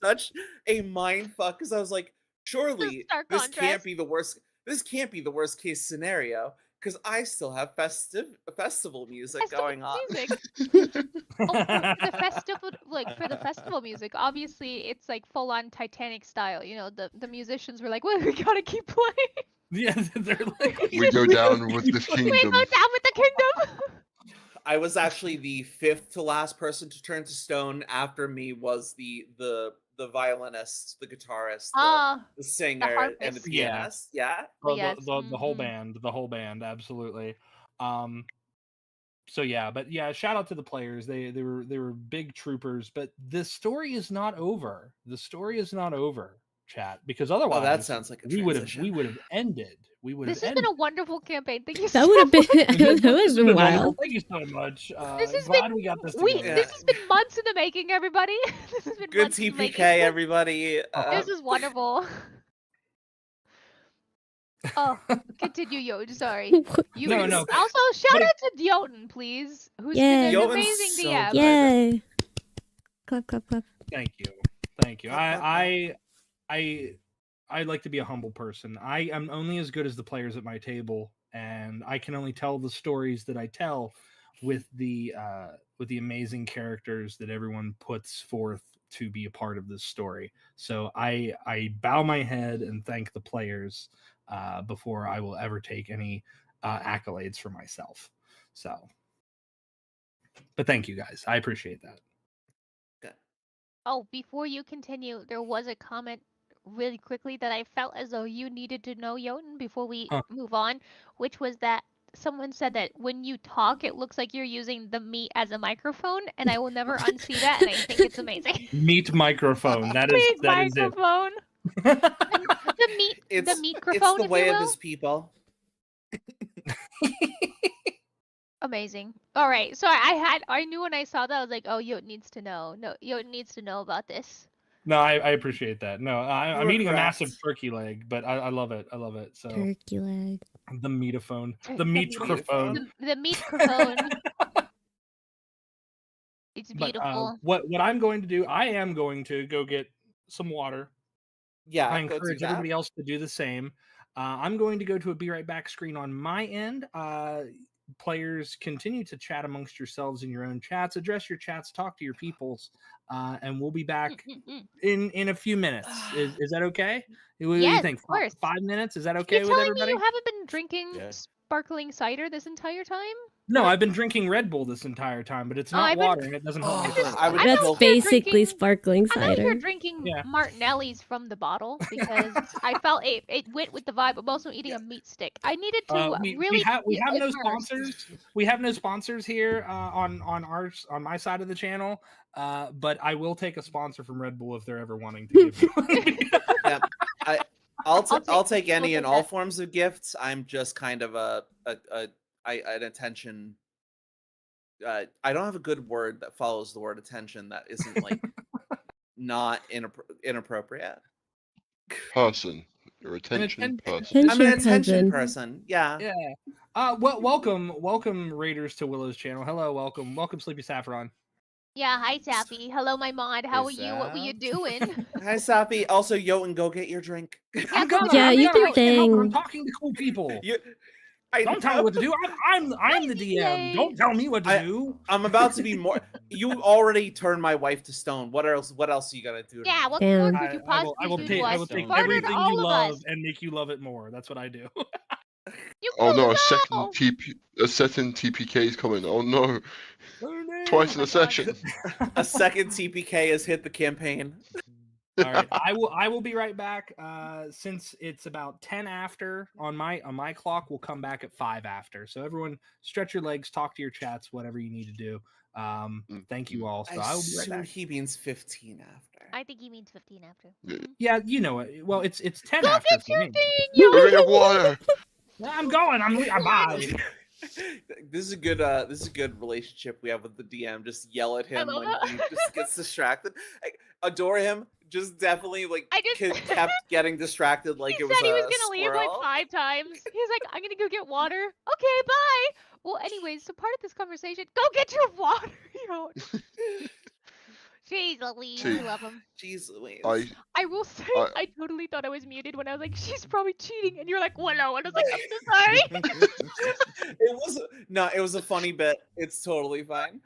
such a mind fuck because I was like, surely stark this can't contrast. be the worst. This can't be the worst case scenario because I still have festival music Festival going on. music. Oh, for the festival music, obviously it's like full on Titanic style. The musicians were like, well, we gotta keep playing. Yeah, they're like, We go down with the We kingdom. go down with the kingdom. I was actually the fifth to last person to turn to stone. After me was the violinist, the guitarist, the singer, and the harpist. Yeah. pianist. Yeah. Yes. the whole band, absolutely. So yeah, but yeah, shout out to the players. They were big troopers, but the story is not over. The story is not over, chat, because otherwise that sounds like a we would transition. have ended. We would have This has ended. been a wonderful campaign. Thank you That so would have been much. that would have been wild. Thank you so much. This has Glad been we got this we. together. This has been months in the making, everybody. This has been Good months in the TPK, making. everybody. This is wonderful. Oh, continue, Jotun. Sorry. You No. Also, shout out to Jotun, please, who's Yay. been an Jotun's amazing so DM. good. Yay! Clap clap clap. Thank you. Clap, I like to be a humble person. I am only as good as the players at my table, and I can only tell the stories that I tell with the amazing characters that everyone puts forth to be a part of this story. So I bow my head and thank the players before I will ever take any accolades for myself. So, but thank you guys. I appreciate that. Oh, before you continue, there was a comment really quickly that I felt as though you needed to know, Jotun, before we move on, which was that someone said that when you talk, it looks like you're using the meat as a microphone, and I will never unsee that, and I think it's amazing. Meat microphone. That is Meat that is it. microphone. The meat It's microphone, the if way you of will. his people. Amazing. All right, so I knew when I saw that, I was like, oh, Jotun needs to know. No, Jotun needs to know about this. No, I appreciate that. No, I'm were eating a correct. massive turkey leg, but I love it. I love it. So Turkey leg. the meatophone, The the meat- meatrophone. The microphone. It's But beautiful. what I'm going to do, I am going to go get some water. Yeah, I go do encourage that. everybody else to do the same. I'm going to go to a Be Right Back screen on my end. Players, continue to chat amongst yourselves in your own chats. Address your chats. Talk to your peoples, and we'll be back in a few minutes. Is that okay? What do you Yes, think? of course. 5 minutes? Is that okay You're with telling everybody? me you haven't been drinking Yeah. sparkling cider this entire time? No, I've been drinking Red Bull this entire time, but it's Oh, not I've been- water and it doesn't help my Oh, throat. I would I'm That's kill- out here basically drinking- sparkling I'm out here cider. drinking Yeah. Martinelli's from the bottle because I felt it went with the vibe. I'm also eating a meat stick. I needed to We really have be no immersed. sponsors. We have no sponsors here on my side of the channel. But I will take a sponsor from Red Bull if they're ever wanting to give me one. Yeah, I'll take any take and all that. forms of gifts. I'm just kind of an attention. I don't have a good word that follows the word attention that isn't like not inappropriate. Person. Your attention and- person. I'm an Attention attention person. person. Yeah. Yeah. Welcome Raiders to Willow's channel. Hello, welcome Sleepy Saffron. Yeah, hi Sappy. Hello, my mod. How are Hey, you? What were you Sap. doing? Hi, Sappy. Also, Yoten, go get your drink. I'm go gonna. get Yeah, I'm you gonna. can I can't help it. I'm dang. talking to cool people. I Don't tell me know. what to do. I'm the DM. Don't tell me what to do. I'm about to be more. You already turned my wife to stone. What else? What else you gotta do to Yeah, me? what more Damn. could you I will possibly do take to I us? will You take Stone murdered everything you all of love us. and make you love it more. That's what I do. You Oh no, no! a second TPK is coming. Oh no, Oh no! twice Oh in my a God. session. A second TPK has hit the campaign. All right, I will be right back. Since it's about 10 after on my clock, we'll come back at 5 after. So everyone, stretch your legs, talk to your chats, whatever you need to do. Thank you all. So I I will be right assume back. he means 15 after. I think he means 15 after. Yeah. Mhm. Yeah, you know it. Well, it's 10 Go after get for your me. thing, Go yo! get water. I'm going. Bye. This is a good relationship we have with the DM. Just yell at I him love when it. he just gets distracted. I adore him. Just definitely like I just kept getting distracted like he it was said he was a gonna leave like squirrel. 5 times. He's like, I'm gonna go get water. Okay, bye. Well, anyways, so part of this conversation, go get your water, yo. Jeez Louise, See, we love him. Jeez Louise. I will say, I I totally thought I was muted when I was like, she's probably cheating, and you're like, well, no. And I was like, I'm so sorry. It was a funny bit. It's totally fine.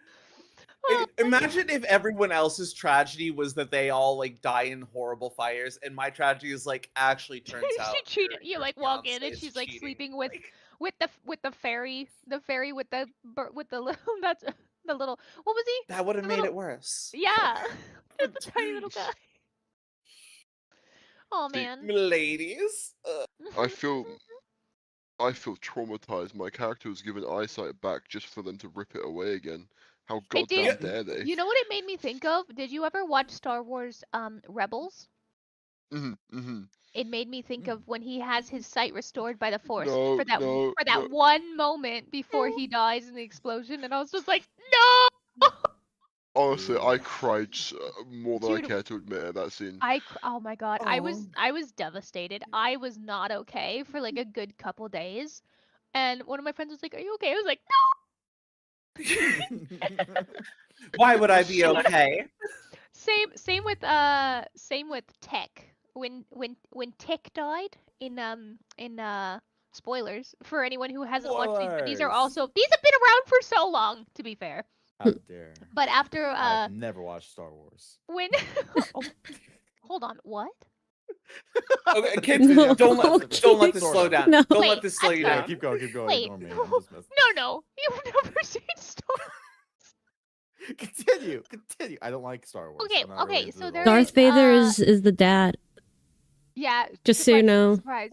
Oh my Imagine if everyone else's tragedy was that they all like die in horrible fires, and my tragedy is like actually turns God. out She cheated. You your like walk in fiance and is she's like cheating. sleeping with Like, the fairy with the with the little that's the little what was he? that would have The made little it worse. yeah, just a tiny little guy. Oh see. man. Ladies. I feel traumatized. My character was given eyesight back just for them to rip it away again. How It did. goddamn dare they? You know what it made me think of? Did you ever watch Star Wars Rebels? Mm-hmm. It made me think of when he has his sight restored by the Force No, no, for no. that one moment before he dies in the explosion, and I was just like, no. Honestly, Dude. I cried more than I Dude, care to admit at that scene. oh my god, Oh. I was devastated. I was not okay for like a good couple days, and one of my friends was like, "Are you okay?" I was like, Why would I was be so okay? Same with Tech. When Tech died in spoilers for anyone who hasn't watched these, but these have been around for so long, to be fair. How dare. But after I've never watched Star Wars. when oh, hold on, what? Okay, kids, No, don't let okay. this Sort slow of. down. No. Don't Wait, let this slow I'm you sorry. Yeah, down. keep going. Wait, Ignore me. I'm just messing. no, you've never seen Star. Continue. I don't like Star Wars. Okay, I'm not really okay, into so the there whole- Darth Vader is the dad. yeah, Just so you know. surprise.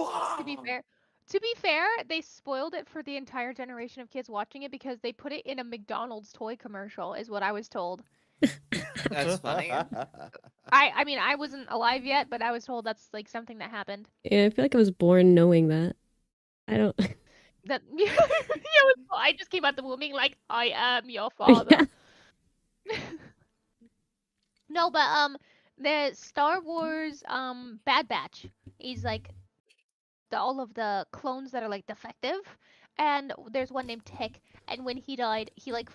To be fair, they spoiled it for the entire generation of kids watching it because they put it in a McDonald's toy commercial, is what I was told. That's funny. I mean, I wasn't alive yet, but I was told that's like something that happened. Yeah, I feel like I was born knowing that. I don't. That I just came out the womb being like, I am your father. Yeah. No, but the Star Wars Bad Batch is like all of the clones that are like defective, and there's one named Tech, and when he died, he like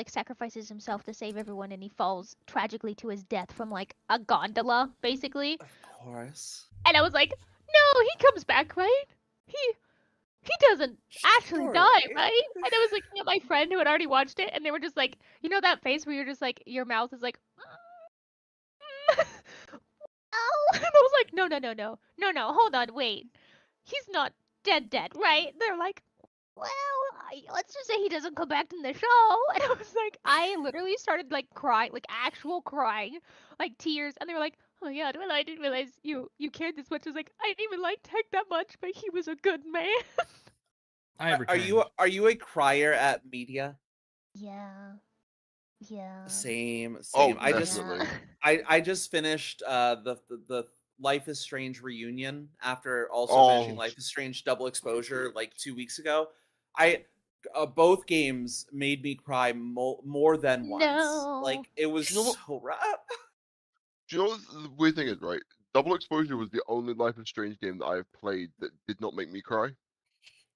sacrifices himself to save everyone, and he falls tragically to his death from like a gondola, basically. Of course. And I was like, no, he comes back, right? He doesn't actually die, Surely. right? And I was looking at my friend who had already watched it, and they were just like, you know that face where you're just like, your mouth is like, oh, and I was like, no, hold on, wait, he's not dead, right? They're like, well, let's just say he doesn't come back in the show. And I was like, I literally started like crying, like actual crying, like tears, and they were like, oh yeah, well, I didn't realize you cared this much. I was like, I didn't even like Tech that much, but he was a good man. I have Are you a crier at media? Yeah. Same. Oh, I definitely. I just finished the Life is Strange reunion after also finishing Oh, Life is Strange Double Exposure like 2 weeks ago. I both games made me cry more than once. No. Like it was You know what? so rough. do you know what the weird thing is, right? Double Exposure was the only Life is Strange game that I've played that did not make me cry.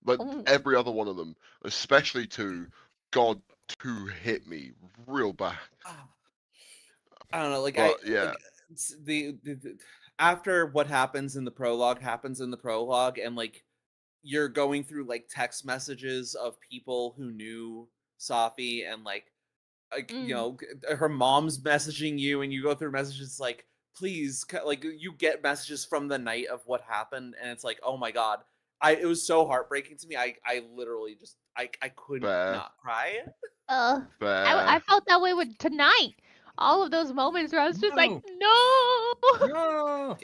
Like Oh. every other one of them, especially 2, God, 2 hit me real bad. I don't know, like But, yeah. like the after what happens in the prologue happens in the prologue, and like you're going through like text messages of people who knew Safi, and like her mom's messaging you, and you go through messages like, please, like you get messages from the night of what happened, and it's like, oh my god, it was so heartbreaking to me. I literally just I couldn't Fair. not cry. I Fair. felt that way with tonight. All of those moments where I was just like, No. no. No.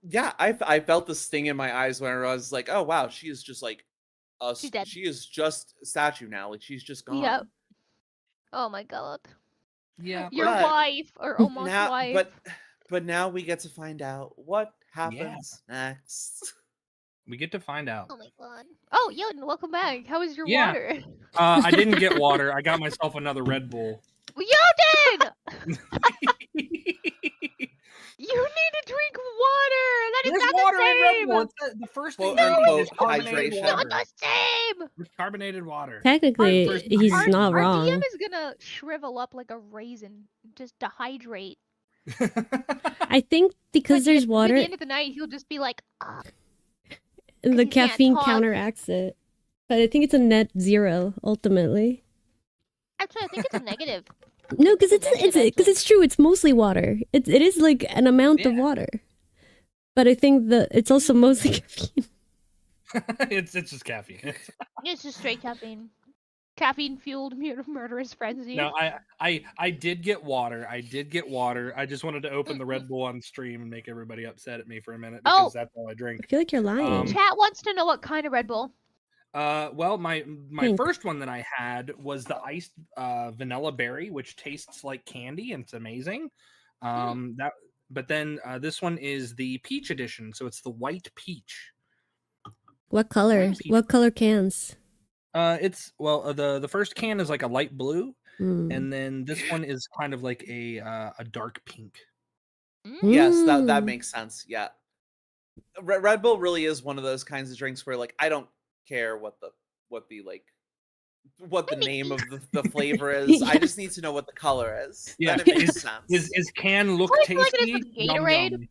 Yeah, I felt the sting in my eyes when I was like, oh wow, she is just like She's dead. she is just a statue now, like she's just gone. Yep. Oh my god. Yeah. Your But wife, or almost now, wife. but now we get to find out what happens next. We get to find out. Oh my god. Oh, Yoden, welcome back. How was your Yeah. water? I didn't get water. I got myself another Red Bull. Yoden! You need to drink water. That is There's not water the in Red same. Bull. It's the first thing Quote, you need is unquote, carbonated hydration. Not water. the same. It's carbonated water. Technically, First he's ingredient. not Our wrong. DM is gonna shrivel up like a raisin, just dehydrate. I think because there's At the water, end of the night, he'll just be like, the he can't caffeine talk. counteracts it. But I think it's a net zero ultimately. actually, I think it's a negative. No, because It's a negative, it's true. It's mostly water. It is like an amount of Yeah. water. But I think that it's also mostly caffeine. it's just caffeine. It's just straight caffeine. Caffeine fueled murderous frenzy. No, I did get water. I just wanted to open the Red Bull on stream and make everybody upset at me for a minute because that's all I I drink. feel like you're lying. Chat wants to know what kind of Red Bull. Well, my Pink. first one that I had was the iced vanilla berry, which tastes like candy and it's amazing. But then this one is the peach edition, so it's the white peach. What color? Peach. What color cans? It's the first can is like a light blue, Mm. and then this one is kind of like a dark pink. Yes, that Mm. makes sense. Yeah, Red Bull really is one of those kinds of drinks where like I don't care what the name of the flavor is. I just need to know what the color is. Yeah, Then it makes sense. Is can look I feel like it is tasty? with Yum, Gatorade. yum.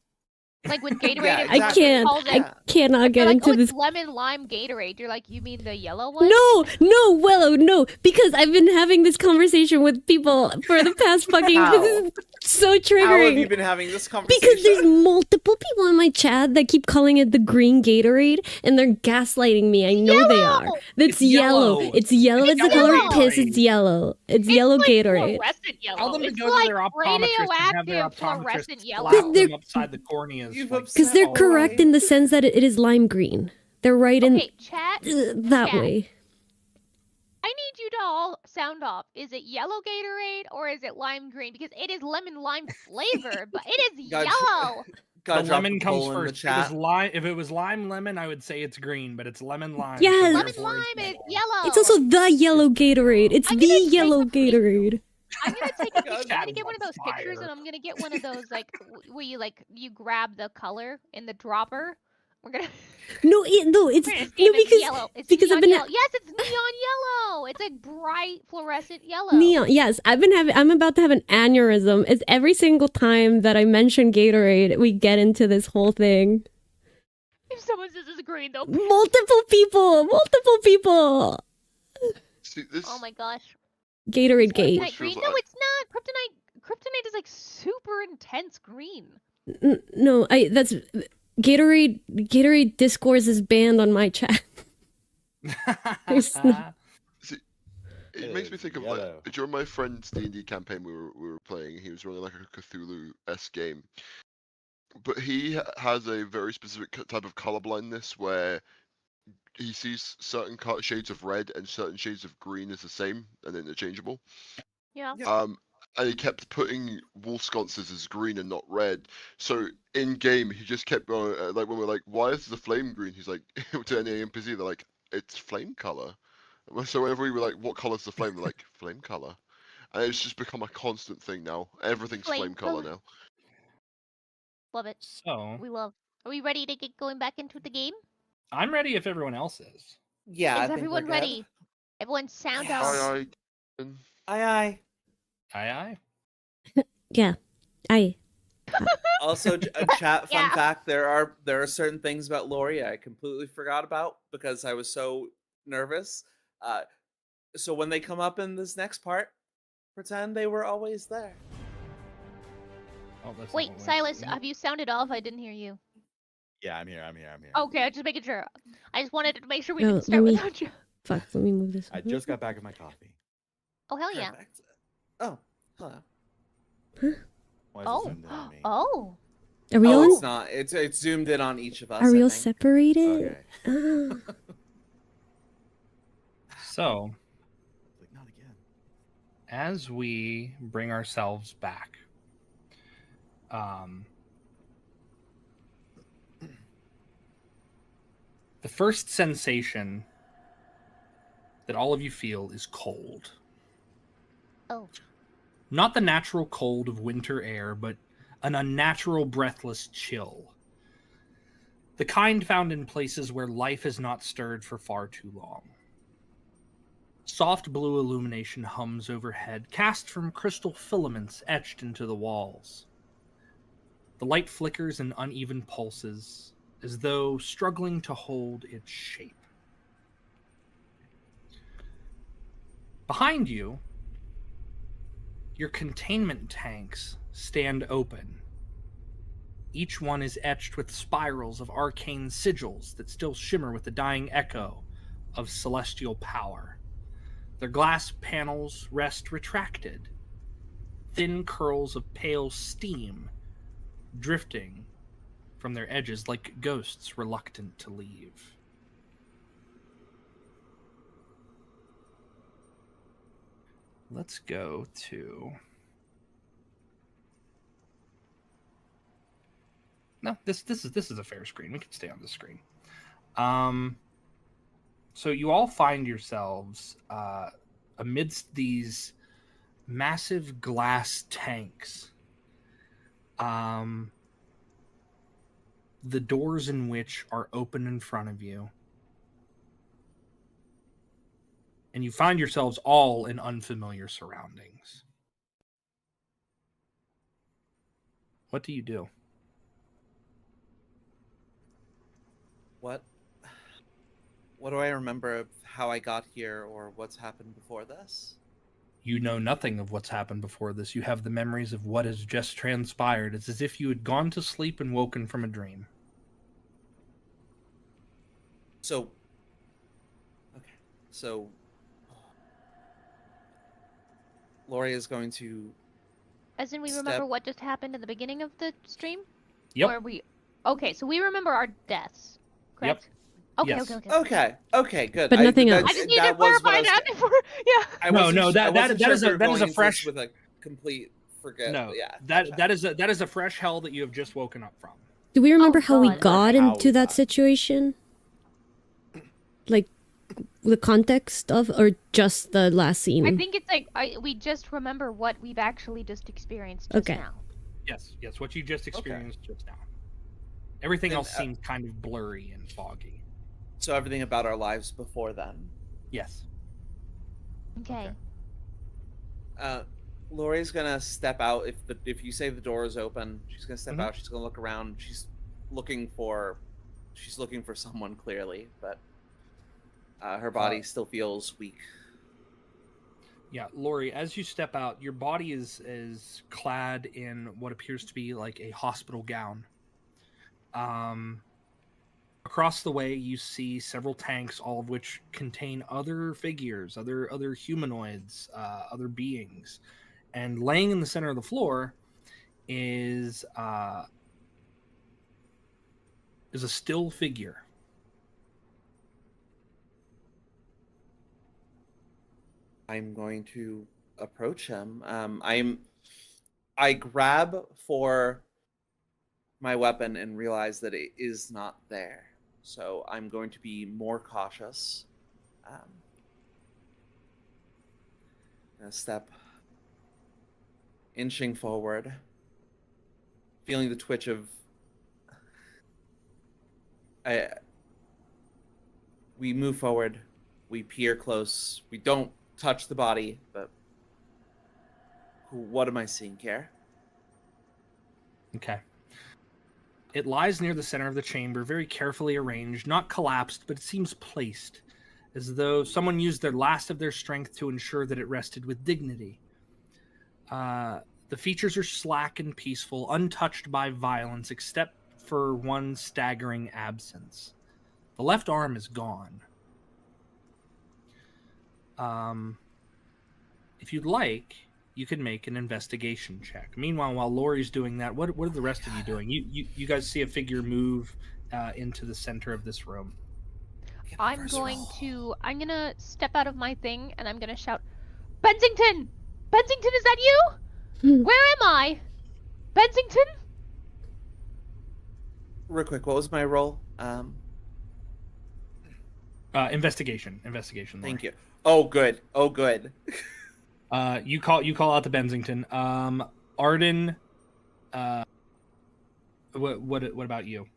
Like with Gatorade, Yeah, it's I like, exactly. can't. calls it- I cannot get They're like, into oh, this. it's lemon lime Gatorade. You're like, you mean the yellow one? No, Willow, no, because I've been having this conversation with people for the past fucking. How? This is so How have you triggering. been having this conversation? Because there's multiple people in my chat that keep calling it the green Gatorade, and they're gaslighting me. I know they are. Yellow! It's It's yellow. yellow. It's yellow. It's It's the color of yellow. piss. It's yellow. It's yellow like Gatorade. Fluorescent yellow. Tell them to It's go like to their optometrist and have their radioactive optometrist fluorescent yellow. slap They're- them upside the corneas. You've like, upset Because they're all correct right. in the sense that it is lime green. They're right in Okay, chat. that chat. way. I need you to all sound off. Is it yellow Gatorade or is it lime green? Because it is lemon lime flavored, but it is Gotcha. yellow. Gotta the drop lemon a comes poll in the first. It was chat. lime. If it was lime lemon, I would say it's green, but it's lemon lime. Yes. Lemon therefore lime it's is yellow. yellow. It's also the yellow Gatorade. It's I'm the gonna take yellow a picture. Gatorade. I'm gonna take a picture. I'm Chat gonna is get one of on those pictures, fire. and I'm gonna get one of those like where you grab the color in the dropper. We're gonna. No, it's we're gonna no see if it's because yellow. It's because I've neon been yellow. Yes, it's neon yellow. It's a bright fluorescent yellow. neon. Yes, I'm about to have an aneurysm. It's every single time that I mention Gatorade, we get into this whole thing. If someone says it's green, though. Multiple people. See, this. Oh my gosh. Gatorade gate. Kryptonite green? feels No, like- it's not. Kryptonite is like super intense green. No, that's Gatorade. Gatorade discourse is banned on my chat. There's no- It makes me think of Yellow. like during my friend's D&D campaign we were playing. He was running like a Cthulhu-esque game, but he has a very specific type of color blindness where he sees certain shades of red and certain shades of green as the same and interchangeable. Yeah. And he kept putting wolf sconces as green and not red. So in game, he just kept going. Like when we're like, "Why is the flame green?" He's like, to any NPC, they're like, "It's flame color." So whenever we were like, "What color's the flame?" They're like, "Flame color," and it's just become a constant thing now. Everything's Flame flame color color. now. Love it. So We love. Are we ready to get going back into the game? I'm ready if everyone else is. Yeah, I Is think everyone we're good. ready? Everyone sound Yes. off. Aye, aye. Aye, aye. Aye, aye. Yeah. Aye. Also, a chat fun Yeah. fact: there are certain things about Lori I completely forgot about because I was so nervous. So when they come up in this next part, pretend they were always there. Oh, that's not Wait, what we- Silas, have you sounded off? I didn't hear you. Yeah, I'm here. I'm here. I'm here. Okay, I just making sure. I just wanted to make sure we Oh, didn't let start me- without you. Fuck, let me move this. I just got back in my coffee. Oh hell yeah. Perfect. Oh, hello. Why is it Oh. zoomed in on me? Oh. Are we Oh, all it's not. It's zoomed in on each of us. are we I all think. separated? Okay. Ah. So, Like, not again. as we bring ourselves back, the first sensation that all of you feel is cold. Oh. Not the natural cold of winter air, but an unnatural, breathless chill. The kind found in places where life has not stirred for far too long. Soft blue illumination hums overhead, cast from crystal filaments etched into the walls. The light flickers in uneven pulses, as though struggling to hold its shape. Behind you, your containment tanks stand open. Each one is etched with spirals of arcane sigils that still shimmer with the dying echo of celestial power. Their glass panels rest retracted, thin curls of pale steam drifting from their edges like ghosts reluctant to leave. Let's go to... No, this is a fair screen. We can stay on this screen. So you all find yourselves amidst these massive glass tanks. The doors in which are open in front of you. And you find yourselves all in unfamiliar surroundings. What do you do? What do I remember of how I got here or what's happened before this? You know nothing of what's happened before this. You have the memories of what has just transpired. It's as if you had gone to sleep and woken from a dream. So, okay. So, Lori is going to. As in we Step- remember what just happened in the beginning of the stream? Yep. Or we Okay, so we remember our deaths, correct? Okay, Yes. okay. Okay, good. But nothing else. I just need to that was what clarify I was that getting- before. Yeah. I No, wasn't no, sh- that- I wasn't that sure is if we a- were that is going a into this fresh- with a complete forget. No, Yeah, that gotcha. that is a fresh hell that you have just woken up from. Do we remember Oh, how we God. got How into we that got. situation? Like the context of, or just the last scene? I think it's like we just remember what we've actually just experienced just Okay. now. Yes, what you just experienced just now. Everything Then, else seems kind of blurry and foggy. So everything about our lives before then. Yes. Okay. Lori's gonna step out if you say the door is open. She's gonna step Mhm. out. She's gonna look around. She's looking for someone clearly, but her body still feels weak. Yeah, Lori, as you step out, your body is clad in what appears to be like a hospital gown. Across the way, you see several tanks, all of which contain other figures, other humanoids, other beings. And laying in the center of the floor is a still figure. I'm going to approach him. I grab for my weapon and realize that it is not there. So I'm going to be more cautious. Gonna step, inching forward, feeling the twitch of. We move forward. We peer close. We don't touch the body, but what am I seeing, Care? Okay. It lies near the center of the chamber, very carefully arranged, not collapsed, but it seems placed, as though someone used their last of their strength to ensure that it rested with dignity. The features are slack and peaceful, untouched by violence, except for one staggering absence. The left arm is gone. If you'd like, you can make an investigation check. Meanwhile, while Lori's doing that, what are the rest of you doing? You guys see a figure move into the center of this room. I'm gonna step out of my thing and I'm gonna shout, Bensington! Bensington, is that you? Where am I? Bensington? Real quick, what was my role? Investigation. Lori. Thank you. Oh, good. You call out to Bensington. Arden. What about you?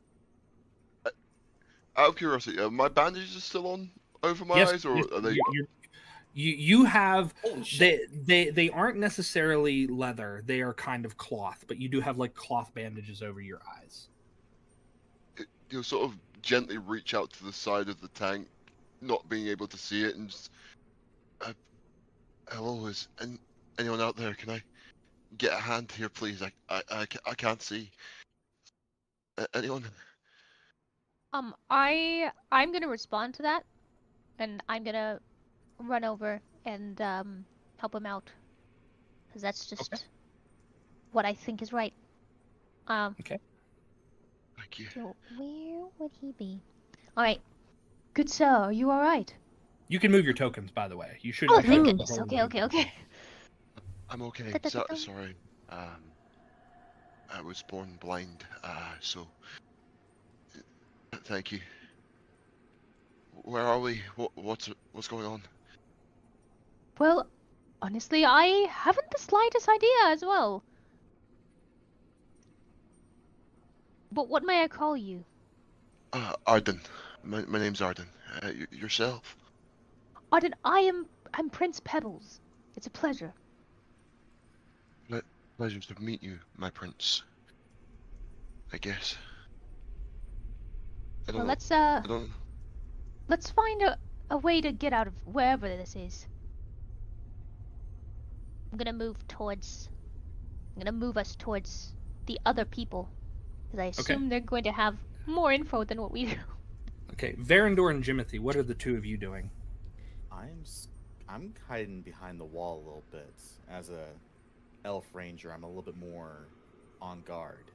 Out of curiosity, are my bandages still on over my eyes, or are they? You have Holy shit. they aren't necessarily leather. They are kind of cloth, but you do have like cloth bandages over your eyes. You'll sort of gently reach out to the side of the tank, not being able to see it, and just, hello, is anyone out there? Can I get a hand here, please? I can't see. Anyone? I'm gonna respond to that, and I'm gonna run over and help him out, because that's just what I think is right. Okay. Thank you. So where would he be? All right, good sir, are you all right? You can move your tokens, by the way. You should. Oh, you thank should- goodness. Okay. I'm okay. Sorry. I was born blind. So. Thank you. Where are we? What's going on? Well, honestly, I haven't the slightest idea as well. But what may I call you? Arden. My name's Arden. Yourself? Arden, I'm Prince Pebbles. It's a pleasure. Pleasure to meet you, my prince. I guess. Well, I don't. let's find a way to get out of wherever this is. I'm gonna move us towards the other people, because I assume they're going to have more info than what we do. Okay, Verandor and Jimothy, what are the two of you doing? I'm hiding behind the wall a little bit. As a elf ranger, I'm a little bit more on guard.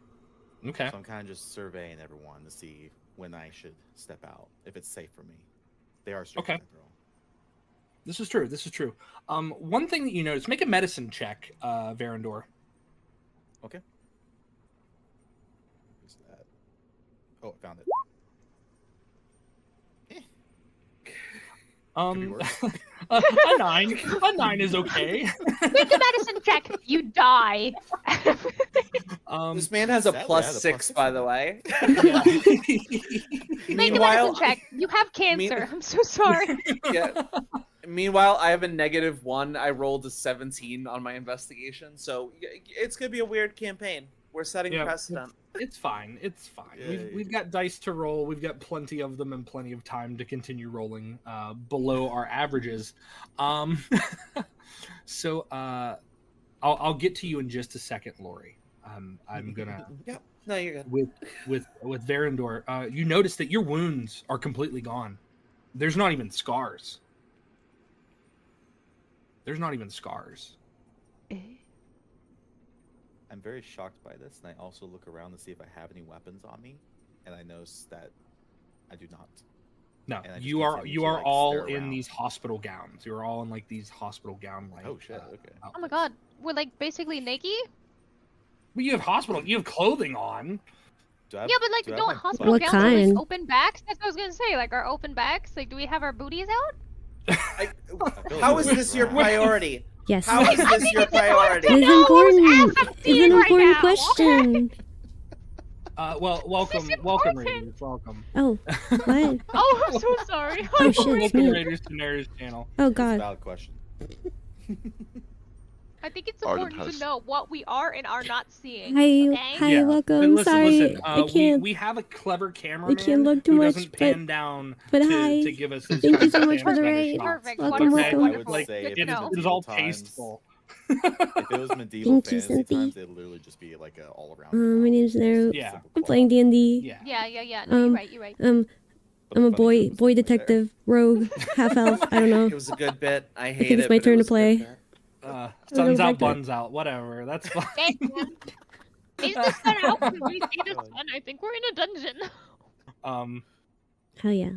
Okay. So I'm kind of just surveying everyone to see when I should step out, if it's safe for me. They are strangers, after all. This is true. One thing that you notice, make a medicine check, Verandor. Okay. Who's that? Oh, I found it. Could be worse. A 9 is okay. Make a medicine check. You die. This man has a Sadly, I plus had a 6, +6 by on the that. way. Make a Meanwhile- medicine check. You have cancer. I'm so sorry. Yeah. Meanwhile, I have a -1. I rolled a 17 on my investigation, so it's gonna be a weird campaign. We're setting precedent. It's fine. We've got dice to roll. We've got plenty of them and plenty of time to continue rolling below our averages. So I'll get to you in just a second, Lori. I'm gonna. Yep. No, you're good. With Verandor, you notice that your wounds are completely gone. There's not even scars. I'm very shocked by this, and I also look around to see if I have any weapons on me, and I notice that I do not. No, And I just you are continue to, like, all stare in around. these hospital gowns. You're all in like these hospital gown like. Oh shit! Okay. Oh my god, we're like basically naked. But you have clothing on. Do I have, Yeah, but like, do I have don't my hospital What gowns have, kind? like, open backs? That's what I was gonna say. Like, our open backs. Like, do we have our booties out? I feel like How this is this your wrong. priority? Yes. How is this your priority? It is know whose important. ass I'm It's seeing an right important now, question. Well, welcome, important. Raiders. Welcome. Oh, what? Oh, I'm so sorry. Oh shit, it's Welcome, me. Raiders to Neru's channel. Oh It's a god. valid question. I think it's Arden important to has. know what we are and are not seeing. Hi, Okay? hi, Yeah. welcome. Listen, Sorry, listen. I can't. We have a clever I cameraman can't look too who much, doesn't but pan down but to hi. give us his Thank you kind so of much for the better raid. shots. Perfect. Welcome, Wonderful. Okay? welcome. I would Wonderful. say Good if to it was know. It is all medieval times, tasteful. if it was medieval Thank you, fantasy Cynthia. times, it'd literally just be like a all around. My name's Neru. Yeah. I'm playing D&D. Yeah. Yeah. No, you're right. You're right. I'm a boy detective, rogue, half elf. I don't know. It was a good bit. I hate think it's it. my but it turn to was a good play. bit. Sun's go out, back to it. buns out. Whatever. That's fine. Damn. Is the sun out? Can we see the sun? I think we're in a dungeon. Hell yeah.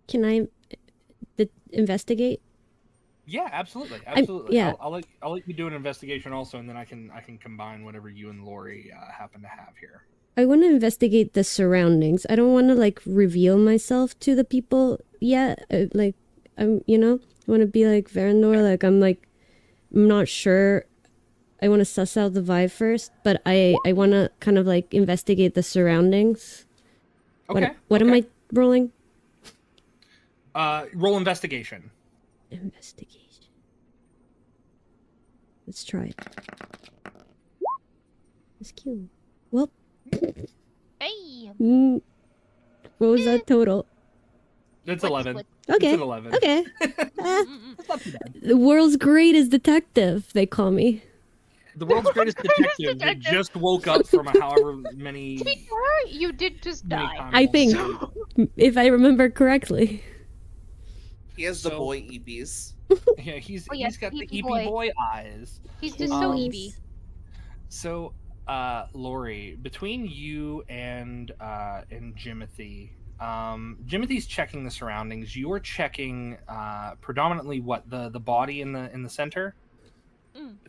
Can I investigate? Yeah, absolutely, absolutely. yeah. I'll let you do an investigation also, and then I can combine whatever you and Lori happen to have here. I want to investigate the surroundings. I don't want to like reveal myself to the people yet. Like, I want to be like Verandor. Like, I'm not sure. I want to suss out the vibe first, but I want to kind of like investigate the surroundings. Okay. What am I rolling? Roll investigation. Investigation. Let's try it. It's cute. Well, Hey. what was that total? It's What's 11. what- Okay. It's an 11. Okay. It's not too bad. The world's greatest detective, they call me. The world's greatest detective that just woke up from however many. You did just many die. I times think, sleep. if I remember correctly. He has the So- boy EBs. Yeah, he's Oh, yes, got the EP EP boy. boy eyes. He's just so Um, EB. So, Lori, between you and Jimothy, Jimothy's checking the surroundings. You're checking predominantly what the body in the center.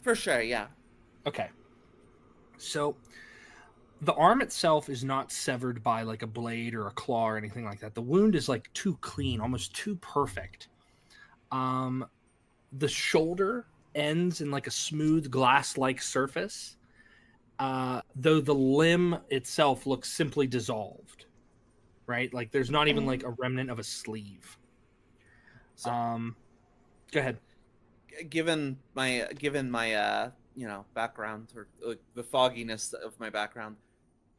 For sure, yeah. Okay. So, the arm itself is not severed by like a blade or a claw or anything like that. The wound is like too clean, almost too perfect. The shoulder ends in like a smooth glass-like surface, though the limb itself looks simply dissolved. Right, like there's not even like a remnant of a sleeve. So, Go ahead. given my background or the fogginess of my background,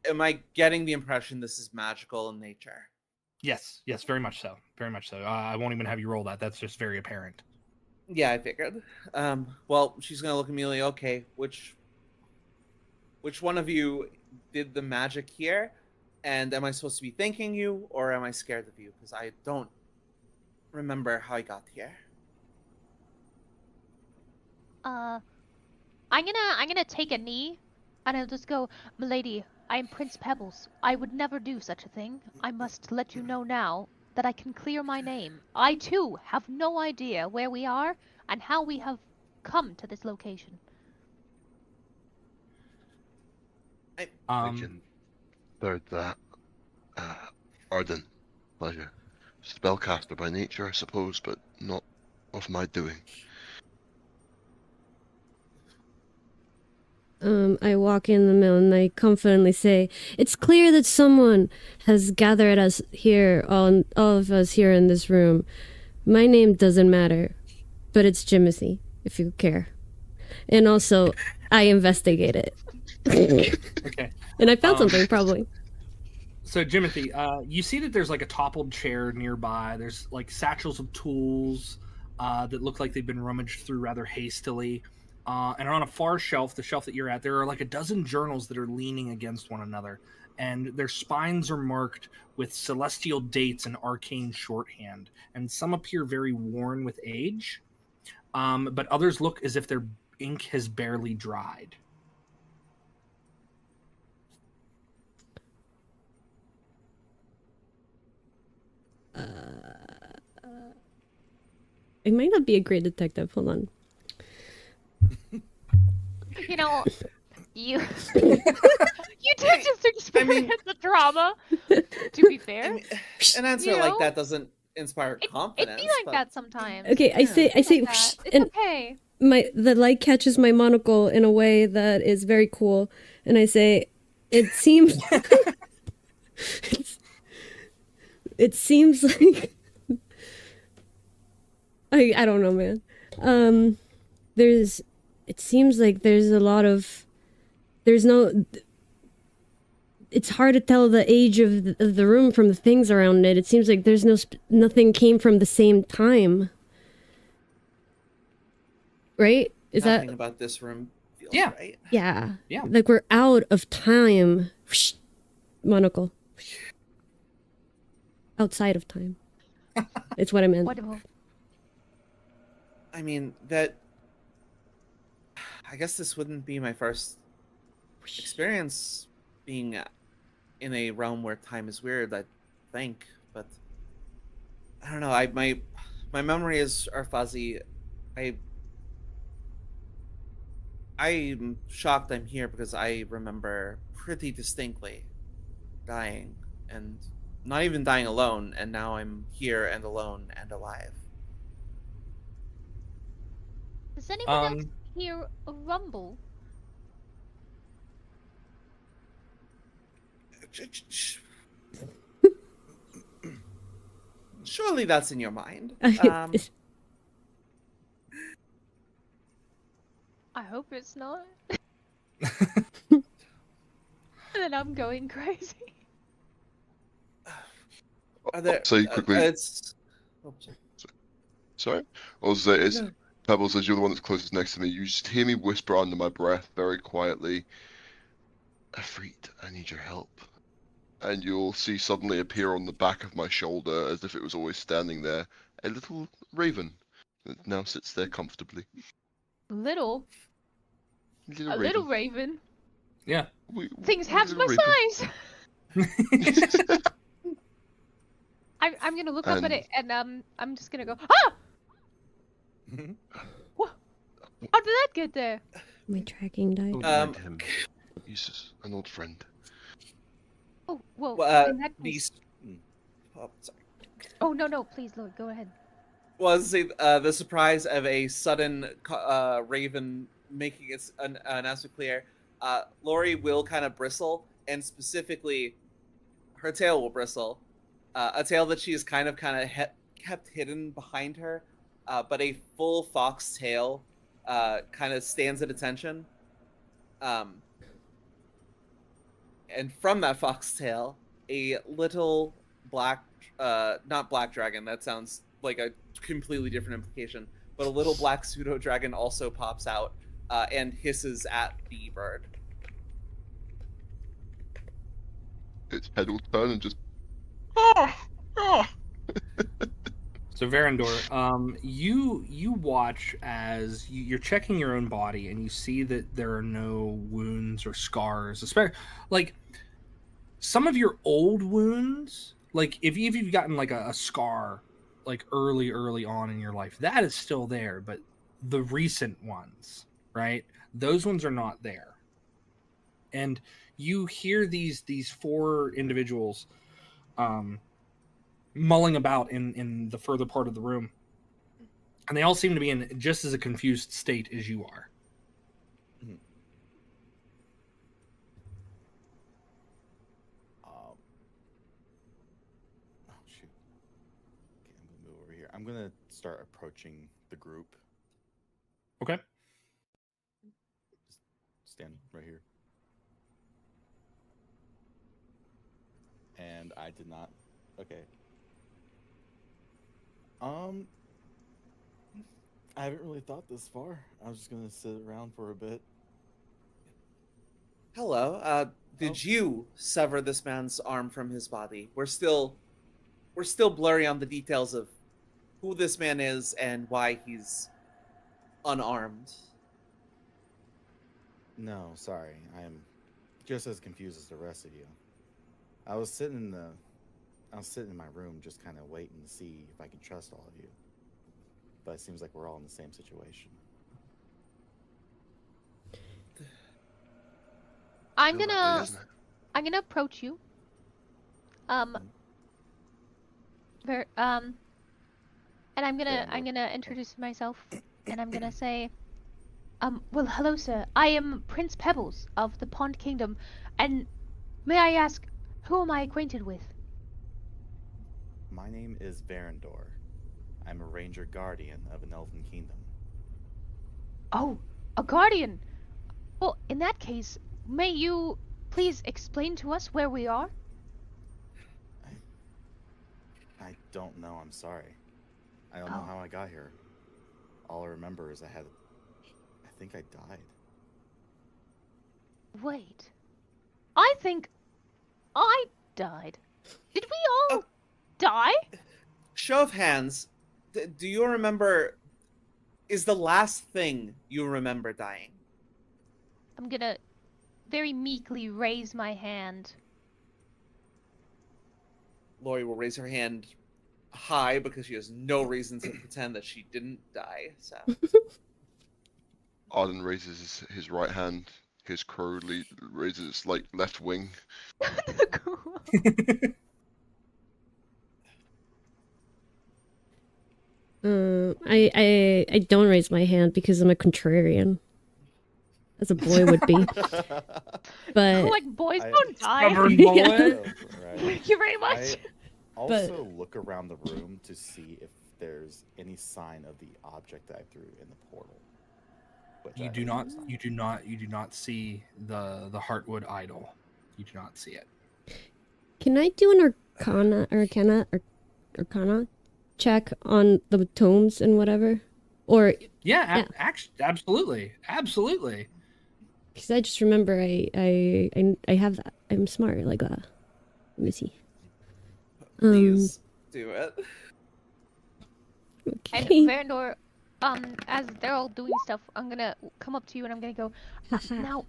am I getting the impression this is magical in nature? Yes, very much so. Very much so. I won't even have you roll that. That's just very apparent. Yeah, I figured. Well, she's gonna look at me like, okay, which one of you did the magic here? And am I supposed to be thanking you, or am I scared of you? Because I don't remember how I got here. I'm gonna take a knee, and I'll just go, "Milady, I am Prince Pebbles. I would never do such a thing. I must let you know now that I can clear my name. I too have no idea where we are and how we have come to this location." I can third that. Arden, like a spellcaster by nature, I suppose, but not of my doing. I walk in the middle and I confidently say, "It's clear that someone has gathered us here, all of us here in this room. My name doesn't matter, but it's Jimothy, if you care. And also, I investigate it." Okay. And I found something, probably. So, Jimothy, you see that there's like a toppled chair nearby. There's like satchels of tools that look like they've been rummaged through rather hastily. And on a far shelf, the shelf that you're at, there are like a dozen journals that are leaning against one another. And their spines are marked with celestial dates and arcane shorthand. And some appear very worn with age, but others look as if their ink has barely dried. I might not be a great detective. Hold on. You know, you you did just experience the drama. To be fair, An answer You like know, that doesn't inspire it confidence. be like but that sometimes. Okay, I say, It's like that. It's and okay. the light catches my monocle in a way that is very cool, and I say, "It seems, it seems like I don't know, man. There's. It seems like there's a lot of. There's no. It's hard to tell the age of the room from the things around it. It seems like there's nothing came from the same time. Right? Is Nothing that about this room feels Yeah. right. yeah? Yeah. Like we're out of time. Monocle. Outside of time. It's what I meant. Wonderful. I mean, that. I guess this wouldn't be my first experience being in a realm where time is weird, I think, but I don't know. My memories are fuzzy. I I'm shocked I'm here because I remember pretty distinctly dying and not even dying alone, and now I'm here and alone and alive. Does anyone else hear a rumble? Surely that's in your mind. I hope it's not. And then I'm going crazy. Are there, Say quickly. it's. Oh, Sorry? I'll say it's No. Pebbles, as you're the one that's closest next to me, you just hear me whisper under my breath very quietly, Afreet, I need your help. And you'll see suddenly appear on the back of my shoulder, as if it was always standing there, a little raven that now sits there comfortably. Little? Little A raven. little raven? Yeah. Things halves my Little raven. size! I'm gonna look up at it and I'm just gonna go, ah! What? How did that get there? My tracking died. Don't mind him. He's just an old friend. Oh, well, in that case... These. Oh, sorry. Oh, no, please, Lord, go ahead. Was the surprise of a sudden raven making its announcement clear. Lori will kind of bristle, and specifically, her tail will bristle. A tail that she is kind of kept hidden behind her, but a full fox tail kind of stands at attention. And from that fox tail, a little black, not black dragon, that sounds like a completely different implication, but a little black pseudo dragon also pops out and hisses at the bird. Its head will turn and just. So Verandor, you watch as you're checking your own body, and you see that there are no wounds or scars. Especially, like some of your old wounds, like if you've gotten like a scar, like early on in your life, that is still there. But the recent ones, right? Those ones are not there. And you hear these four individuals mulling about in the further part of the room, and they all seem to be in just as a confused state as you are. Oh shoot. Okay, I'm gonna move over here. I'm gonna start approaching the group. Okay. Just stand right here. And I did not. Okay. I haven't really thought this far. I was just gonna sit around for a bit. Hello. Did you sever this man's arm from his body? We're still blurry on the details of who this man is and why he's unarmed. No, sorry. I am just as confused as the rest of you. I was sitting in my room just kind of waiting to see if I can trust all of you. But it seems like we're all in the same situation. I'm gonna approach you. And I'm gonna introduce myself, and I'm gonna say, well, hello, sir. I am Prince Pebbles of the Pond Kingdom, and may I ask, who am I acquainted with? My name is Verandor. I'm a ranger guardian of an elven kingdom. Oh, a guardian. Well, in that case, may you please explain to us where we are? I don't know. I'm sorry. I don't know Oh. how I got here. All I remember is I think I died. Wait. I think I died. Did we all die? Show of hands. Do you remember? Is the last thing you remember dying? I'm gonna very meekly raise my hand. Lori will raise her hand high because she has no reason to pretend that she didn't die. So Arden raises his right hand. His crow raises its like left wing. I don't raise my hand because I'm a contrarian, as a boy would be. But Like, boys I- don't die. Stubborn Yeah. boy. Right. Thank you very much. I also look around the room to see if there's any sign of the object that I threw in the portal. which I You do hope not. there's You do not see the Heartwood idol. You do not see it. can I do an arcana check on the tomes and whatever? Or Yeah, Yeah. absolutely, absolutely. because I just remember I have that. I'm smart like that. Let me see. please do it. And Okay. Verandor, as they're all doing stuff, I'm gonna come up to you and I'm gonna go, now,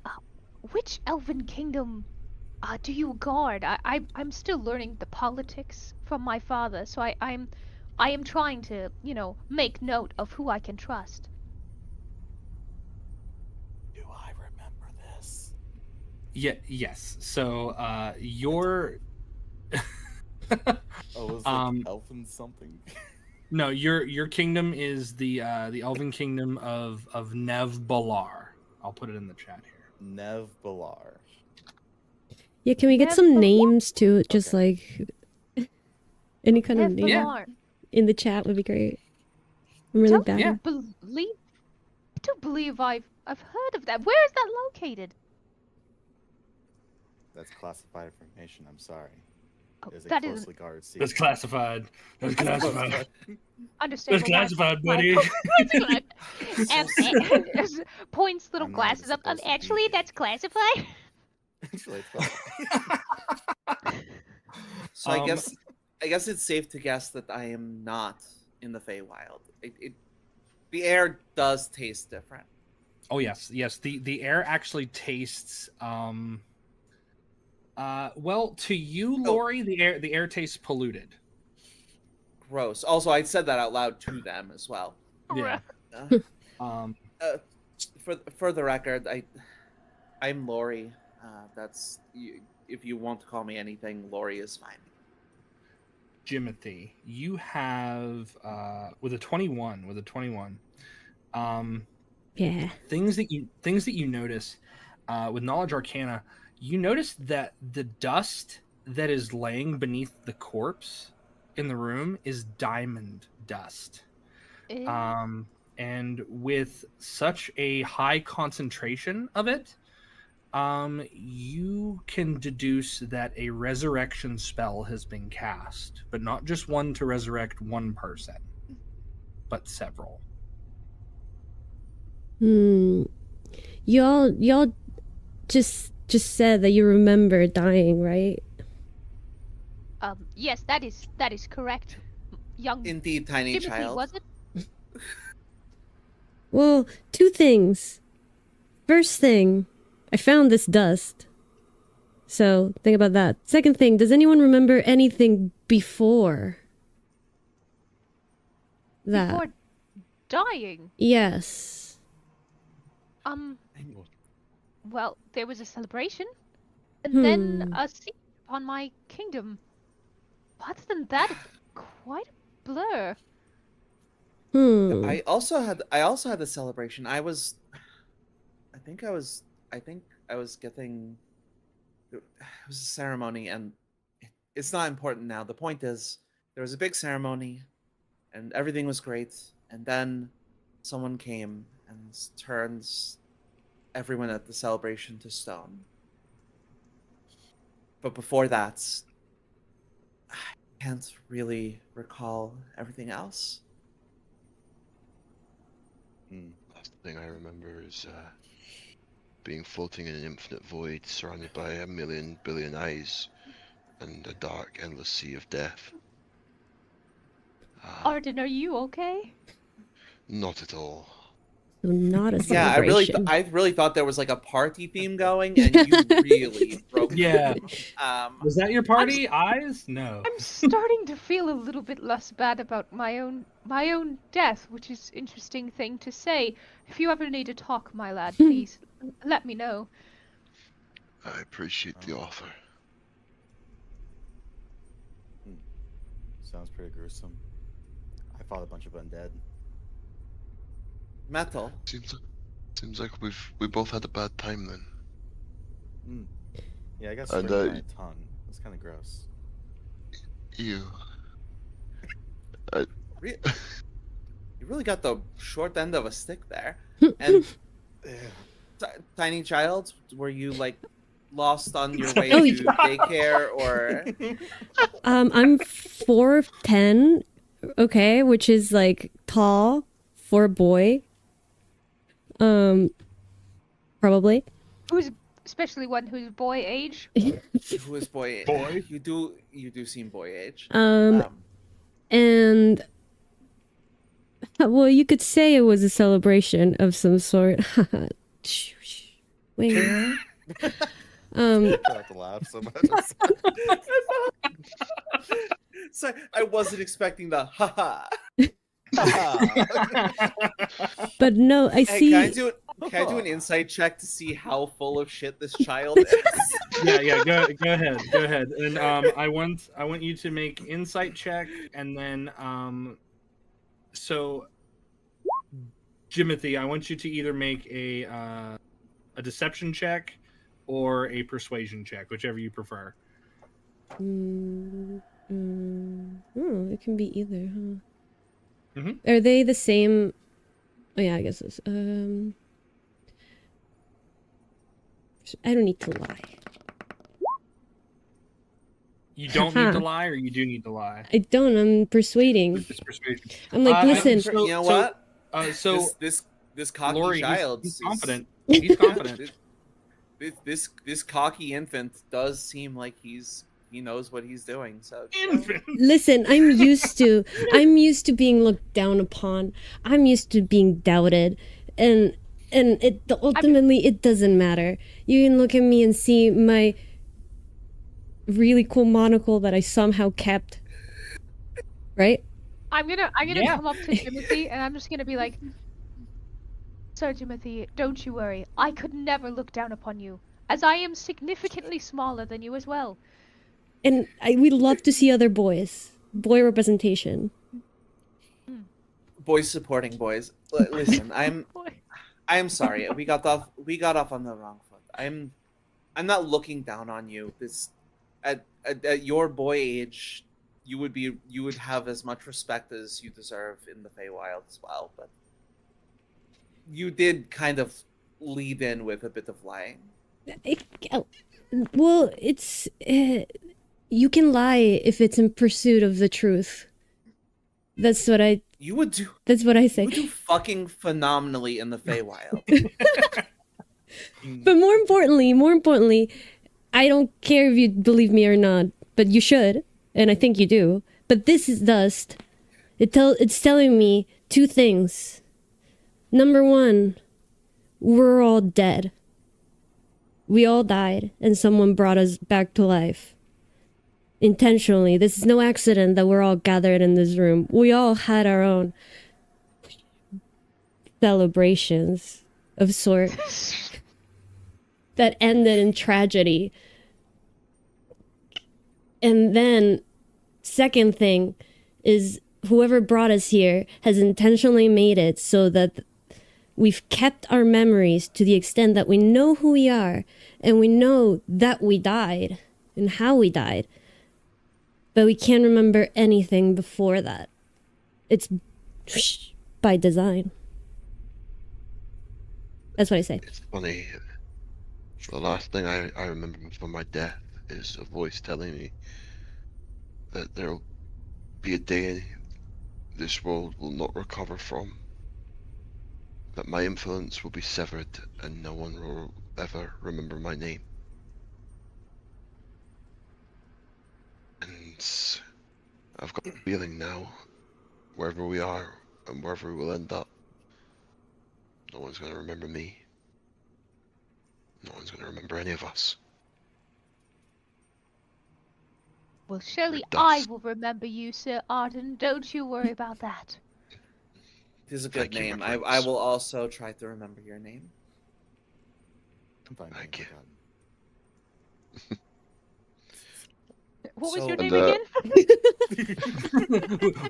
which elven kingdom do you guard? I'm still learning the politics from my father, so I am trying to, make note of who I can trust. Do I remember this? Yeah. Yes. So your Oh, it was elfin something. no, your kingdom is the Elven kingdom of Nev Balar. I'll put it in the chat here. Nev Balar. Yeah, can we get Nev some Balar. names too? Just Okay. like any kind of Nev name Yeah. Balar. in the chat would be great. I'm really Don't bad. Yeah. at- believe. I do believe I've heard of that. Where is that located? That's classified information. I'm sorry. Oh, It is a that isn't closely guarded secret. That's classified. That's classified. That's understandable. classified, buddy. Just points little I'm not glasses up. supposed to be Actually, here. that's classified. Actually, it's classified. So Um, I guess it's safe to guess that I am not in the Feywild. The air does taste different. Oh yes, yes. The air actually tastes well, to you, Lori, the air tastes polluted. Gross. Also, I said that out loud to them as well. Yeah. Uh, for the record, I'm Lori. That's if you want to call me anything, Lori is fine. Jimothy, you have with a 21, Yeah. things that you notice with knowledge arcana, you notice that the dust that is laying beneath the corpse in the room is diamond dust. And with such a high concentration of it, you can deduce that a resurrection spell has been cast, but not just one to resurrect one person, but several. Y'all just said that you remember dying, right? Yes, that is correct. Young Indeed, tiny Timothy, child. was it? Well, two things. First thing, I found this dust. So, think about that. Second thing, does anyone remember anything before that? Before dying. Yes. Well, there was a celebration, and then a siege upon my kingdom. Other than that, it's quite a blur. I also had the celebration. I think I was getting. It was a ceremony, and it's not important now. The point is, there was a big ceremony. and everything was great. And then someone came and turns everyone at the celebration to stone. But before that, I can't really recall everything else. Last thing I remember is being floating in an infinite void, surrounded by a million billion eyes, and a dark, endless sea of death. Arden, are you okay? Not at all. So not a Yeah, celebration. I really thought there was like a party theme going, and you really broke. Yeah. it. Was that your party? Eyes? No. I'm starting to feel a little bit less bad about my own death, which is interesting thing to say. If you ever need to talk, my lad, please let me know. I appreciate the offer. Sounds pretty gruesome. I fought a bunch of undead. Metal. Seems like we both had a bad time then. Yeah, I got And, sprayed in my tongue. That's kind of gross. Ew. You really got the short end of a stick there. And tiny child, were you like lost on your way Oh, to daycare or? I'm 4'10", okay, which is like tall for a boy. Probably. Who's especially one who's boy age? Who is boy? Boy? You do seem boy age. And well, you could say it was a celebration of some sort. Wait. Try not to laugh so much. So I wasn't expecting the haha. But no, I Hey, see. can I do an insight check to see how full of shit this child is? Yeah. Go ahead. And I want you to make insight check, and then so Jimothy, I want you to either make a deception check or a persuasion check, whichever you prefer. Oh, it can be either, huh? Mhm. Are they the same? Oh yeah, I guess it's I don't need to lie. You don't need to Haha. lie, or you do need to lie. I don't. I'm persuading. It's persuasion. I'm like, listen. So- you know so- what? So This cocky Lori, child. he's is- confident. He's confident. This cocky infant does seem like he knows what he's doing. So Infant. Listen, I'm used to being looked down upon. I'm used to being doubted, and it ultimately it doesn't matter. You can look at me and see my really cool monocle that I somehow kept. Right? I'm gonna Yeah. come up to Timothy and I'm just gonna be like, Sir Timothy, don't you worry. I could never look down upon you, as I am significantly smaller than you as well. And we love to see other boys. Boy representation. boys supporting boys. Listen, I'm sorry. We got off on the wrong foot. I'm not looking down on you. This at your boy age, you would have as much respect as you deserve in the Feywild as well. But you did kind of lead in with a bit of lying. Well, it's you can lie if it's in pursuit of the truth. That's what I. You would do. That's what I say. You would do fucking phenomenally in the Feywild. But more importantly, I don't care if you believe me or not, but you should, and I think you do. But this is dust. It's telling me two things. Number one, we're all dead. We all died, and someone brought us back to life. Intentionally. This is no accident that we're all gathered in this room. We all had our own celebrations of sort that ended in tragedy. And then, second thing is whoever brought us here has intentionally made it so that we've kept our memories to the extent that we know who we are and we know that we died and how we died. But we can't remember anything before that. It's by design. That's what I say. It's funny. The last thing I remember from my death is a voice telling me that there'll be a day this world will not recover from. That my influence will be severed and no one will ever remember my name. And I've got a feeling now, wherever we are and wherever we will end up, no one's going to remember me. No one's going to remember any of us. Well, surely We're I dust. will remember you, Sir Arden. Don't you worry about that. It is a good Thank you, name. my I prince. will also try to remember your name. I'm fine. Thank you. What was So- your And, name again?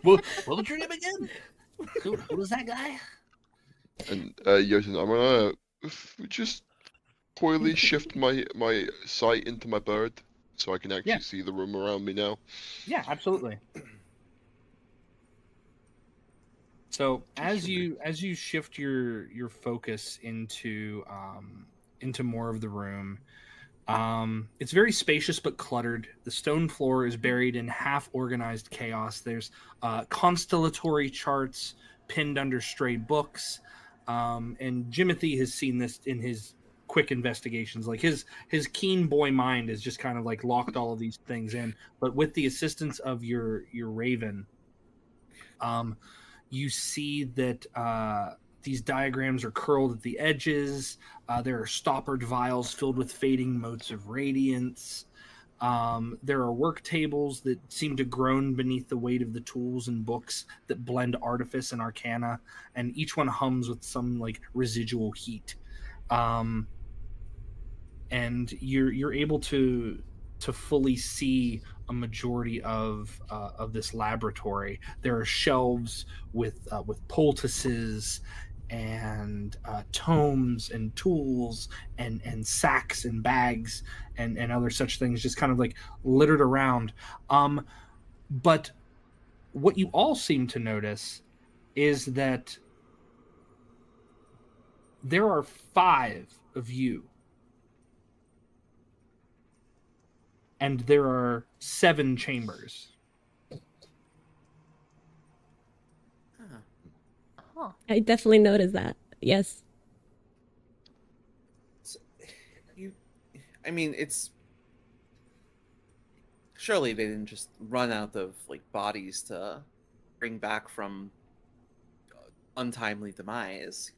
what was your name again? Who was that guy? And Jotun, I'm gonna just coyly shift my sight into my bird, so I can actually Yeah. see the room around me now. Yeah, absolutely. So as you shift your focus into more of the room, it's very spacious but cluttered. The stone floor is buried in half organized chaos. There's constellatory charts pinned under stray books, and Jimothy has seen this in his quick investigations. Like his keen boy mind is just kind of like locked all of these things in. But with the assistance of your raven, you see that these diagrams are curled at the edges. There are stoppered vials filled with fading motes of radiance. There are work tables that seem to groan beneath the weight of the tools and books that blend artifice and arcana, and each one hums with some like residual heat. And you're able to fully see a majority of this laboratory. There are shelves with poultices and tomes and tools and sacks and bags and other such things, just kind of like littered around. But what you all seem to notice is that there are 5 of you, and there are 7 chambers. Huh. Huh. I definitely noticed that. Yes. So, I mean, it's surely they didn't just run out of like bodies to bring back from untimely demise.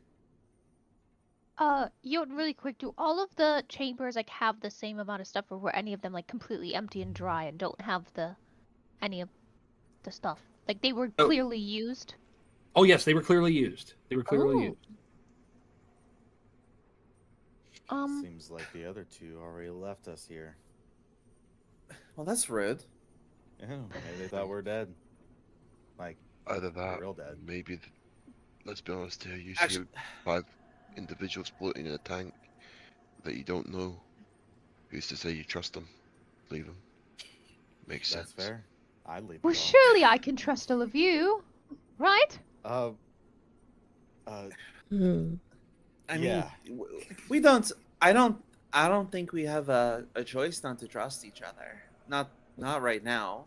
Yoden, really quick, do all of the chambers like have the same amount of stuff, or were any of them like completely empty and dry and don't have any of the stuff? Like they were Oh. clearly used. Oh yes, they were clearly used. Oh. used. Seems like the other two already left us here. Well, that's rude. Yeah, maybe they thought we're dead. Like, Either that, real dead. maybe. Let's be honest here. You Actually, see 5 individuals floating in a tank that you don't know. Who's to say you trust them? Leave them. Makes That's sense. fair. I'd leave Well, them all. surely I can trust all of you, right? Hmm. I Yeah. mean, we don't. I don't think we have a choice not to trust each other. Not right now.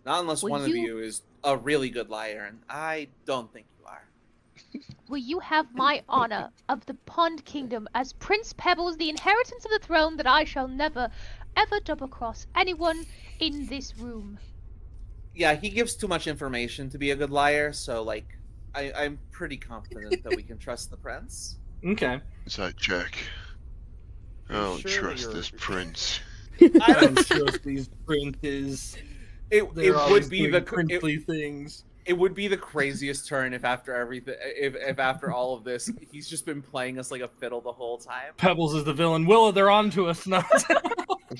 Not unless Well, one of you- you is a really good liar, and I don't think you are. Will you have my honor of the Pond Kingdom as Prince Pebbles, the inheritance of the throne, that I shall never, ever double cross anyone in this room? Yeah, he gives too much information to be a good liar, so like, I'm pretty confident that we can trust the prince. Okay. Insight check. I Are you don't sure that trust you're- this prince. I don't trust these princes. It They're would always be doing the princely things. it would be the craziest turn if after everything, if after all of this, he's just been playing us like a fiddle the whole time. Pebbles is the villain. Willow, they're on to us now.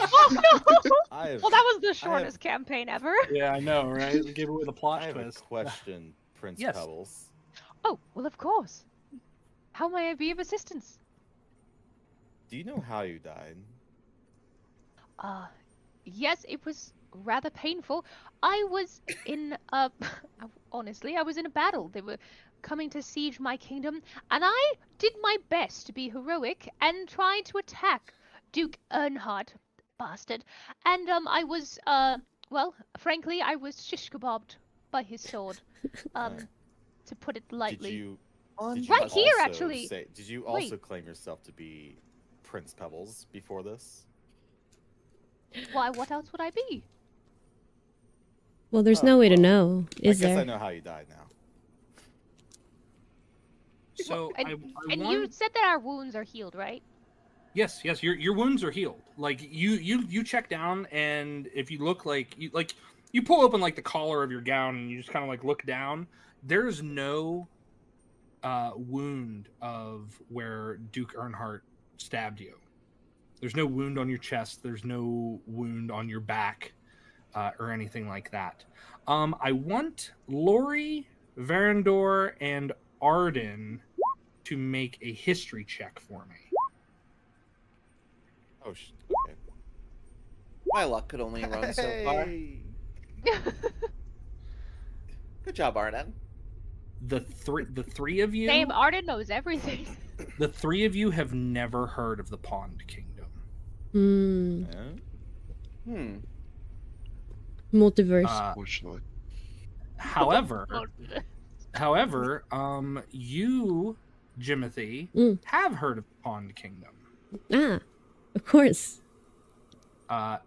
Oh no! I have, Well, that was the shortest campaign ever. Yeah, I know, right? We gave away the plot I have a twist. question, Prince Yes. Pebbles. Oh, well, of course. How may I be of assistance? Do you know how you died? Yes, it was rather painful. I was in a honestly, I was in a battle. They were coming to siege my kingdom, and I did my best to be heroic and try to attack Duke Earnhardt, bastard. And I was well, frankly, I was shish kebabbed by his sword. To put it Did lightly. you Right here, also actually. did you Wait. also claim yourself to be Prince Pebbles before this? Why? What else would I be? Well, there's Oh, no way to well, know, is I guess there? I know how you died now. So And, I and want... you said that our wounds are healed, right? Yes, your wounds are healed. Like you check down, and if you look like you pull open like the collar of your gown, and you just kind of like look down. There's no wound of where Duke Earnhardt stabbed you. There's no wound on your chest. There's no wound on your back, or anything like that. I want Lori, Varandor, and Arden to make a history check for me. Oh, okay. My luck could only run so far. Hey! Good job, Arden. The three of you. Damn, Arden knows everything. The three of you have never heard of the Pond Kingdom. Multiverse. Unfortunately. However, you, Jimothy, have heard of the Pond Kingdom. Ah, of course.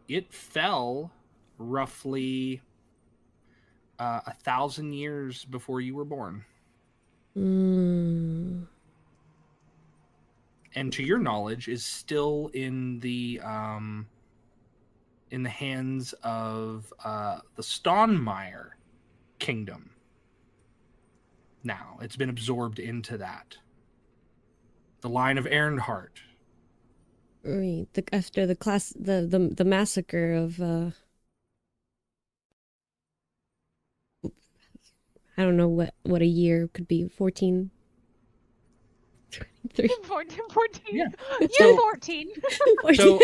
It fell roughly 1,000 years before you were born. And to your knowledge, is still in the hands of the Staunmeyer Kingdom. Now it's been absorbed into that. The line of Earnhardt. Right. After the massacre of I don't know what a year could be. 14. 14. Yeah. You're 14. So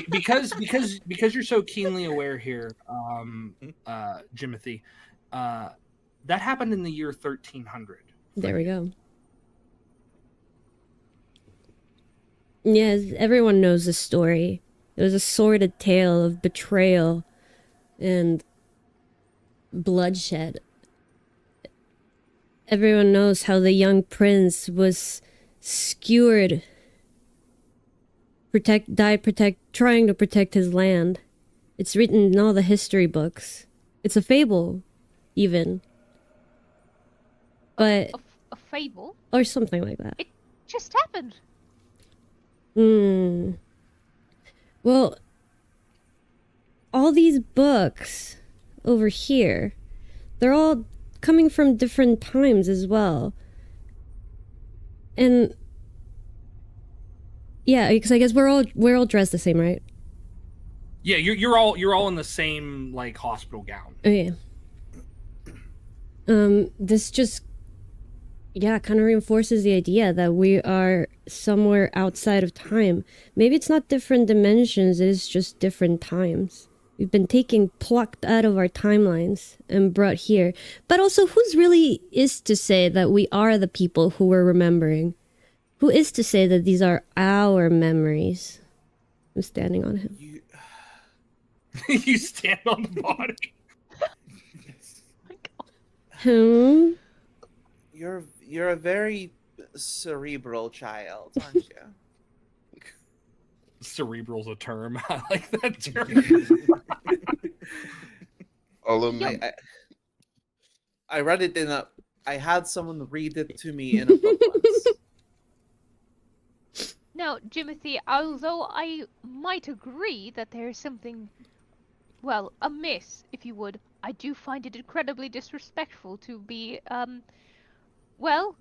because you're so keenly aware here, Jimothy, that happened in the year 1300. There we go. Yes, everyone knows the story. It was a sordid tale of betrayal and bloodshed. Everyone knows how the young prince was skewered, trying to protect his land. It's written in all the history books. It's a fable, even. But A fable? or something like that. It just happened. Well, all these books over here, they're all coming from different times as well. And yeah, because I guess we're all dressed the same, right? Yeah, you're all in the same like hospital gown. Okay. This just kind of reinforces the idea that we are somewhere outside of time. Maybe it's not different dimensions, it is just different times. We've been plucked out of our timelines and brought here. But also, who's really is to say that we are the people who we're remembering? Who is to say that these are our memories? I'm standing on him. You stand on the body. You're a very cerebral child, aren't you? Cerebral's a term. I like that term. I read it in a. I had someone read it to me in a book once. Now, Jimothy, although I might agree that there's something, well, amiss, if you would, I do find it incredibly disrespectful to be, well,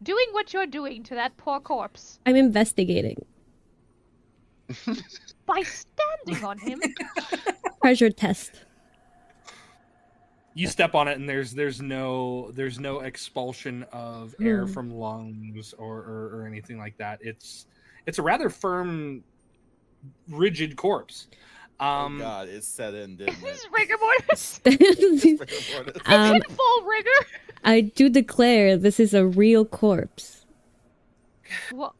doing what you're doing to that poor corpse. I'm investigating. By standing on him? Pressure test. You step on it, and there's no expulsion of air from lungs or anything like that. It's a rather firm, rigid corpse. Oh God, it set in, didn't This is it? rigor mortis. It's rigor mortis. It's in full rigor. I do declare this is a real corpse. What?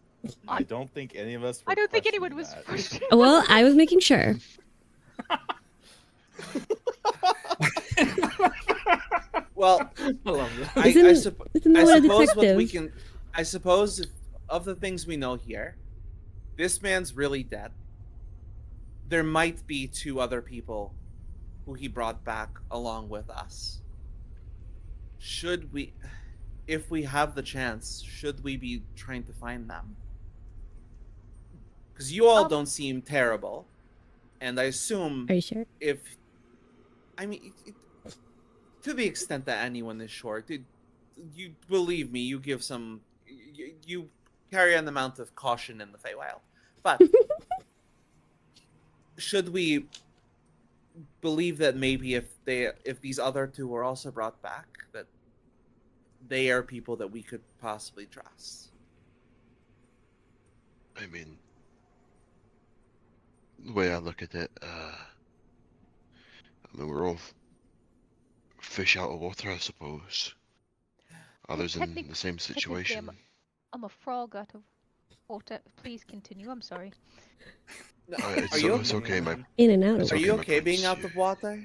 I don't think any of us were I don't think anyone questioning was that. questioning. Well, I was making sure. Well, I love that. I Isn't suppose that a what we detective? can. I suppose of the things we know here, this man's really dead. There might be 2 other people who he brought back along with us. Should we, if we have the chance, should we be trying to find them? Because you all don't seem terrible, and I assume Are you sure? if, I mean, to the extent that anyone is short, you believe me, you give some, you carry an amount of caution in the Feywild. But should we believe that maybe if these other 2 were also brought back, that they are people that we could possibly trust? I mean, the way I look at it, I mean, we're all fish out of water, I suppose. Others in the same situation. I'm a frog out of water. Please continue. I'm sorry. No, It's, are you it's okay, my. In and out It's of Are it. you my okay being prince. out of water?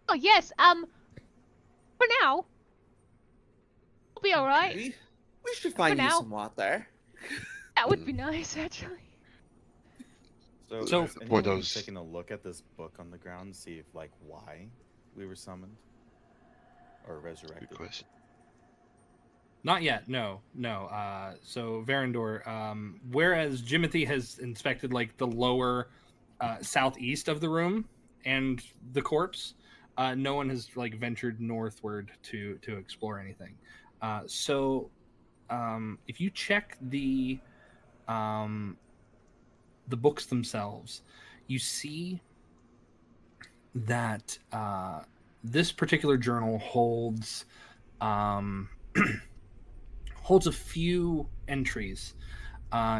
Oh yes. For now, I'll be all right. We should find you now. some water. That would be nice, actually. So, So- has What anyone does- taken a look at this book on the ground to see if, like, why we were summoned or Good resurrected? question. Not yet. No. So Verandor, whereas Jimothy has inspected like the lower southeast of the room and the corpse, no one has like ventured northward to explore anything. So if you check the books themselves, you see that this particular journal holds holds a few entries.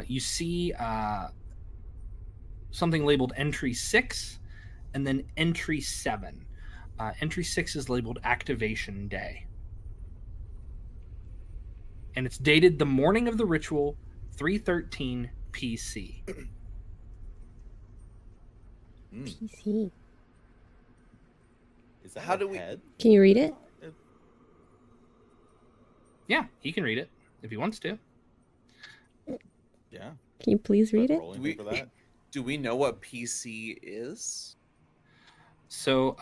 You see something labeled entry 6 and then entry 7. Entry 6 is labeled activation day. And it's dated the morning of the ritual, 313 PC. PC. Is that How a do we- head? Can you read it? Yeah, he can read it if he wants to. Yeah. Can you please read it? Rolling for that. Do we know what PC is? So,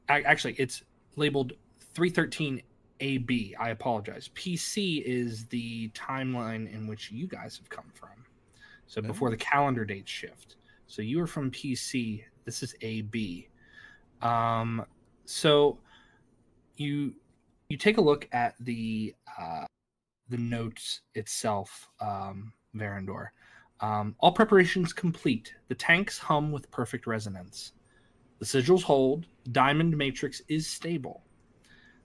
actually, it's labeled 313 AB. I apologize. PC is the timeline in which you guys have come from. So before the calendar dates shift. So you are from PC. This is AB. So you take a look at the notes itself, Verandor. All preparations complete. The tanks hum with perfect resonance. The sigils hold. Diamond matrix is stable.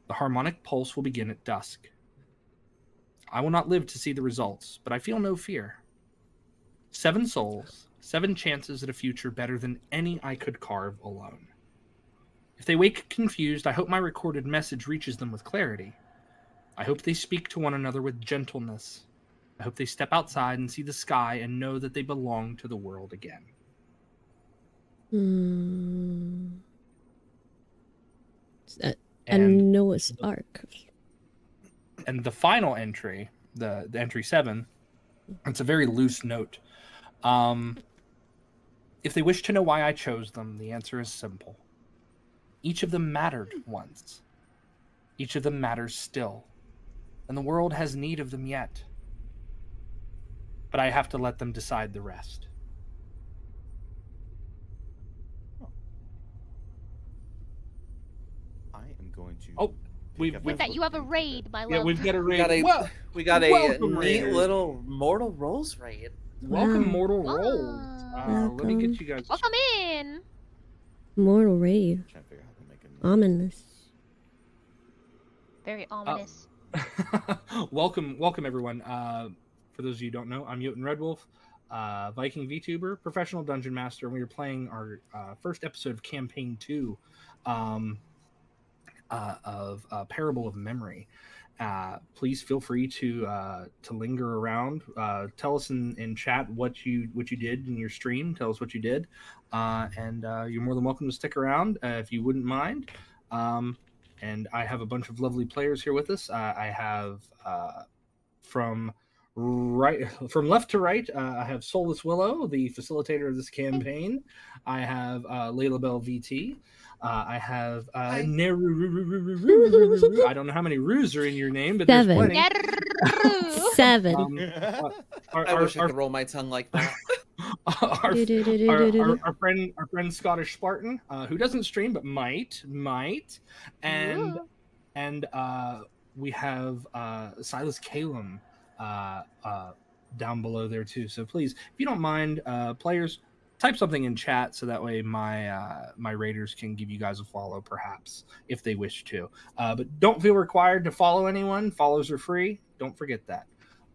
The harmonic pulse will begin at dusk. I will not live to see the results, but I feel no fear. 7 souls, 7 chances at a future better than any I could carve alone. If they wake confused, I hope my recorded message reaches them with clarity. I hope they speak to one another with gentleness. I hope they step outside and see the sky and know that they belong to the world again. And Noah's Ark. And the final entry, the entry 7, it's a very loose note. If they wish to know why I chose them, the answer is simple. Each of them mattered once. Each of them matters still. And the world has need of them yet. But I have to let them decide the rest. I am going to. Oh, pick we've- up with that That you book have a and raid, my love. Yeah, we've got a We raid. got a Well, we got a welcome, neat raiders. little Mortal Rolls raid. Welcome, Wow. Mortal Rolls. Let me get you guys. Welcome in. Mortal Raid. Trying to figure out how to make it. Ominous. Very ominous. welcome everyone. For those of you who don't know, I'm Jotun Red Wolf. Viking VTuber, professional dungeon master, and we are playing our first episode of Campaign 2 of Parable of Memory. Please feel free to linger around. Tell us in chat what you did in your stream. Tell us what you did, and you're more than welcome to stick around if you wouldn't mind. And I have a bunch of lovely players here with us. I have from left to right, I have Soulless Willow, the facilitator of this campaign. I have Layla Bell VT. I have neru. I don't know how many roos are in your name, but 7. there's plenty. 7. I wish I could roll my tongue like that. our friend Scottish Spartan, who doesn't stream but might, and we have Silas Kalem down below there too. So please, if you don't mind, players, type something in chat so that way my raiders can give you guys a follow, perhaps, if they wish to. But don't feel required to follow anyone. Follows are free. Don't forget that.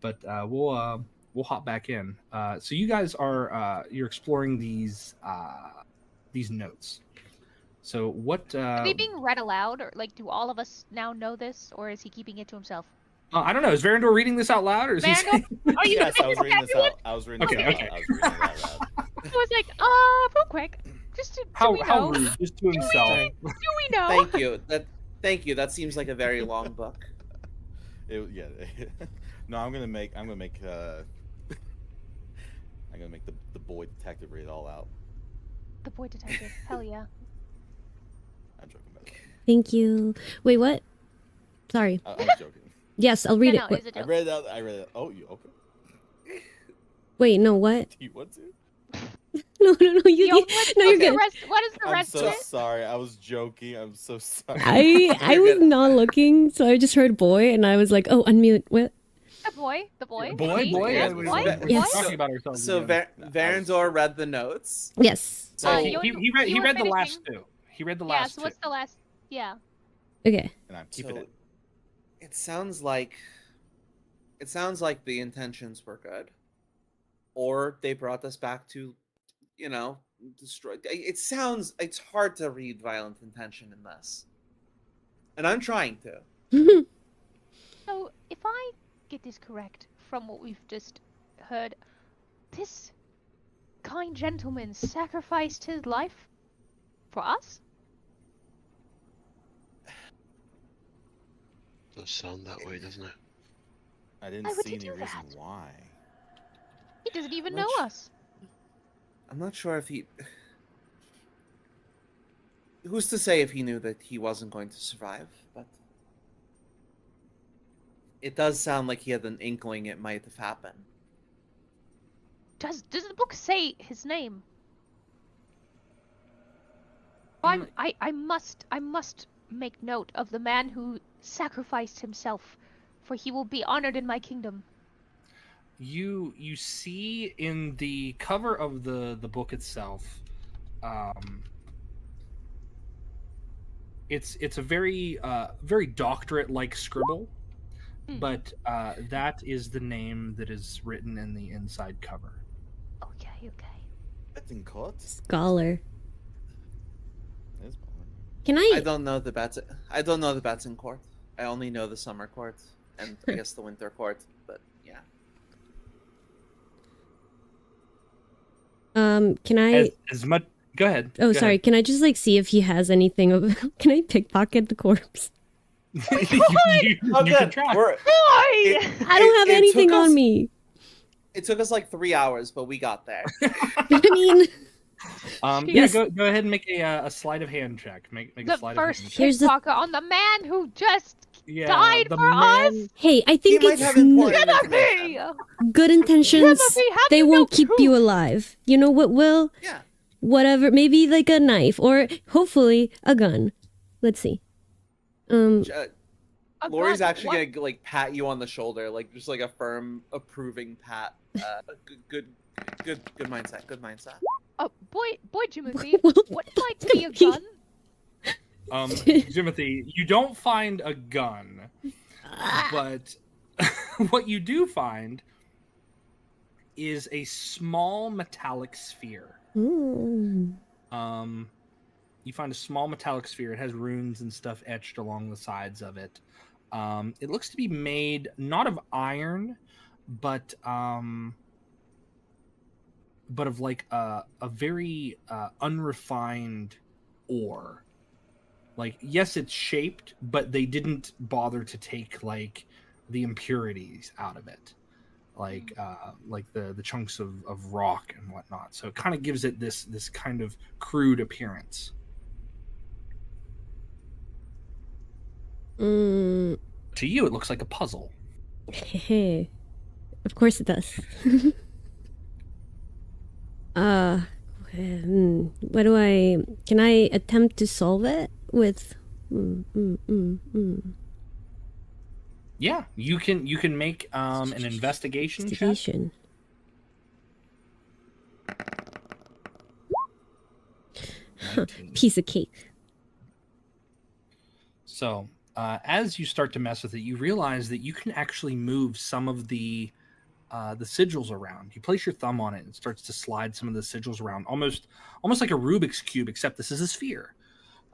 But we'll hop back in. So you guys are you're exploring these notes. So what? Are they being read aloud, or like, do all of us now know this, or is he keeping it to himself? I don't know. Is Verandor reading this out loud, or is he saying... Are you? Yes, I was reading this out. I was reading Okay, this okay. out. I was reading it out loud. I was like, real quick, just to How do we know? rude, just to himself. Do we know? Thank you. That seems like a very long book. Yeah. No, I'm gonna make the boy detective read it all out. The boy detective. Hell yeah. I'm joking about it. Thank you. Wait, what? Sorry. I was joking. Yes, I'll read No, it. no, is it I read it out. Oh, you okay? Wait, no, what? Do you want to? No, you Yo, no, you're the good. rest, what is the I'm rest so of it? sorry. I was joking. I'm so sorry. I was not looking, so I just heard boy, and I was like, oh, unmute. What? The boy. Boy. Yes, We're boy. Yes. talking about ourselves. So again. Varandor read the notes. Yes. So he you read were the last finishing. two. He read the Yeah. last So what's the last? Yeah. Okay. And I'm keeping it. It sounds like the intentions were good, or they brought us back to, destroy. It's hard to read violent intention in this, and I'm trying to. So if I get this correct from what we've just heard, this kind gentleman sacrificed his life for us. Does sound that way, doesn't it? I didn't Why would see he any do reason that? why. He doesn't even Which- know us. I'm not sure if he. Who's to say if he knew that he wasn't going to survive? But it does sound like he had an inkling it might have happened. Does the book say his name? I must make note of the man who sacrificed himself, for he will be honored in my kingdom. You see in the cover of the book itself, it's a very doctorate like scribble, but that is the name that is written in the inside cover. Okay. That's in court. Scholar. That's fine. Can I I? don't know the bats in court. I only know the summer court and I guess the winter court. But yeah. Can I? As much. Go ahead. Oh, Go sorry. ahead. Can I just see if he has anything of? Can I pickpocket the corpse? you can try. Boy! I don't have anything on me. It took us like 3 hours, but we got there. I mean, Yeah, go ahead and make a sleight of hand check. Make a The sleight first of hand check. Here's the- pickpocket on the man who just Yeah, died the for us. man- hey, I He think might it's have important Timothy! information. good intentions. Timothy, how do They you won't know keep truth? you alive. You know what will? Yeah. Whatever. Maybe like a knife or hopefully a gun. Let's see. A Lori's gun, actually what? gonna like pat you on the shoulder, like just like a firm, approving pat. Good mindset. Good mindset. Boy, Timothy, What? what might be a gun? Timothy, you don't find a gun, but what you do find is a small metallic sphere. Ooh. You find a small metallic sphere. It has runes and stuff etched along the sides of it. It looks to be made not of iron, but of like a very unrefined ore. Like, yes, it's shaped, but they didn't bother to take like the impurities out of it, like the chunks of rock and whatnot. So it kind of gives it this kind of crude appearance. Mm. To you, it looks like a puzzle. Hey, of course it does. What do I? Can I attempt to solve it with? Yeah, you can make an investigation check. Investigation. Piece of cake. So, as you start to mess with it, you realize that you can actually move some of the sigils around. You place your thumb on it and it starts to slide some of the sigils around, almost like a Rubik's cube, except this is a sphere.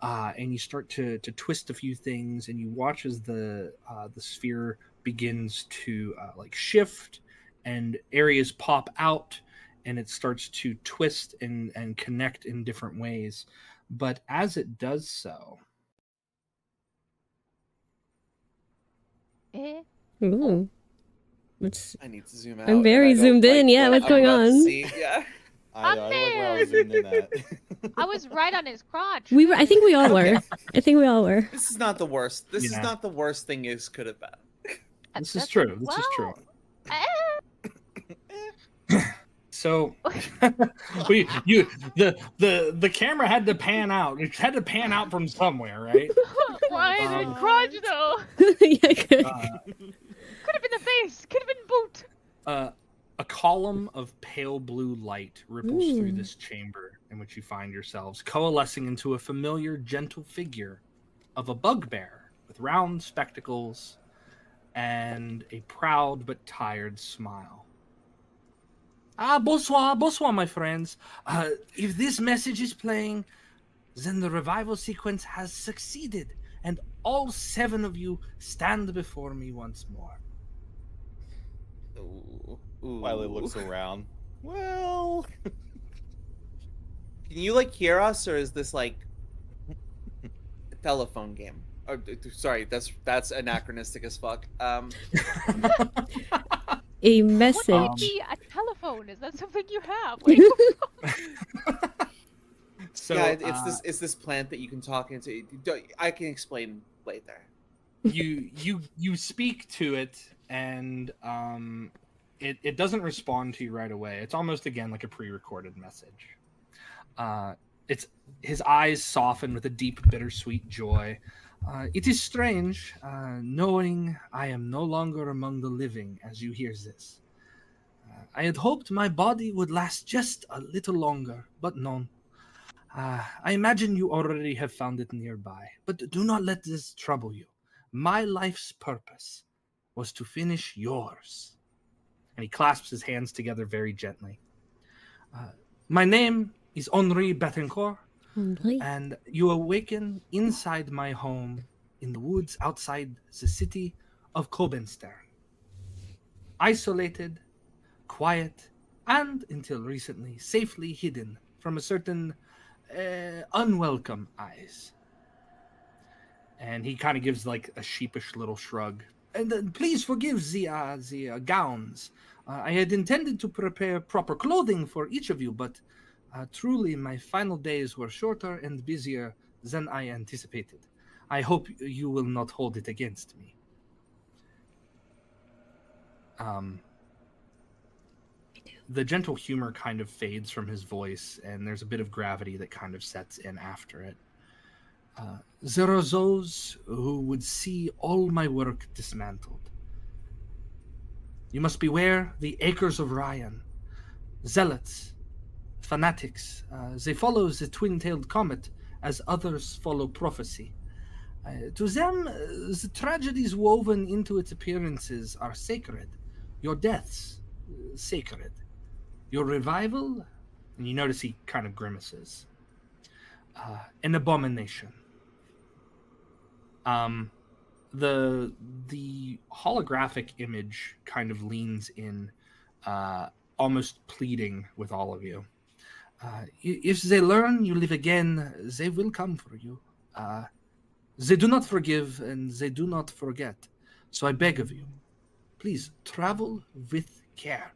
And you start to twist a few things, and you watch as the sphere begins to like shift, and areas pop out, and it starts to twist and connect in different ways. But as it does so, Ooh. I need to zoom out. I'm and very I don't zoomed in. like Yeah, what what's I'm going about to on? see. Yeah. I like where I was zoomed in at. I was right on his crotch. We were. I think we all were. I think we all were. This is not the worst. This is Yeah. not the worst thing this could have been. this is true. This is true. So the camera had to pan out. It had to pan out from somewhere, right? Why is it crotch though? Yeah, good. Could have been the face. Could have been boot. A column of pale blue light ripples through this chamber in which you find yourselves, coalescing into a familiar, gentle figure of a bugbear with round spectacles and a proud but tired smile. Bonsoir, bonsoir, my friends. If this message is playing, then the revival sequence has succeeded, and all 7 of you stand before me once more. Ooh. Wiley looks around. Well, Can you like hear us, or is this like a telephone game? Or, sorry, that's anachronistic as fuck. A What message. might be a telephone? Is that something you have? Like, So yeah, it's this plant that you can talk into. I can explain later. you speak to it, and it doesn't respond to you right away. It's almost again like a pre-recorded message. It's his eyes soften with a deep, bittersweet joy. It is strange, knowing I am no longer among the living as you hear this. I had hoped my body would last just a little longer, but no. I imagine you already have found it nearby, but do not let this trouble you. My life's purpose was to finish yours. And he clasps his hands together very gently. My name is Henri Bettencourt, and you awaken inside my home in the woods outside the city of Kobenstern. Isolated, quiet, and, until recently, safely hidden from a certain unwelcome eyes. And he kind of gives like a sheepish little shrug. And please forgive the gowns. I had intended to prepare proper clothing for each of you, but truly my final days were shorter and busier than I anticipated. I hope you will not hold it against me. The gentle humor kind of fades from his voice, and there's a bit of gravity that kind of sets in after it. There are those who would see all my work dismantled. You must beware the Acres of Ryan, zealots, fanatics. They follow the twin-tailed comet as others follow prophecy. To them, the tragedies woven into its appearances are sacred. Your deaths, sacred. Your revival, and you notice he kind of grimaces. An abomination. The holographic image kind of leans in, almost pleading with all of you. If they learn you live again, they will come for you. They do not forgive and they do not forget. So I beg of you, please travel with care.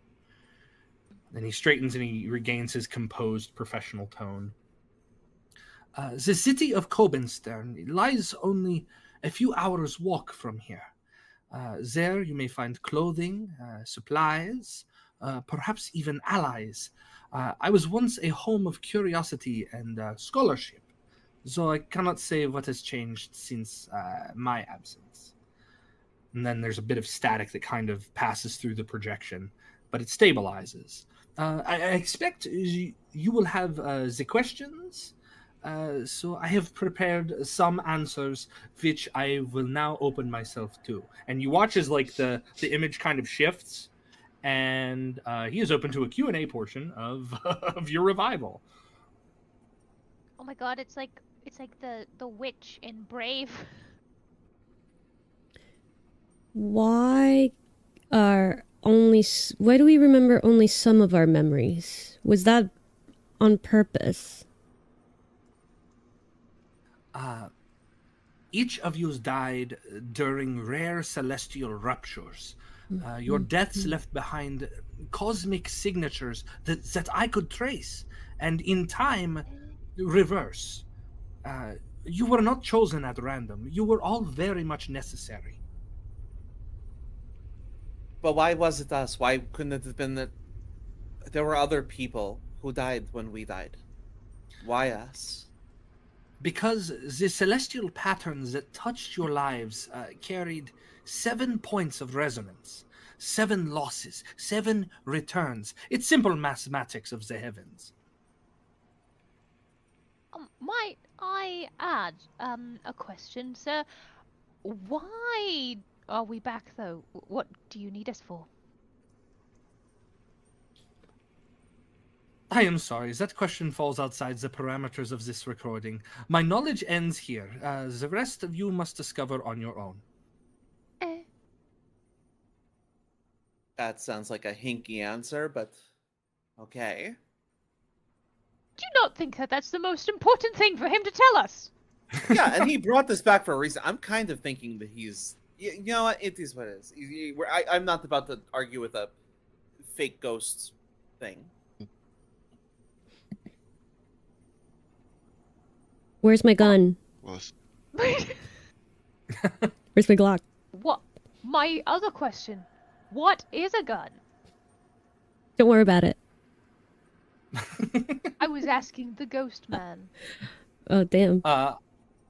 Then he straightens and he regains his composed professional tone. The city of Kobenstern lies only a few hours' walk from here. There you may find clothing, supplies, perhaps even allies. I was once a home of curiosity and scholarship, so I cannot say what has changed since my absence. And then there's a bit of static that kind of passes through the projection, but it stabilizes. I expect you will have the questions, so I have prepared some answers, which I will now open myself to. And you watch as like the image kind of shifts, and he is open to a Q&A portion of of your revival. Oh my god, it's like the witch in Brave. Why why do we remember only some of our memories? Was that on purpose? Each of you died during rare celestial ruptures. Your deaths left behind cosmic signatures that I could trace, and in time, reverse. You were not chosen at random. You were all very much necessary. But why was it us? Why couldn't it have been that there were other people who died when we died? Why us? Because the celestial patterns that touched your lives carried 7 points of resonance, 7 losses, 7 returns. It's simple mathematics of the heavens. Might I add a question, sir? Why are we back, though? What do you need us for? I am sorry, that question falls outside the parameters of this recording. My knowledge ends here. The rest of you must discover on your own. That sounds like a hinky answer, but okay. Do you not think that that's the most important thing for him to tell us? Yeah, and he brought this back for a reason. I'm kind of thinking that he's... You know what? It is what it is. I'm not about to argue with a fake ghost thing. Where's my gun? Was Where's my Glock? What? My other question. What is a gun? Don't worry about it. I was asking the ghost man. Oh, damn.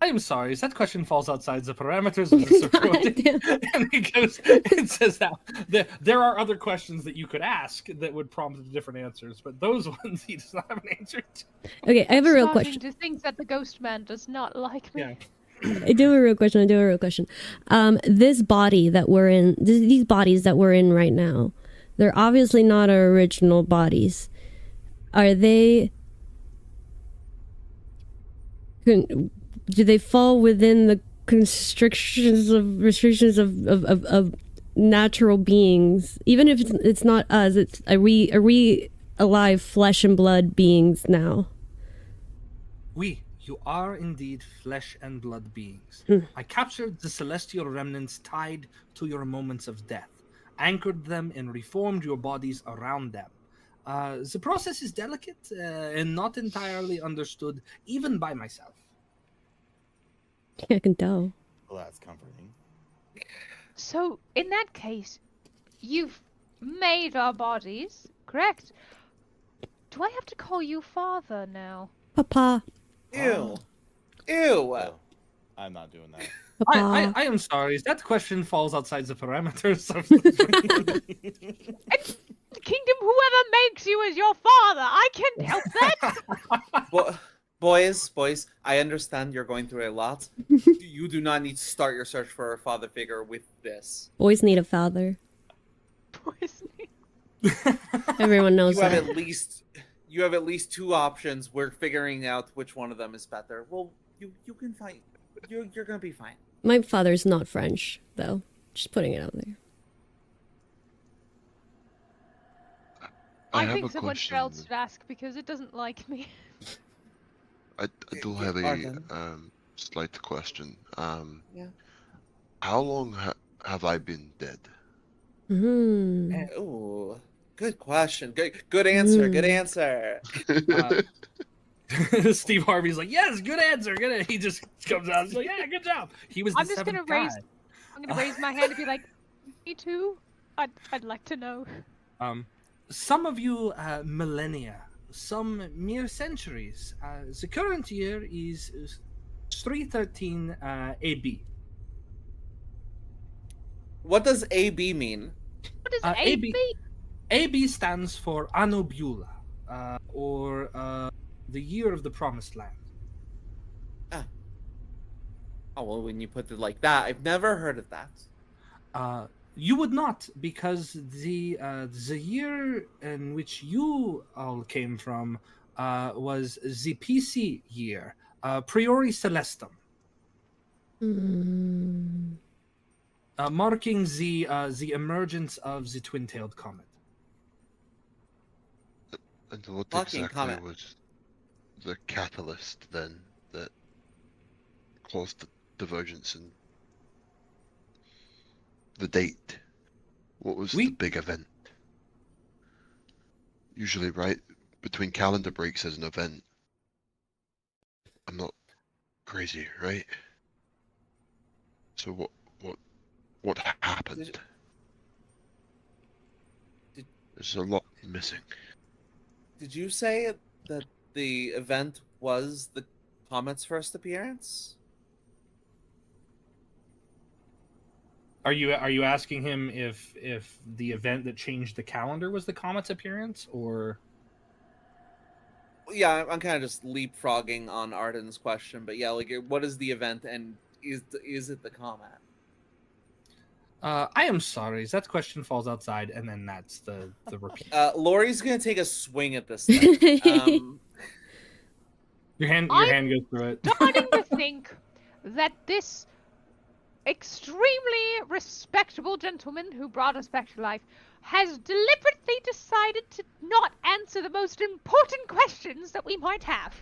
I am sorry, that question falls outside the parameters of this recording. Damn. And it says now, there are other questions that you could ask that would prompt different answers, but those ones he does not have an answer to. Okay, I have a real Starting question. to think that the ghost man does not like me. Yeah. I do have a real question. This body that we're in, these bodies that we're in right now, they're obviously not our original bodies. Are they... Do they fall within the restrictions of natural beings? Even if it's not us, are we alive flesh and blood beings now? You are indeed flesh and blood beings. I captured the celestial remnants tied to your moments of death, anchored them and reformed your bodies around them. The process is delicate and not entirely understood even by myself. I can tell. Well, that's comforting. So, in that case, you've made our bodies, correct? Do I have to call you father now? Papa. Ew. Ew. Oh, I'm not doing that. Papa. I am sorry, that question falls outside the parameters of The kingdom, whoever makes you is your father. I can't help that. Boys, I understand you're going through a lot. You do not need to start your search for a father figure with this. Boys need a father. Poisoning. Everyone knows You have that. at least two options. We're figuring out which one of them is better. Well, you can find. You're gonna be fine. My father's not French, though. Just putting it out there. I I have think a someone question. else should ask because it doesn't like me. I do Yeah, have a Arden. slight question. Yeah. How long have I been dead? Hmm. Ooh, good question. Good answer. Good answer. Steve Harvey's like, yes, good answer. Good. He just comes out and is like, yeah, good job. He was the I'm just gonna seventh guy. I'm gonna raise my hand and be like, me too. I'd like to know. Some of you millennia, some mere centuries. The current year is 313 AB. What does AB mean? What is AB AB? AB stands for Anno Beulah, or the year of the promised land. Oh well, when you put it like that, I've never heard of that. You would not, because the year in which you all came from was the PC year, Priori Celestum, Hmm. marking the emergence of the twin-tailed comet. And what Lucky exactly comment. was the catalyst then that caused the divergence in the date? What was the big event? Usually, right between calendar breaks as an event. I'm not crazy, right? So what happened? Did- There's a lot missing. Did you say that the event was the comet's first appearance? Are you asking him if the event that changed the calendar was the comet's appearance, or? Yeah, I'm kind of just leapfrogging on Arden's question, but yeah, like, what is the event, and is it the comet? I am sorry. That question falls outside, and then that's the repeat. Lori's gonna take a swing at this thing. Your hand goes through it. Starting to think that this extremely respectable gentleman who brought us back to life has deliberately decided to not answer the most important questions that we might have.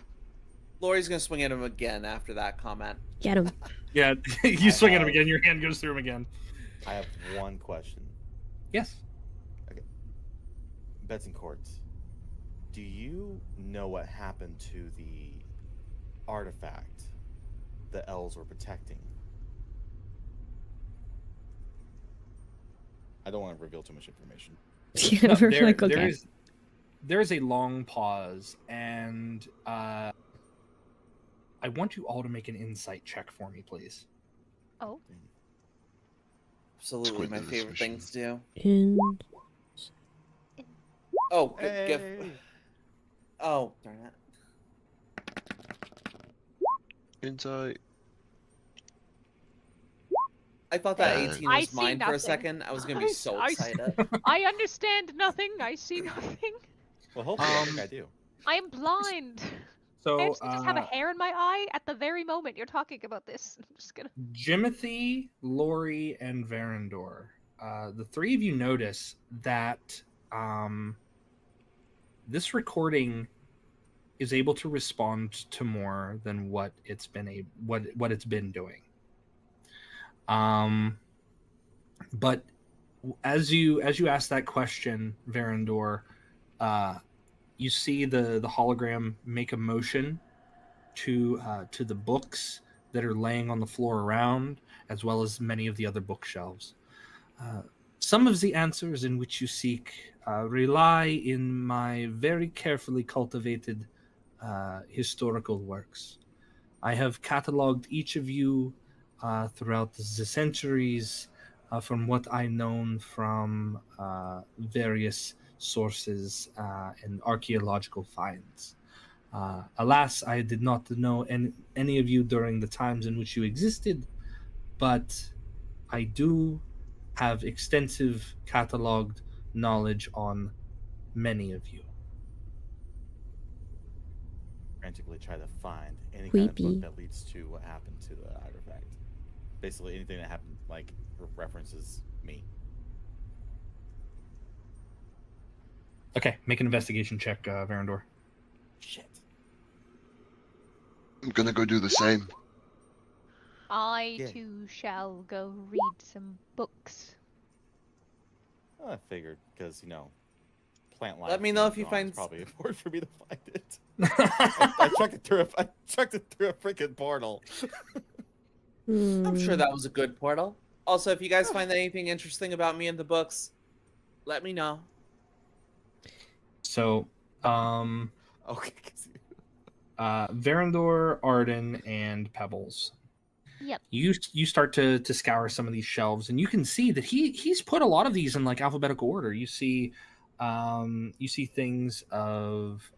Lori's gonna swing at him again after that comment. Get him. Yeah, you swing at him again. Your hand goes through him again. I have one question. Yes. Betancourt, do you know what happened to the artifact the elves were protecting? I don't want to reveal too much information. Yeah, we're like, okay. There's a long pause, and I want you all to make an insight check for me, please. Oh. Absolutely, my favorite thing to do. In... Oh, Hey. Oh, darn it. Insight. I thought that 18 I was see mine for a nothing. second. I was gonna be so I- excited. I understand nothing. I see nothing. Well, hopefully I think I do. I am blind. I So actually just have a hair in my eye at the very moment you're talking about this. I'm just gonna. Jimothy, Lori, and Verandor. The three of you notice that this recording is able to respond to more than what it's been what it's been doing. But as you ask that question, Verandor, you see the hologram make a motion to the books that are laying on the floor around, as well as many of the other bookshelves. Some of the answers in which you seek rely in my very carefully cultivated historical works. I have cataloged each of you throughout the centuries from what I known from various sources and archaeological finds. Alas, I did not know any of you during the times in which you existed, but I do have extensive cataloged knowledge on many of you. Frantically try to find any kind of Creepy. book that leads to what happened to the artifact. Basically, anything that happened, like, references me. Okay, make an investigation check, Varandor. Shit. I'm gonna go do the same. I Yeah. too shall go read some books. Well, I figured, because, plant life. Let me know being if you gone find is probably important for me to find it. I chucked it through a freaking portal. I'm sure Hmm. that was a good portal. Also, if you guys find anything interesting about me in the books, let me know. So, Okay. Varandor, Arden, and Pebbles. Yep. You start to scour some of these shelves, and you can see that he's put a lot of these in like alphabetical order. You see things of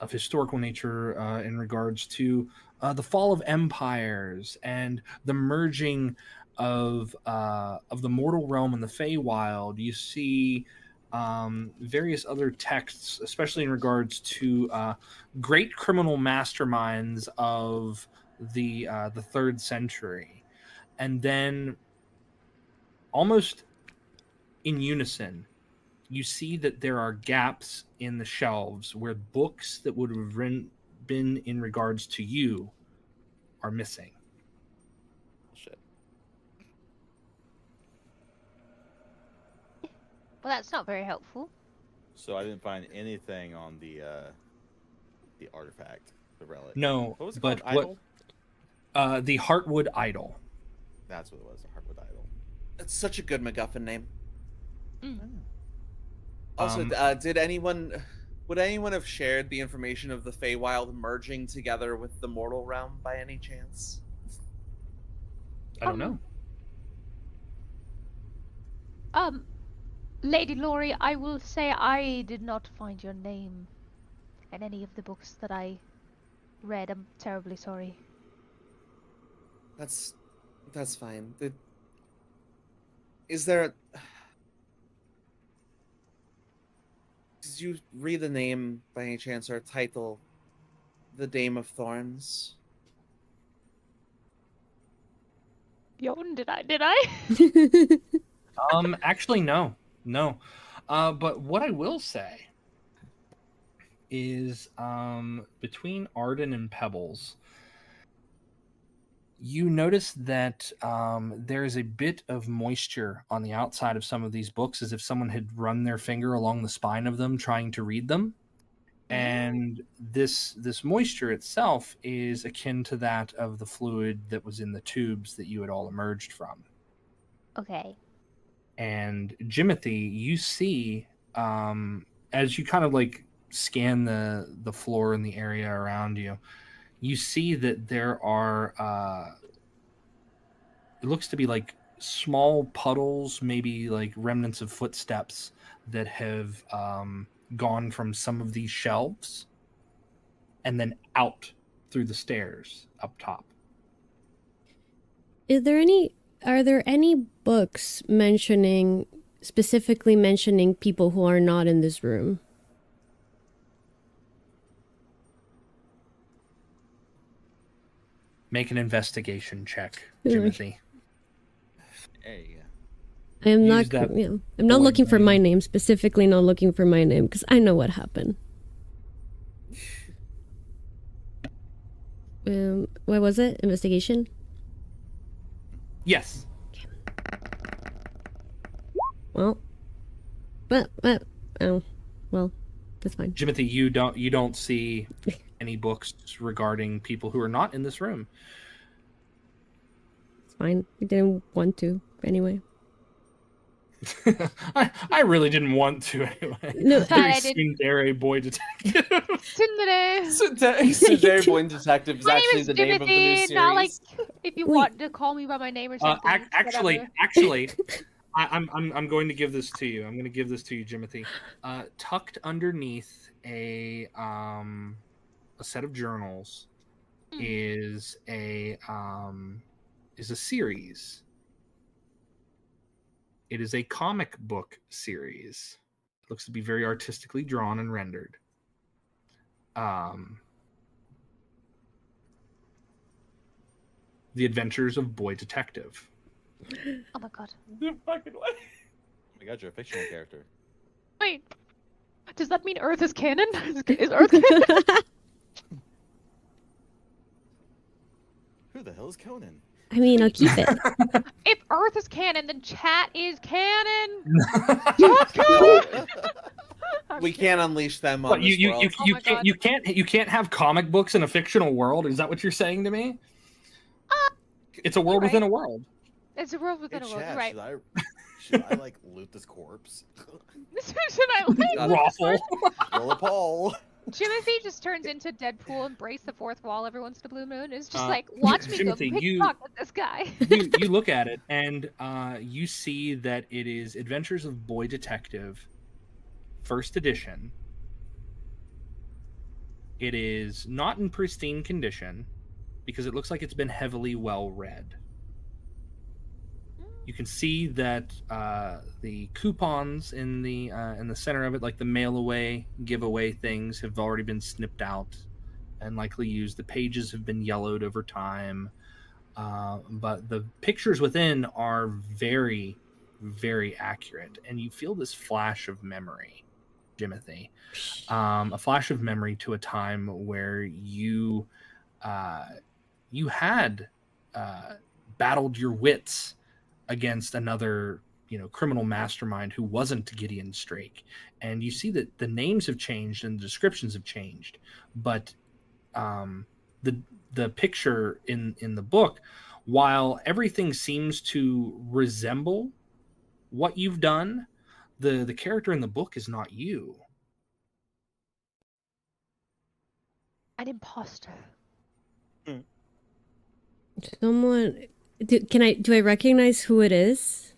historical nature in regards to the fall of empires and the merging of the mortal realm and the Feywild. You see various other texts, especially in regards to great criminal masterminds of the 3rd century, and then almost in unison, you see that there are gaps in the shelves where books that would have been in regards to you are missing. Shit. Well, that's not very helpful. So I didn't find anything on the artifact, the relic. No, What was it but called? Idol? the Heartwood Idol. That's what it was. The Heartwood Idol. It's such a good MacGuffin name. Mm. Also, would anyone have shared the information of the Feywild merging together with the mortal realm by any chance? I don't know. Lady Laurie, I will say I did not find your name in any of the books that I read. I'm terribly sorry. That's fine. Is there did you read the name by any chance or title The Dame of Thorns? Yon, did I? Actually, no. But what I will say is, between Arden and Pebbles, you notice that there's a bit of moisture on the outside of some of these books, as if someone had run their finger along the spine of them trying to read them. And this moisture itself is akin to that of the fluid that was in the tubes that you had all emerged from. Okay. And Jimothy, you see, as you kind of like scan the floor and the area around you, you see that there are it looks to be like small puddles, maybe like remnants of footsteps that have gone from some of these shelves and then out through the stairs up top. Are there any books specifically mentioning people who are not in this room? Make an investigation check, Really? Jimothy. Hey. I'm Use not. that I'm not boy looking for my brain. name, specifically not looking for my name, because I know what happened. What was it? Investigation? Yes. Well, oh, well, that's fine. Jimothy, you don't see any books regarding people who are not in this room. It's fine. I didn't want to anyway. I really didn't want to anyway. No, Very I didn't. tsundere boy detective. Tsundere. Tsundere Boy Detective is My actually name is the name of the new Timothy. series. Not like if you Wait. want to call me by my name or something. Actually, whatever. I'm going to give this to you. I'm going to give this to you, Jimothy. Tucked underneath a set of journals is a series. It is a comic book series. looks to be very artistically drawn and rendered. The Adventures of Boy Detective. Oh my god. The fucking way. Oh my god, you're a fictional character. Wait. Does that mean Earth is canon? Is Earth canon? Who the hell is Conan? I mean, I'll keep it. If Earth is canon, then chat is canon. We can't unleash them on But this world. Oh my God. you can't have comic books in a fictional world. Is that what you're saying to me? It's a world right. within a world. It's a world within Hey, a world. chat, Right. should I like loot this corpse? Should I like? Raffle. Roll a poll. Timothy just turns into Deadpool and breaks the fourth wall every once in a blue moon. It's just Uh, like, watch me Timothy, go pickpocket this guy. You look at it and you see that it is Adventures of Boy Detective, first edition. It is not in pristine condition because it looks like it's been heavily well read. You can see that the coupons in the center of it, like the mail away, giveaway things, have already been snipped out and likely used. The pages have been yellowed over time, but the pictures within are very, very accurate, and you feel this flash of memory, Jimothy, a flash of memory to a time where you had battled your wits against another, criminal mastermind who wasn't Gideon Strake. And you see that the names have changed and the descriptions have changed, but the picture in the book, while everything seems to resemble what you've done, the character in the book is not you. An imposter. Someone, do I recognize who it is?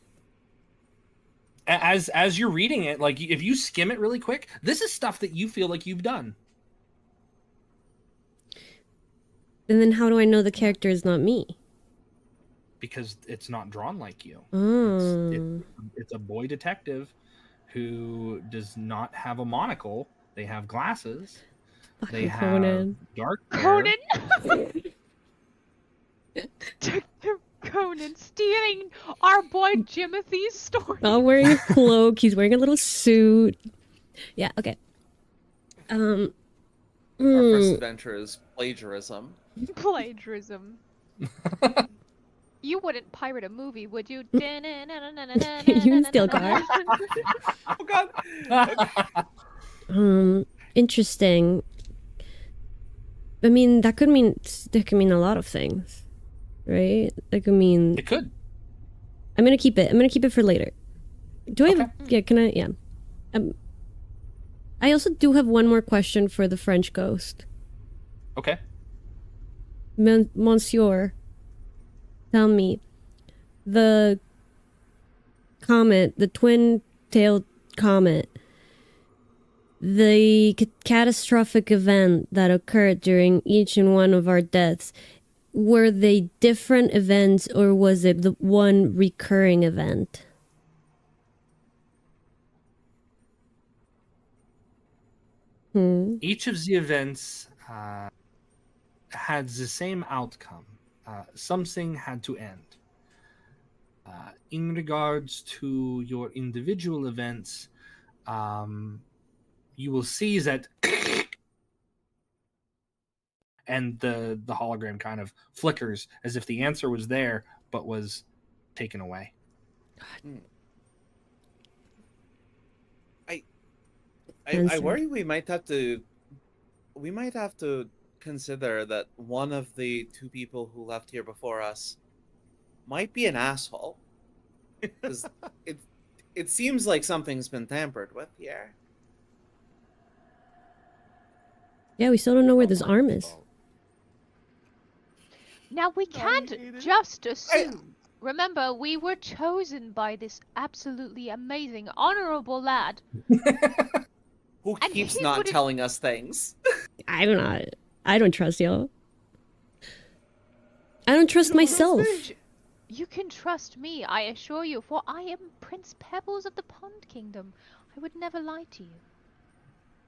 As you're reading it, like if you skim it really quick, this is stuff that you feel like you've done. And then how do I know the character is not me? Because it's not drawn like you. Oh. It's a boy detective who does not have a monocle. They have glasses. They Fucking have Conan. dark hair. Conan. Detective Conan stealing our boy Jimothy's story. Not wearing a cloak. He's wearing a little suit. Yeah. Okay. Our first adventure is plagiarism. Plagiarism. You wouldn't pirate a movie, would you? You steal cars. Oh god. Interesting. I mean, that could mean a lot of things, right? That could mean It could. I'm gonna keep it. I'm gonna keep it for later. Do I have? Okay. Yeah. Can I? Yeah. I also do have one more question for the French ghost, Okay. Monsieur. Tell me, the comet, the twin-tailed comet, the catastrophic event that occurred during each and one of our deaths, were they different events or was it the one recurring event? Each of the events had the same outcome. Something had to end. In regards to your individual events, you will see that and the hologram kind of flickers as if the answer was there but was taken away. I worry we might have to consider that one of the two people who left here before us might be an asshole. Because it seems like something's been tampered with here. Yeah, we still don't know where this arm is. Now we can't just assume. Remember, we were chosen by this absolutely amazing, honorable lad. Who And keeps he not would've- telling us things? I don't trust y'all. I don't trust myself. You can trust me, I assure you, for I am Prince Pebbles of the Pond Kingdom. I would never lie to you.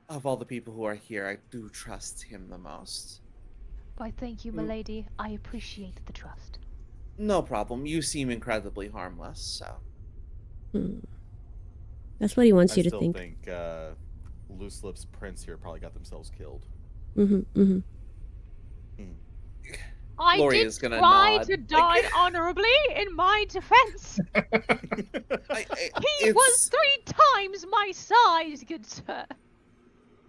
Of all the people who are here, I do trust him the most. Why, thank you, Mm. milady. I appreciate the trust. No problem. You seem incredibly harmless, so. Hmm. That's what he wants I you to still think. think Loose Lips Prince here probably got themselves killed. I Lori did is gonna try nod. to die honorably in my defense. He was 3 times my size, good sir.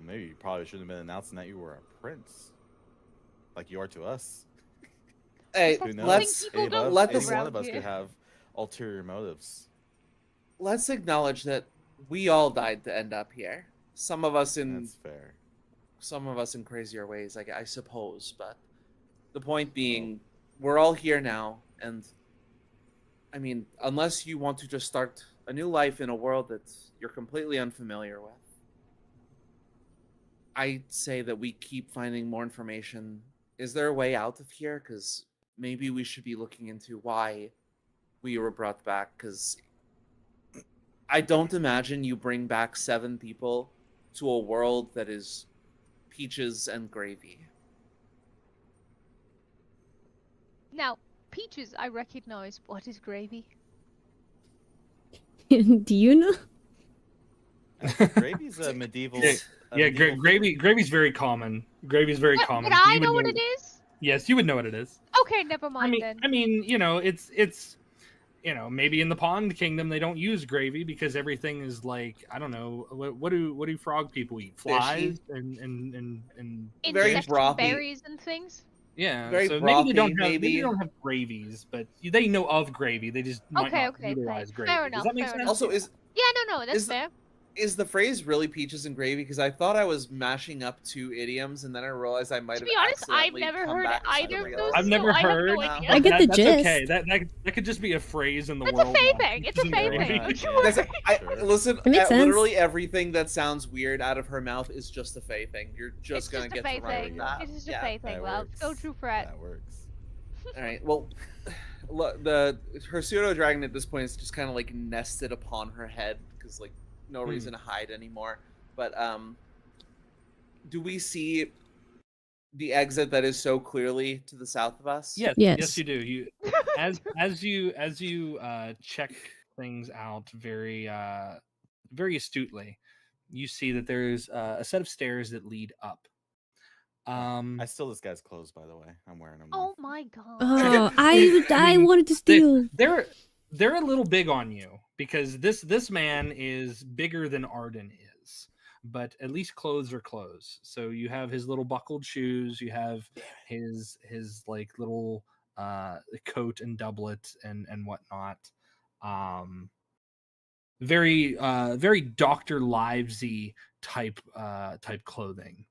Maybe you probably shouldn't have been announcing that you were a prince, like you are to us. Hey, That's Who something knows? people Any, don't of, let do any this- one around of us here. could have ulterior motives. let's acknowledge that we all died to end up here. Some of us in That's fair. crazier ways, I suppose. But the point being, we're all here now, and I mean, unless you want to just start a new life in a world that you're completely unfamiliar with, I'd say that we keep finding more information. Is there a way out of here? Because maybe we should be looking into why we were brought back. Because I don't imagine you bring back 7 people to a world that is peaches and gravy. Now, peaches, I recognize. What is gravy? Do you know? Gravy's a medieval. Yeah, a Yeah, medieval gravy's very common. Gravy's very But common. I You would know what it is. Yes, you would know what it is. Okay, never mind then. I mean, it's maybe in the Pond Kingdom they don't use gravy because everything is like, I don't know, what do frog people eat? Flies and Very Insects, brothy. berries, and things. yeah. Very So maybe they don't brothy, have maybe they maybe. don't have gravies, but they know of gravy. They just might Okay, not okay, utilize fair gravy. Does enough, that make fair sense? enough. Also, Yeah, no, that's is the- fair. is the phrase really peaches and gravy? Because I thought I was mashing up 2 idioms, and then I realized I might To have be honest, I've accidentally never come heard back either of something those. else. I've never so I have heard. no No. idea. I get the That's gist. okay. That could just be a phrase in the It's a world. Fae now. thing. It's a Peaches and Fae gravy. thing. Yeah, Don't you yeah. worry. That's Sure. listen. It makes sense. Literally everything that sounds weird out of her mouth is just a Fae thing. You're just It's gonna just a get Fae to run thing. with that. It's just a Yeah. Fae thing. That Well, works. go true for it. That works. All right. Well, her pseudo dragon at this point is just kind of like nested upon her head because like no reason to hide anymore. But do we see the exit that is so clearly to the south of us? Yes, Yes. you do. You as you check things out very very astutely, you see that there's a set of stairs that lead up. I stole this guy's clothes, by the way. I'm wearing them. Oh my god. Oh, I I mean, wanted to steal. they're a little big on you because this man is bigger than Arden is, but at least clothes are clothes. So you have his little buckled shoes, you have his like little coat and doublet and whatnot. Very very Dr. Livesy type clothing.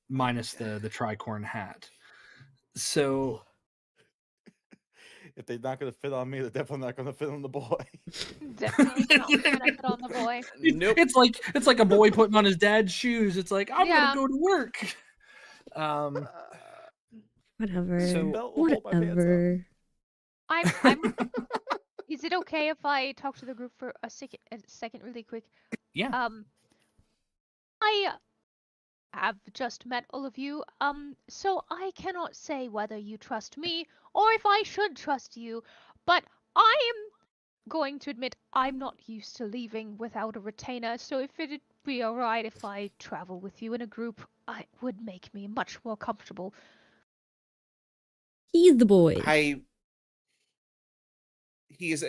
Minus the tricorn hat. So If they're not gonna fit on me, they're definitely not gonna fit on the boy. Definitely not gonna fit on the boy. Nope. It's like a boy putting on his dad's shoes. It's like, I'm Yeah. gonna go to work. Whatever. So- Belt will hold my pants up. Whatever. I'm. Is it okay if I talk to the group for a second, really quick? Yeah. I have just met all of you. So I cannot say whether you trust me or if I should trust you, but I am going to admit I'm not used to leaving without a retainer. So if it'd be alright if I travel with you in a group, it would make me much more comfortable. He's the boy. He is.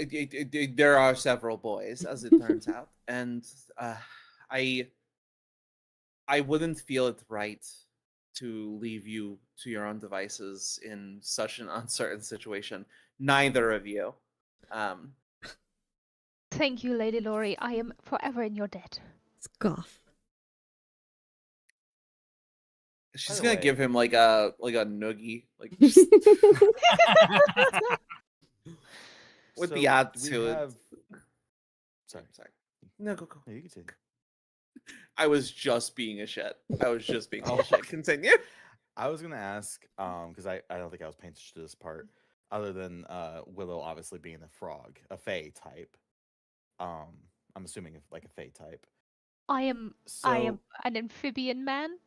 There are several boys, as it turns out, and I wouldn't feel it right to leave you to your own devices in such an uncertain situation. Neither of you. Thank you, Lady Lori. I am forever in your debt. Scoff. She's the gonna way- give him like a noogie, like just with the So, attitude. we have- Sorry. No, go. No, you continue. I was just being a shit. Oh. A shit. Continue. I was gonna ask, because I don't think I was paying attention to this part, other than Willow obviously being a frog, a fae type. I'm assuming like a Fey type. I am So an amphibian man.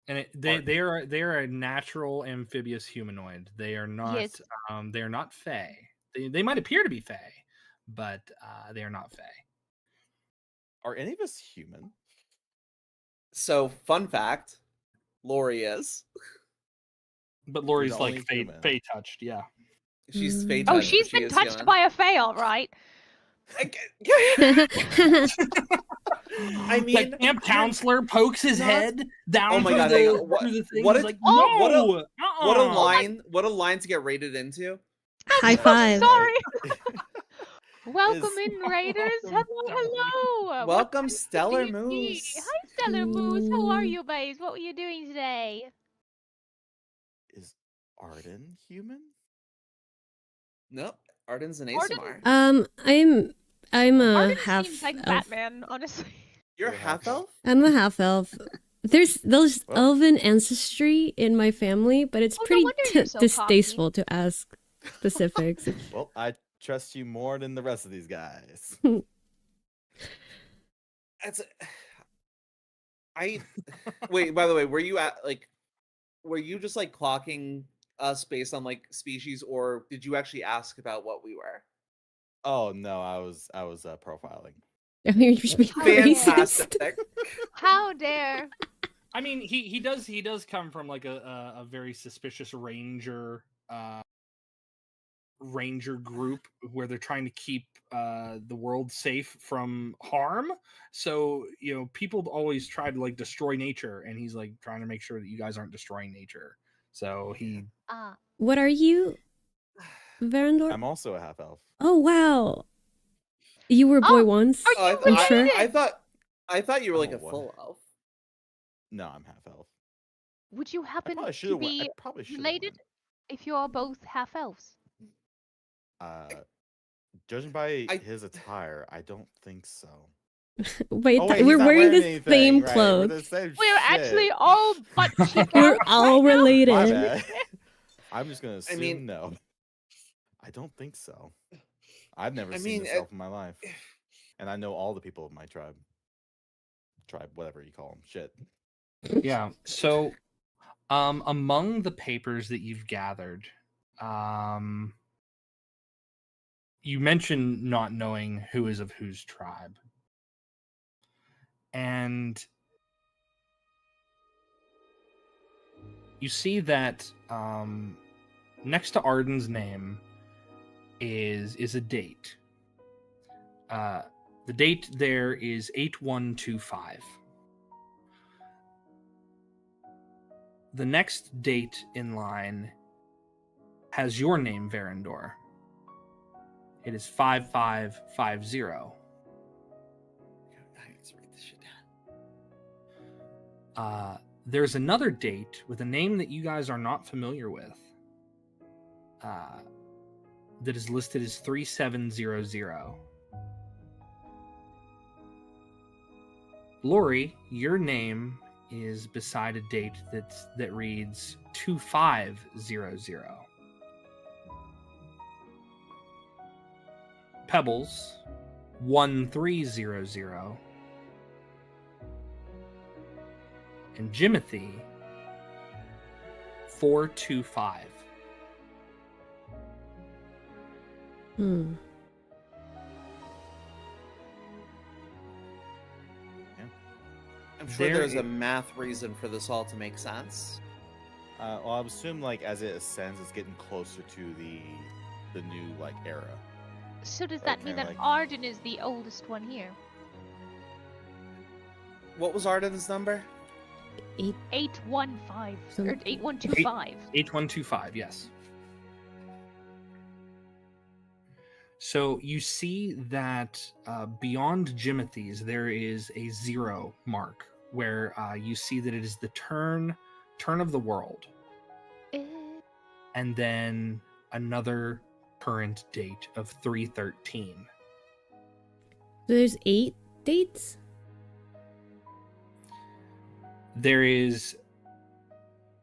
And Art- they are a natural amphibious humanoid. They are not Yes. they are not Fey. They might appear to be Fey, but they are not Fey. are any of us human? So, fun fact, Lori is. But You're Lori's the like only Fey, human. Fey touched, yeah. She's Fey Mm. Oh, touched, she's but she been is touched human. by a fae, all right. I mean, the camp counselor pokes his not- head down Oh my through God, the, hang on. through the thing. What He's a- like, oh, no, what a uh-uh." what a line to get rated into. High five. Sorry. Right? Welcome Is- in, Raiders. Welcome, Hello. Welcome, Welcome to Stellar D&D. Moose. Hi, Stellar Moose. How are Mm. you, babes? What were you doing today? Is Arden human? Nope, Arden's an Arden- ASMR. I'm a Arden half seems like elf. Batman, honestly. You're You're a half half-elf. elf. I'm a half elf. There's Well- elven ancestry in my family, but it's Oh, no pretty wonder you're so distasteful to ask specifics. Well, I trust you more than the rest of these guys. That's. I. Wait. By the way, were you just like clocking us based on like species, or did you actually ask about what we were? Oh no, I was profiling. I mean, you're just being racist. Fantastic. How dare. I mean, he does come from like a very suspicious ranger group where they're trying to keep the world safe from harm. So people always try to like destroy nature, and he's like trying to make sure that you guys aren't destroying nature. So he What are you, Verandor? I'm also a half elf. Oh wow, you were a boy Oh, once. are Oh, you I'm sure. related? I thought you were like I'm a a what? full elf. No, I'm half elf. Would you happen probably to should've went- I be probably should've related if you are both half elves? Judging by I- his attire, I don't think so. Wait, Oh wait, we're he's not wearing the anything, same right? clothes. We're the same We're actually shit. all butt cheek We're out all right now. My related. bad. I'm just gonna assume mean- no. I don't think so. I've never I seen mean, this elf in my life, and I know all the people of my tribe. Tribe, whatever you call them. Shit. Yeah. So, among the papers that you've gathered, you mentioned not knowing who is of whose tribe, and you see that next to Arden's name is a date. The date there is 8125. The next date in line has your name, Verandor. It is 5550. I need to write this shit down. There's another date with a name that you guys are not familiar with that is listed as 3700. Lori, your name is beside a date that reads 2500. Pebbles, 1300. And Jimothy, 425. Hmm. I'm sure There there's i- a math reason for this all to make sense. Well, I would assume like as it ascends, it's getting closer to the new like era. So does Right, that mean kinda that like- Arden is the oldest one here? What was Arden's number? 815 Some- or 8125. 8125, yes. So you see that beyond Jimothy's, there is a 0 mark where you see that it is the turn of the world, and then another current date of 313. So there's 8 dates. There is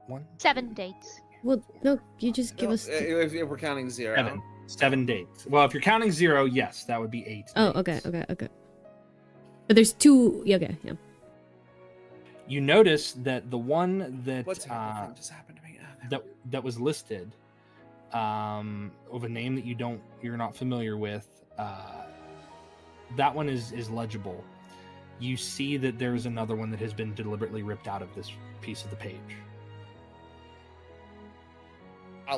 1, 7 dates. Well, no, you just give No, us. if we're counting 0. 7 days. Well, if you're counting 0, yes, that would be 8. Oh, days. okay. But there's 2. Yeah, okay, yeah. You notice that the one that What terrible thing just happened to me? that was listed of a name that you're not familiar with, that one is legible. You see that there's another one that has been deliberately ripped out of this piece of the page.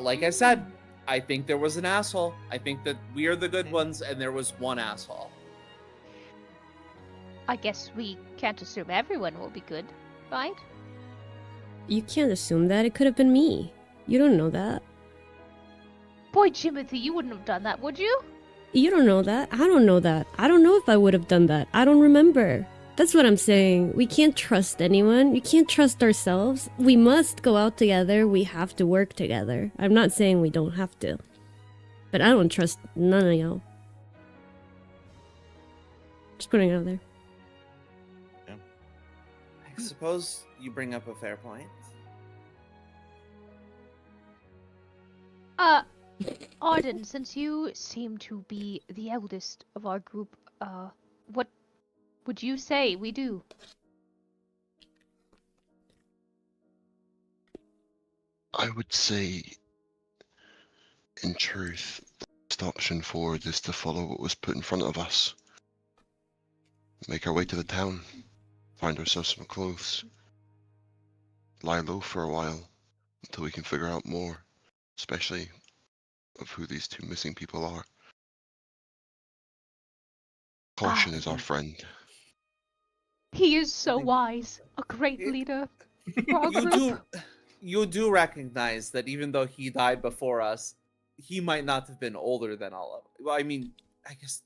Like I said, I think there was an asshole. I think that we are the good ones, and there was one asshole. I guess we can't assume everyone will be good, right? You can't assume that. It could have been me. You don't know that. Boy, Timothy, you wouldn't have done that, would you? You don't know that. I don't know that. I don't know if I would have done that. I don't remember. That's what I'm saying. We can't trust anyone. We can't trust ourselves. We must go out together. We have to work together. I'm not saying we don't have to. But I don't trust none of y'all. Just putting it out there. I suppose you bring up a fair point. Arden, since you seem to be the eldest of our group, what would you say we do? I would say, in truth, the best option forward is to follow what was put in front of us. Make our way to the town, find ourselves some clothes, lie low for a while until we can figure out more, especially of who these 2 missing people are. Caution is our friend. He is so think- wise, a great leader for our group. You do recognize that even though he died before us, he might not have been older than all of us. Well, I mean, I guess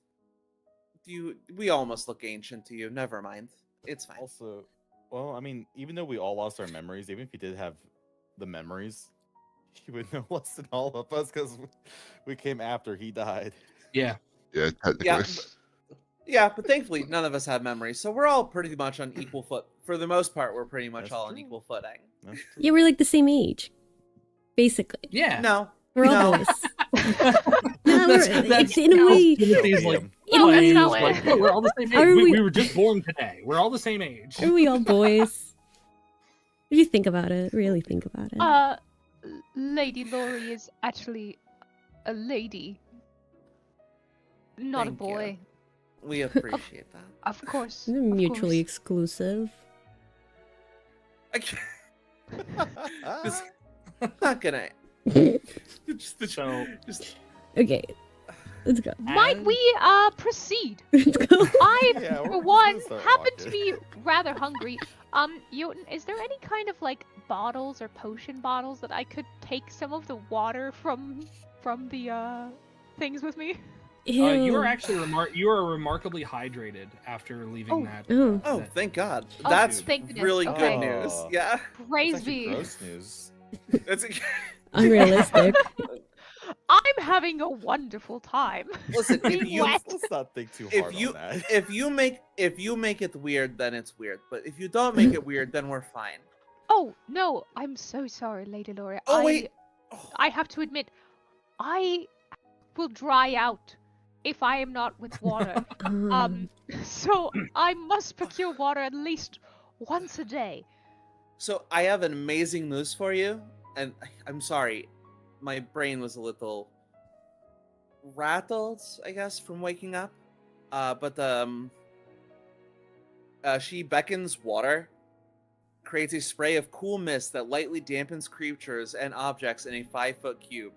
we almost look ancient to you. Never mind. It's fine. Also, well, I mean, even though we all lost our memories, even if he did have the memories, he would know less than all of us because we came after he died. Yeah. Yeah, technically. Yeah, yeah, but thankfully none of us have memories, so we're all pretty much on equal foot. For the most part, we're pretty much That's all on true. equal footing. That's true. Yeah, we're like the same age. Basically. Yeah. No, We're all No. boys. No, it's in a how way. Timothy's like, In a way. he's like, "Oh, we're all the same age. Are We, we- we were just born today. We're all the same age. Are we all boys? If you think about it, really think about it. Lady Lori is actually a lady, not Thank a you. boy. we appreciate that. Of course. They're of mutually course. exclusive. I can't- Just- not gonna. So, Just Okay, let's go. Might and- we proceed? Let's go. I, Yeah, we're for just one, gonna start happen to walking. be rather hungry. Jotun, is there any kind of like bottles or potion bottles that I could take some of the water from the things with me? you are Ew. actually remarkably hydrated after leaving Oh. that. Oh. oh, that- thank God. Oh, That's thank goodness. really Okay. good news. Oh. Yeah, Praise That's actually be. gross news. that's. Unrealistic. I'm having a wonderful time. Listen, if Being you wet. Let's not think too if hard you on that. if you make it weird, then it's weird. But if you don't make it weird, then we're fine. Oh no, I'm so sorry, Lady Laura. Oh wait. Oh, I have to admit, I will dry out if I am not with water. So I must procure water at least once a day. So I have an amazing news for you, and I'm sorry, my brain was a little rattled, I guess, from waking up. She beckons water, creates a spray of cool mist that lightly dampens creatures and objects in a 5-foot cube.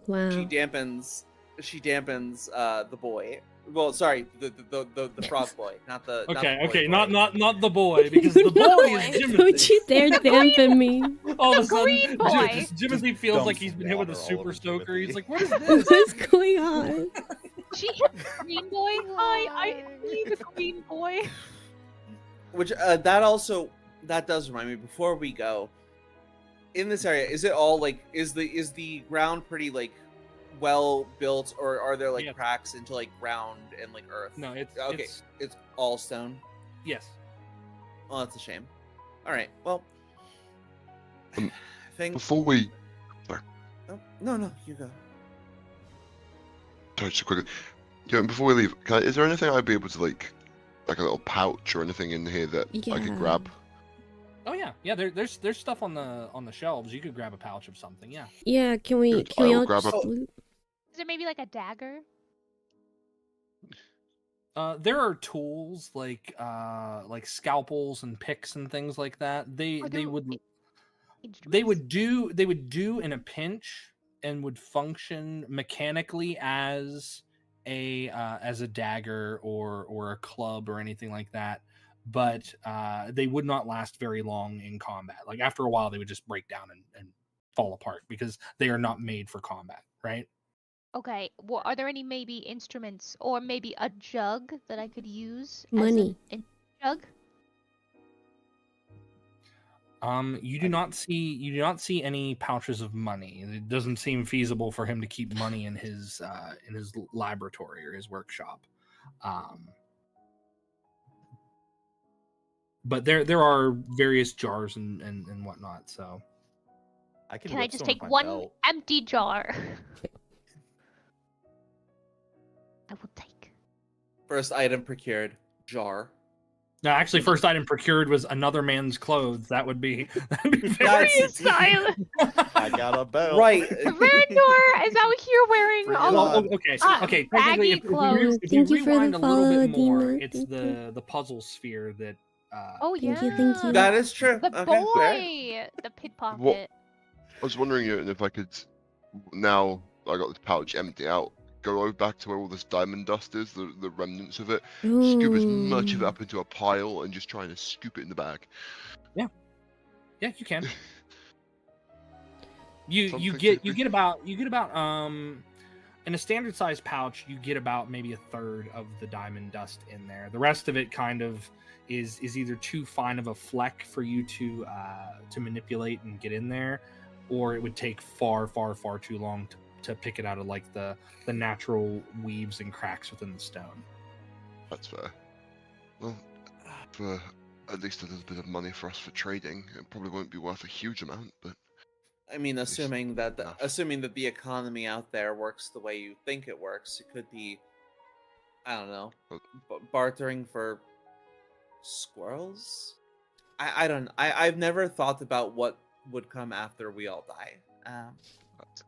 Wow. She dampens the boy. Well, sorry, the frog boy, not the Okay, not the boy boy. not the boy, because the boy is Jimothy. Don't you dare dampen me. All of a The sudden, green boy. Jimothy feels like dumps he's been hit with a water all super over soaker. He's Timothy. like, what is this? What's going on? She hit the green boy. Hi, I need the green boy. Which that does remind me. Before we go, in this area, is it all like is the ground pretty like well built, or are there like Yeah. cracks into like ground and like earth? No, it's Okay, it's all stone. yes. Oh, that's a shame. All right, well, I think. Before we Oh, no, you go. Sorry, just quickly. Yeah, and before we leave, is there anything I'd be able to like a little pouch or anything in here that I could grab? Oh yeah. There's stuff on the shelves. You could grab a pouch of something. Yeah. Yeah, can we Good. I will all grab just a- loot? Is there maybe like a dagger? There are tools like scalpels and picks and things like that. They would do in a pinch and would function mechanically as a dagger or a club or anything like that, but they would not last very long in combat. Like after a while they would just break down and fall apart because they are not made for combat, right? Okay. Well, are there any maybe instruments or maybe a jug that I could use? Money. As a jug? You do not see any pouches of money. It doesn't seem feasible for him to keep money in his laboratory or his workshop. But there are various jars and whatnot. So Can I just take one empty jar? I will take. First item procured, jar. no, actually, first item procured was another man's clothes. That'd be very That's- silent. I got a belt. Right. Randor is out here wearing Bring it all on. of okay. baggy Technically, if clothes. you Thank you for rewind the a little bit follow, more, Dina. it's Thank you. the puzzle sphere that. Oh Thank yeah. you, thank you. That is true. The Okay, fair. boy, the pickpocket. What- I was wondering if I could, now I got this pouch empty out, go over back to where all this diamond dust is, the remnants of it, scoop as much of it Ooh. up into a pile and just try and scoop it in the bag. Yeah, you can. Some You things get about in a standard size pouch you get about maybe a third of the diamond dust in there. The rest of it kind of is either too fine of a fleck for you to manipulate and get in there, or it would take far too long to pick it out of like the natural weaves and cracks within the stone. That's fair. Well, for at least a little bit of money for us for trading, it probably won't be worth a huge amount, but I mean, least assuming that enough. the economy out there works the way you think it works, it could be, I don't know, Well- bartering for squirrels. I've never thought about what would come after we all die.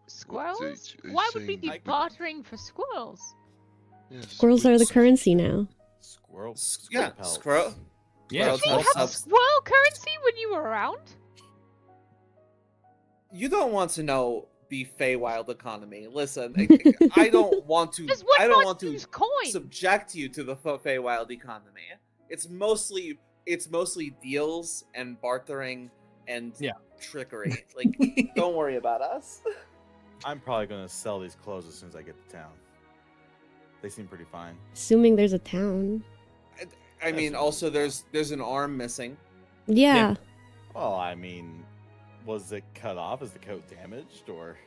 Squirrels? are you Why would we saying be that bartering for squirrels? yeah, Squirrels are the squid- currency now. Squirrel. Yeah, pelts. squirrel. Yeah, Squirrels Did we have have subs- squirrel currency when you were around? You don't want to know the Feywild economy. Listen, I don't want to. Does one I don't not want to use coins? subject you to the Feywild economy. It's mostly deals and bartering and Yeah. trickery. Like, don't worry about us. I'm probably gonna sell these clothes as soon as I get to town. They seem pretty fine. Assuming there's a town. I mean, That's also really there's an arm missing. Yeah. Well, I mean, was it cut off? Is the coat damaged or?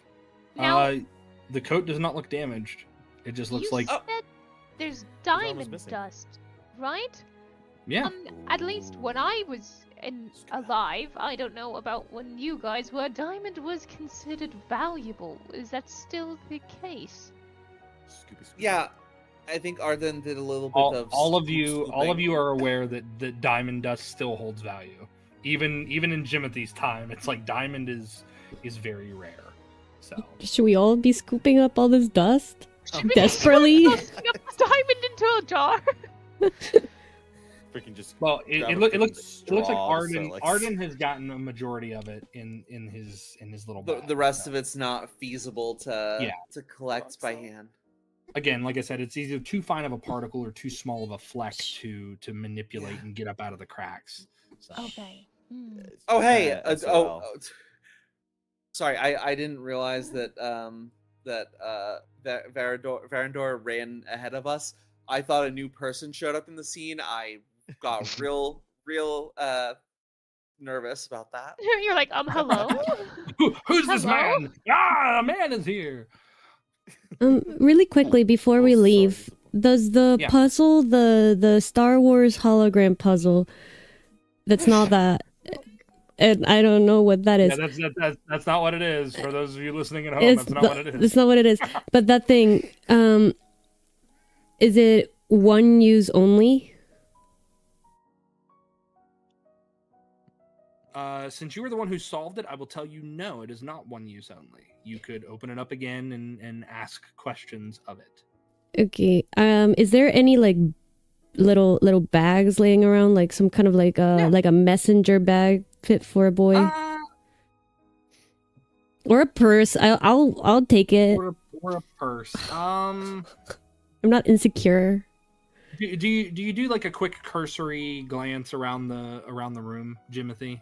Now, the coat does not look damaged. It just looks you like said there's arm is diamond missing. dust, right? yeah. At least when Ooh. I was alive, I don't know about when you guys were, diamond was considered valuable. Is that still the case? Scoopy, scoopy. Yeah, I think Arden did a little bit all, of all of scoop you scooping. are aware that diamond dust still holds value. Even in Jimothy's time, it's like diamond is very rare. So Should we all be scooping up all this dust? Should we Desperately? just stuff the diamond into a jar? Freaking just. well, grab it a looks freaking like straw to Arden sell, like- Arden has gotten a majority of it in his little bag. The rest so. of it's not feasible to Yeah. collect by hand. Again, like I said, it's either too fine of a particle or too small of a fleck to manipulate and get up out of the cracks. So. Okay. Hmm. It's Oh just hey, kinda SOL. sorry, I didn't realize that Varandor ran ahead of us. I thought a new person showed up in the scene. I got real nervous about that. You're like, hello? Who's this Hello? man? Ah, a man is here. Really quickly before we Oh, sorry, leave, disappointed. does the Yeah. puzzle, the Star Wars hologram puzzle, that's not that, and I don't know what that is. Yeah, that's not what it is. For those of you listening at home, that's not what it is. It's not what it is. But that thing, is it one use only? Since you were the one who solved it, I will tell you no, it is not one use only. You could open it up again and ask questions of it. Okay. Is there any like little bags laying around, like some kind of like a messenger bag fit for a boy, or a purse? I'll take it. Or a purse. I'm not insecure. Do you do like a quick cursory glance around the room, Jimothy?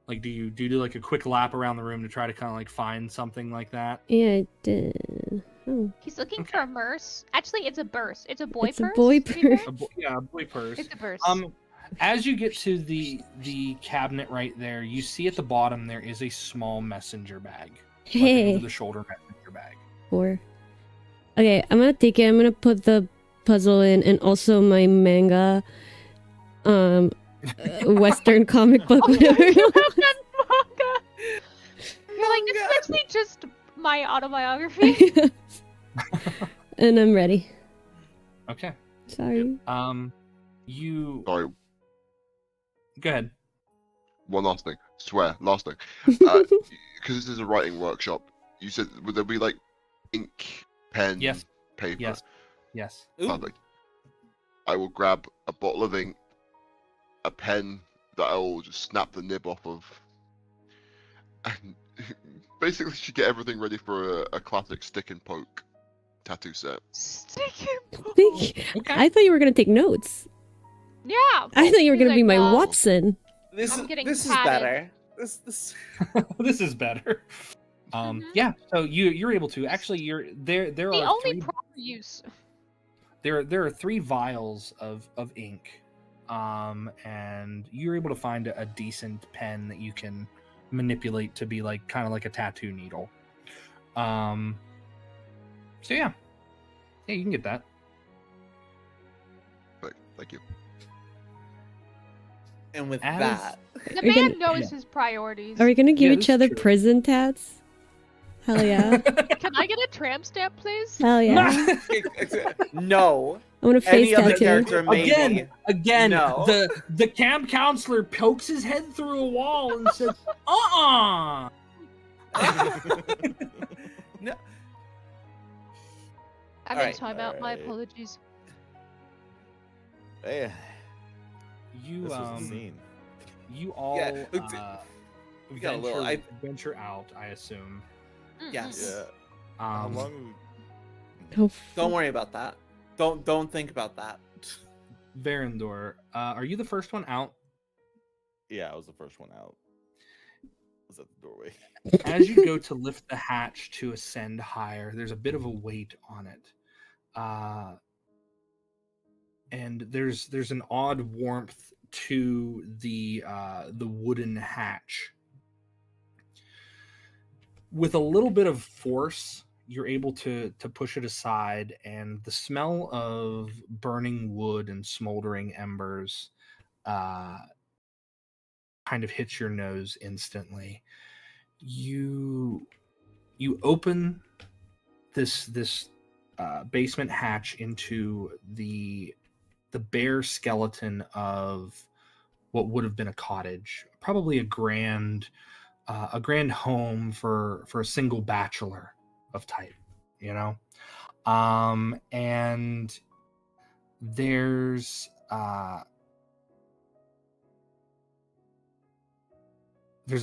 Like, do you do like a quick lap around the room to try to kind of like find something like that? Yeah, I did. Oh. He's looking for a purse. Actually, it's a burse. It's a boy It's purse. a boy to be fair. purse. A boy purse. It's a burse. As you get to the cabinet right there, you see at the bottom there is a small messenger bag. Like an Hey. over the shoulder messenger bag. 4. Okay, I'm gonna take it. I'm gonna put the puzzle in, and also my manga, Western comic book. Oh, Whatever. you have that manga. You're like, this is actually just my autobiography. And I'm ready. Okay. Sorry. You Sorry, go ahead. one last thing. Swear, last thing. Because this is a writing workshop. You said would there be like ink, pen, Yes. paper? Yes. Ooh. Perfect. I will grab a bottle of ink, a pen that I will just snap the nib off of, and basically should get everything ready for a classic stick and poke tattoo set. Stick and poke. Okay. I thought you were gonna take notes. Yeah. I thought you were He's gonna be like, my Watson. This I'm getting is tatted. better. This This is better. Mhm. Yeah. So you're able to actually there The are only three, proper use. there are 3 vials of ink, and you're able to find a decent pen that you can manipulate to be like kind of like a tattoo needle. So yeah, you can get that. Thank you. and with As- that, The Are you man gonna- knows his priorities. Are we gonna give Yeah, each this is other true. prison tats? Hell yeah. Can I get a tramp stamp, please? Hell yeah. no. I want a face Any other tattoo. character, maybe. Again, No. the camp counselor pokes his head through a wall and says, "Uh-uh." No. I'm Alright, in timeout. My alright. apologies. Hey, You this was a scene. you all Yeah, we got a little- venture out, I assume. Yes. Yeah. How Um, long? Oh, Don't worry about that. Don't think about that. Verendor, are you the first one out? Yeah, I was the first one out. I was at the doorway. As you go to lift the hatch to ascend higher, there's a bit of a weight on it, and there's an odd warmth to the wooden hatch. With a little bit of force, you're able to push it aside, and the smell of burning wood and smoldering embers kind of hits your nose instantly. You open this basement hatch into the bare skeleton of what would have been a cottage, probably a grand home for a single bachelor of type, you know. And there's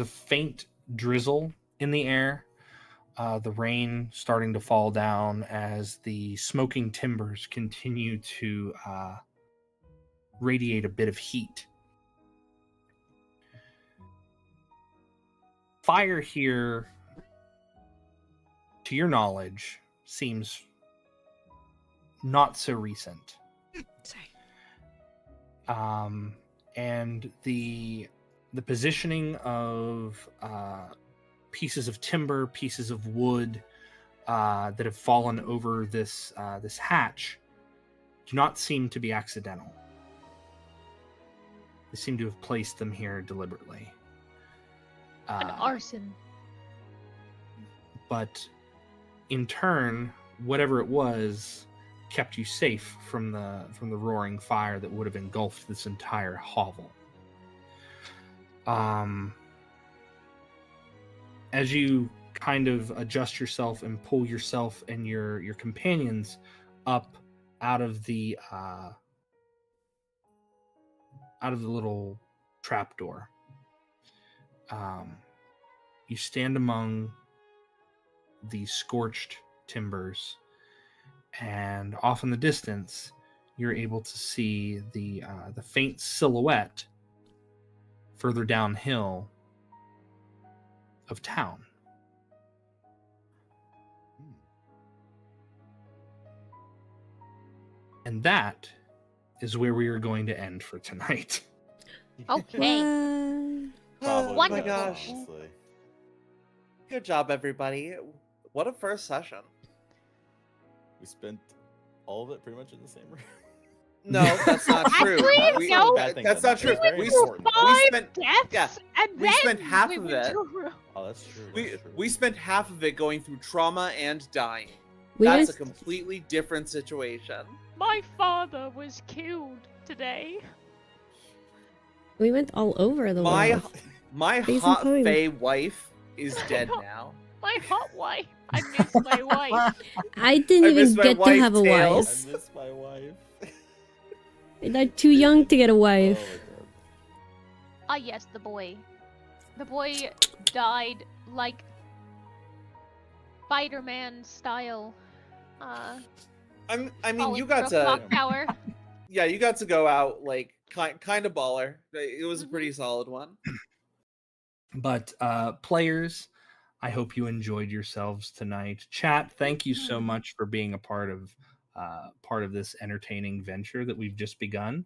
a faint drizzle in the air, the rain starting to fall down as the smoking timbers continue to radiate a bit of heat. Fire here, to your knowledge, seems not so recent. sorry. And the positioning of pieces of timber, pieces of wood that have fallen over this hatch do not seem to be accidental. They seem to have placed them here deliberately. An arson. But in turn, whatever it was kept you safe from the roaring fire that would have engulfed this entire hovel. As you kind of adjust yourself and pull yourself and your companions up out of the little trapdoor, you stand among the scorched timbers, and off in the distance, you're able to see the faint silhouette further downhill of town. And that is where we are going to end for tonight. Okay. Probably Oh the my best, gosh. honestly. Good job, everybody. What a first session. We spent all of it pretty much in the same room. No, that's not true. Actually, no. That's not true. Very We important. spent Deaths, yeah, and we then spent half we of went it. to a room. Oh, that's true. we spent half of it going through trauma and dying. We That's a went, completely different situation. My father was killed today. we went all over the My world. my Space and hot time. fae wife is dead now. My hot wife. I miss my wife. I didn't I even miss my get to wife, have a Tails. wife. I miss my wife. I died too young to get a Oh wife. my god. Ah, yes, the boy. The boy died like Spider-Man style. I mean, falling you got through a to clock tower. yeah, you got to go out like kind of baller. It was a Mhm. pretty solid one. But players, I hope you enjoyed yourselves tonight. Chat, thank you so much for being a part of this entertaining venture that we've just begun.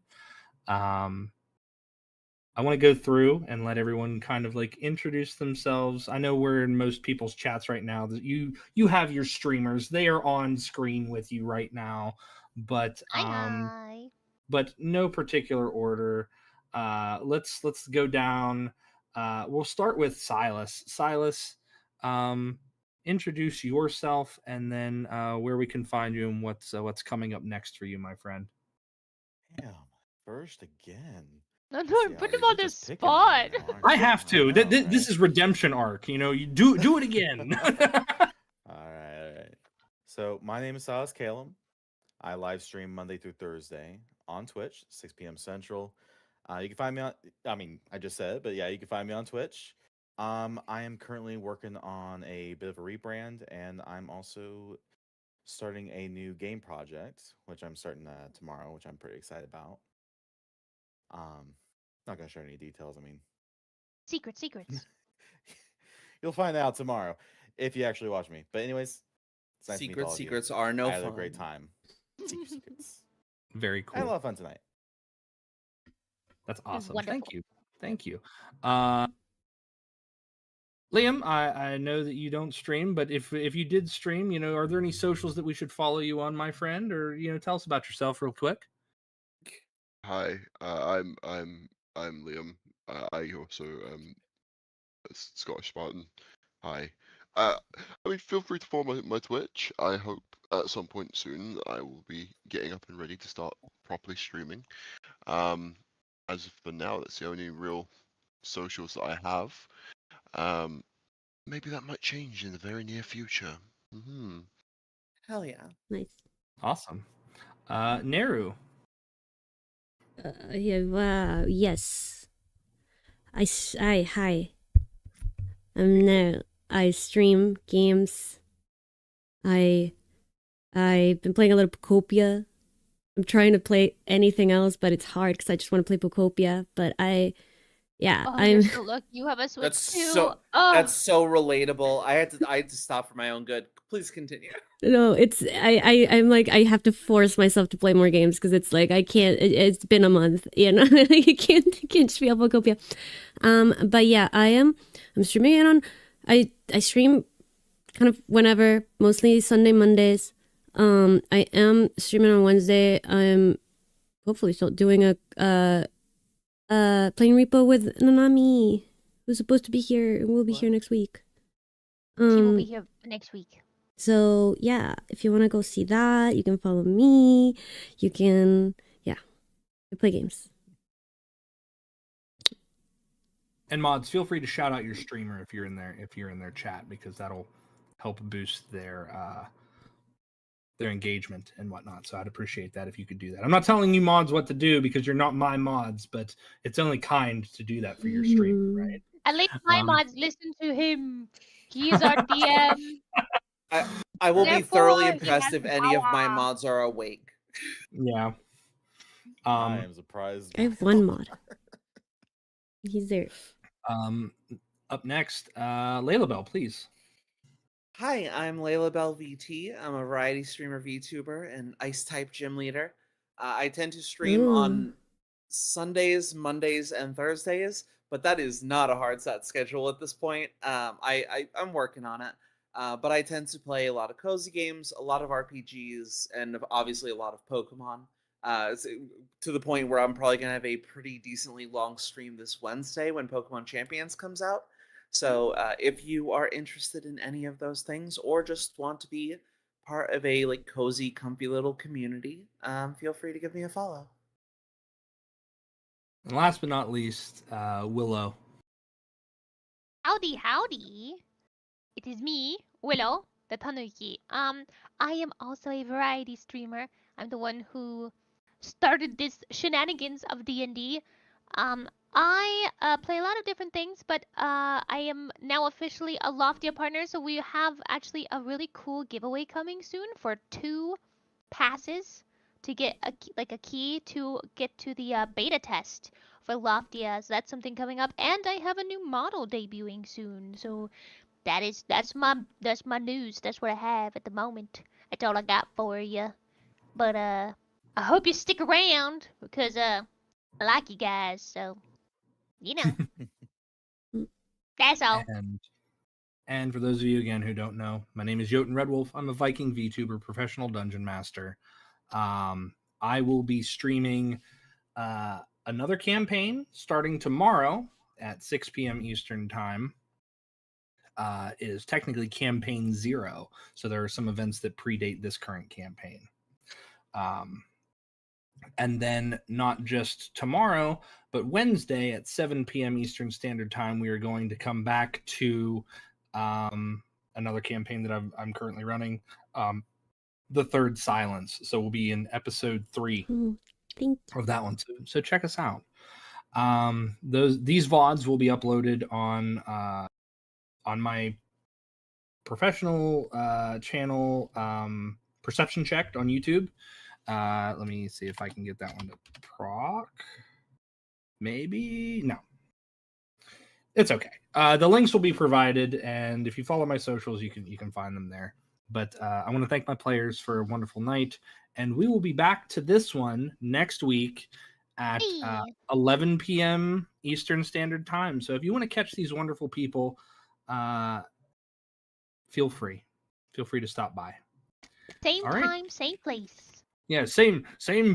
I want to go through and let everyone kind of like introduce themselves. I know we're in most people's chats right now. That you have your streamers; they are on screen with you right now. But Hi. but no particular order. Let's go down. We'll start with Silas. Silas, introduce yourself, and then where we can find you and what's coming up next for you, my friend. Damn. First again. No, See, put Alex, him you're on the just picking on me spot. now, aren't I you? have to. I know, This right? is redemption arc. You know, you do it again. All right. So my name is Silas Calum. I live stream Monday through Thursday on Twitch, 6 p.m. Central. You can find me on. I mean, I just said it, but yeah, you can find me on Twitch. I am currently working on a bit of a rebrand, and I'm also starting a new game project, which I'm starting tomorrow, which I'm pretty excited about. Not gonna share any details. I mean, Secrets. you'll find out tomorrow if you actually watch me. But anyways, it's nice to meet all of you. Secrets are no I had fun. a great time. Secrets. Very I had a cool. lot of fun tonight. That's awesome. wonderful. Thank you. Liam, I know that you don't stream, but if you did stream, you know, are there any socials that we should follow you on, my friend, or you know, tell us about yourself real quick. Hi, I'm Liam. I also Scottish Spartan. Hi. I mean, feel free to follow my Twitch. I hope at some point soon I will be getting up and ready to start properly streaming. As for now, that's the only real socials that I have. Maybe that might change in the very near future. Hell yeah. Nice. Awesome. Neru. Yeah. Wow. Yes. Hi. No. I stream games. I've been playing a little Pocopia. I'm trying to play anything else, but it's hard because I just want to play Pocopia. But I'm. You're so lucky you have a Switch That's too. so Oh, that's so relatable. I had to stop for my own good. Please continue. No, it's I'm like I have to force myself to play more games because it's like I can't. It's been a month, you know. I can't just be able to Pocopia. But yeah, I'm streaming it on. I stream kind of whenever, mostly Sunday, Mondays. I am streaming on Wednesday. I'm hopefully still doing a Playing repo with Nanami, who's supposed to be here and will be here What? next week. She will be here next week. So yeah, if you want to go see that, you can follow me. You can, we play games. And mods, feel free to shout out your streamer if you're in their chat, because that'll help boost their engagement and whatnot. So I'd appreciate that if you could do that. I'm not telling you mods what to do because you're not my mods, but it's only kind to do that for your stream, right? At least my mods listen to him. He is our DM. I will be Therefore, thoroughly he impressed has if any of my power. mods are awake. Yeah. I am surprised. I have one mod. He's there. Up next, Layla Bell, please. Hi, I'm Layla Bell VT. I'm a variety streamer, VTuber, and Ice type gym leader. I tend to stream on Sundays, Mondays, and Thursdays, but that is not a hard set schedule at this point. I'm working on it. But I tend to play a lot of cozy games, a lot of RPGs, and obviously a lot of Pokemon. To the point where I'm probably going to have a pretty decently long stream this Wednesday when Pokemon Champions comes out. So if you are interested in any of those things, or just want to be part of a like cozy, comfy little community, feel free to give me a follow. And last but not least, Willow. Howdy, howdy. It is me, Willow, the Tanuki. I am also a variety streamer. I'm the one who started this shenanigans of D&D. I play a lot of different things, but I am now officially a Loftia partner, so we have actually a really cool giveaway coming soon for 2 passes to get a key to get to the beta test for Loftia. So that's something coming up, and I have a new model debuting soon. So that's my news. That's what I have at the moment. That's all I got for you. But I hope you stick around because I like you guys. So you know, that's all. And for those of you again who don't know, my name is Jotun Redwolf. I'm a Viking VTuber, professional dungeon master. I will be streaming another campaign starting tomorrow at 6 p.m. Eastern time. It is technically campaign 0, so there are some events that predate this current campaign. And then not just tomorrow, but Wednesday at 7 p.m. Eastern Standard Time, we are going to come back to another campaign that I'm currently running, The Third Silence. So we'll be in episode 3 of that one. So check us out. These VODs will be uploaded on my professional channel, Perception Checked on YouTube. Let me see if I can get that one to proc. Maybe no. It's okay. The links will be provided, and if you follow my socials, you can find them there. But I want to thank my players for a wonderful night, and we will be back to this one next week at 11 p.m. Eastern Standard Time. So if you want to catch these wonderful people, feel free to stop by. Same time, same place. Yeah, same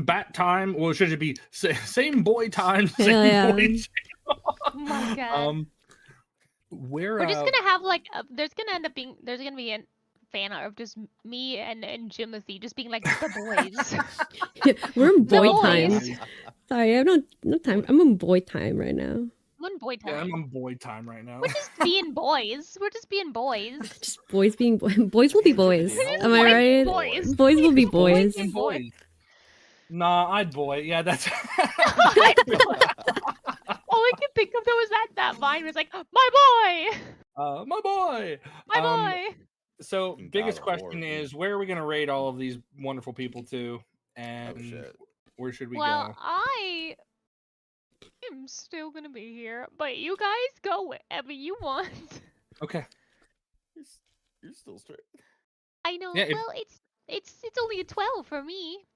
bat time. Well, should it be same boy time, same boy channel? Oh my god. We're just gonna have like there's gonna be a fan art of just me and Jimothy just being like the boys. We're in boy time. Boys. Sorry, I have no time. I'm on boy time right now. I'm on boy time. Yeah, I'm on boy time right now. We're just being boys. We're just being boys. Just boys being boys. Boys will be boys. Am I right? Boys. Boys will be boys. Boys. Nah, I'd boy. Yeah, that's. All I could think of was that vine was like, my boy. My boy. My boy. So biggest question is, where are we gonna raid all of these wonderful people to, and where should we go? Well, I am still gonna be here, but you guys go wherever you want. Okay. You're still straight. I know. Yeah, well, it's only a 12 for me.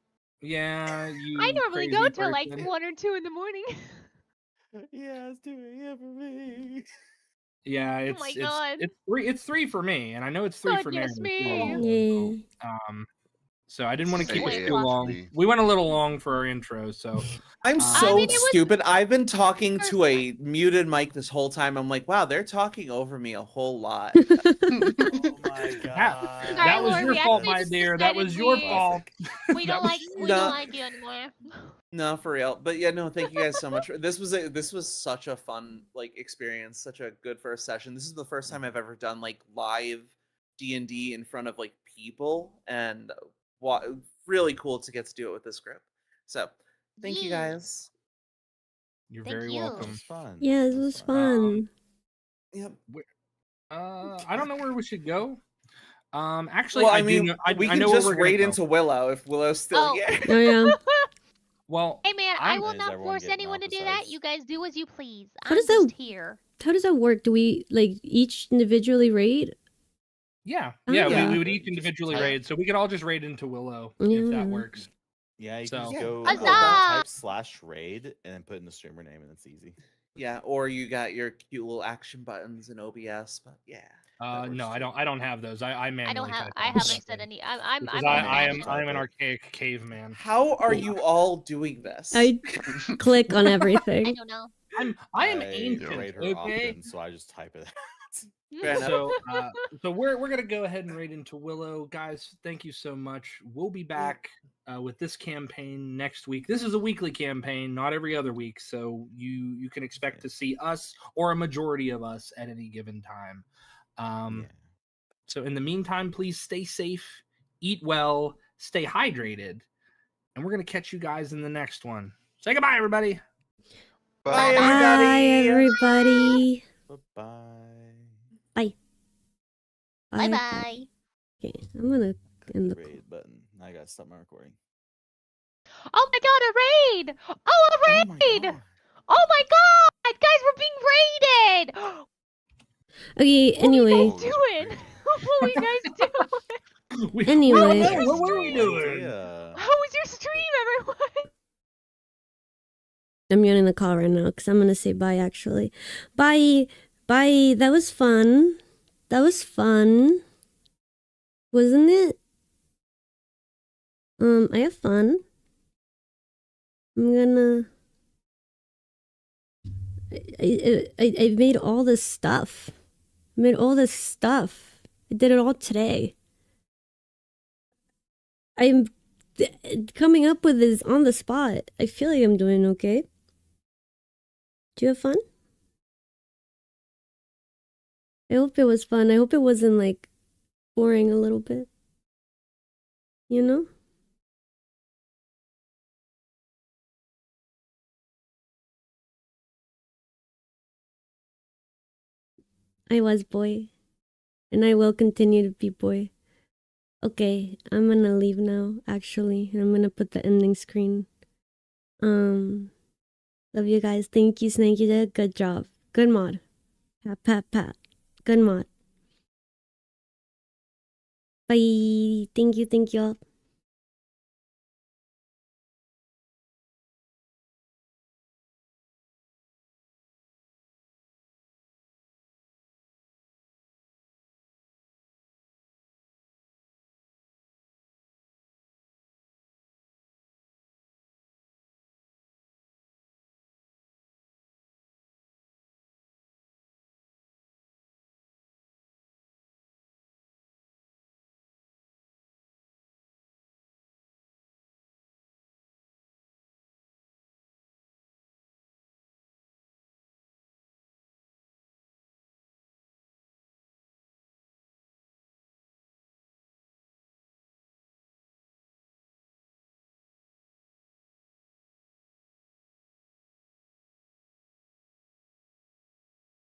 Yeah, I normally go till like 1 or 2 in the morning. Yeah, it's 2 a.m. for me. Yeah, it's 3 for me, and I know it's 3 for Naren. Me. Yeah. So I didn't want to keep Wait, it too what? long. Actually- We went a little long for our intro, so I'm I so mean, it was- stupid. I've been talking to a muted mic this whole time. I'm like, wow, they're talking over me a whole lot. Oh my god. that was Lord, your we fault, actually my just dear. That decided was your we- fault. We That don't was- like we No. don't like you anymore. No, for real. But yeah, no, thank you guys so much. This was such a fun experience, such a good first session. This is the first time I've ever done live D&D in front of people, and really cool to get to do it with this group. So, thank you Yee. guys. You're Thank very you. It welcome. was fun. Yeah, It it was fun. fun. Yep. I don't know where we should go. Actually, Well, I I do mean, know, I we I can know where just we're gonna raid go. into Willow if Willow's still Oh. here. Oh yeah. Well, Hey man, I I'm- will Is not everyone force getting anyone to off do that. besides- You guys do as you please. How I'm does that- just here. How does that work? Do we each individually raid? yeah, Oh, yeah. yeah. We would each Just individually type- raid, so we could all just raid into Willow Yeah. if that works. Yeah, you So- can just Yeah, go I'm cool with that. type /raid and then put in the streamer name, and it's easy. Yeah, or you got your cute little action buttons in OBS, but yeah. that works No, I too. don't have those. I manually I don't have. type I all haven't stuff said in. any. I'm. Because I'm. I am Type I'm an it. archaic caveman. How are you all doing this? I click on I everything. don't know. I am I ancient. raid her Okay. often, so I just type it. Fair enough. So we're gonna go ahead and raid into Willow, guys. Thank you so much. We'll be back with this campaign next week. This is a weekly campaign, not every other week, so you can expect to see us or a majority of us at any given time. Yeah. So in the meantime, please stay safe, eat well, stay hydrated, and we're gonna catch you guys in the next one. Say goodbye, everybody. Bye, Bye, everybody. Bye-bye. Bye bye. Okay, I'm gonna end the. Raid button. I gotta stop my recording. Oh my god, a raid! Oh, a Oh my raid! God. Oh my god, guys, we're being raided! Okay. What Anyway, are you guys doing? What were you guys doing? We Anyway. don't know. What were we doing? Idea. How was your stream, everyone? I'm getting the call right now because I'm gonna say bye. Actually, bye. That was fun. Wasn't it? I have fun. I'm gonna. I made all this stuff. I did it all today. I'm coming up with this on the spot. I feel like I'm doing okay. Do you have fun? I hope it was fun. I hope it wasn't boring a little bit. You know? I was boy. And I will continue to be boy. Okay, I'm gonna leave now, actually. And I'm gonna put the ending screen. Love you guys. Thank you, Snake. You did a good job. Good mod. Pat. Good mod. Bye. Thank you all.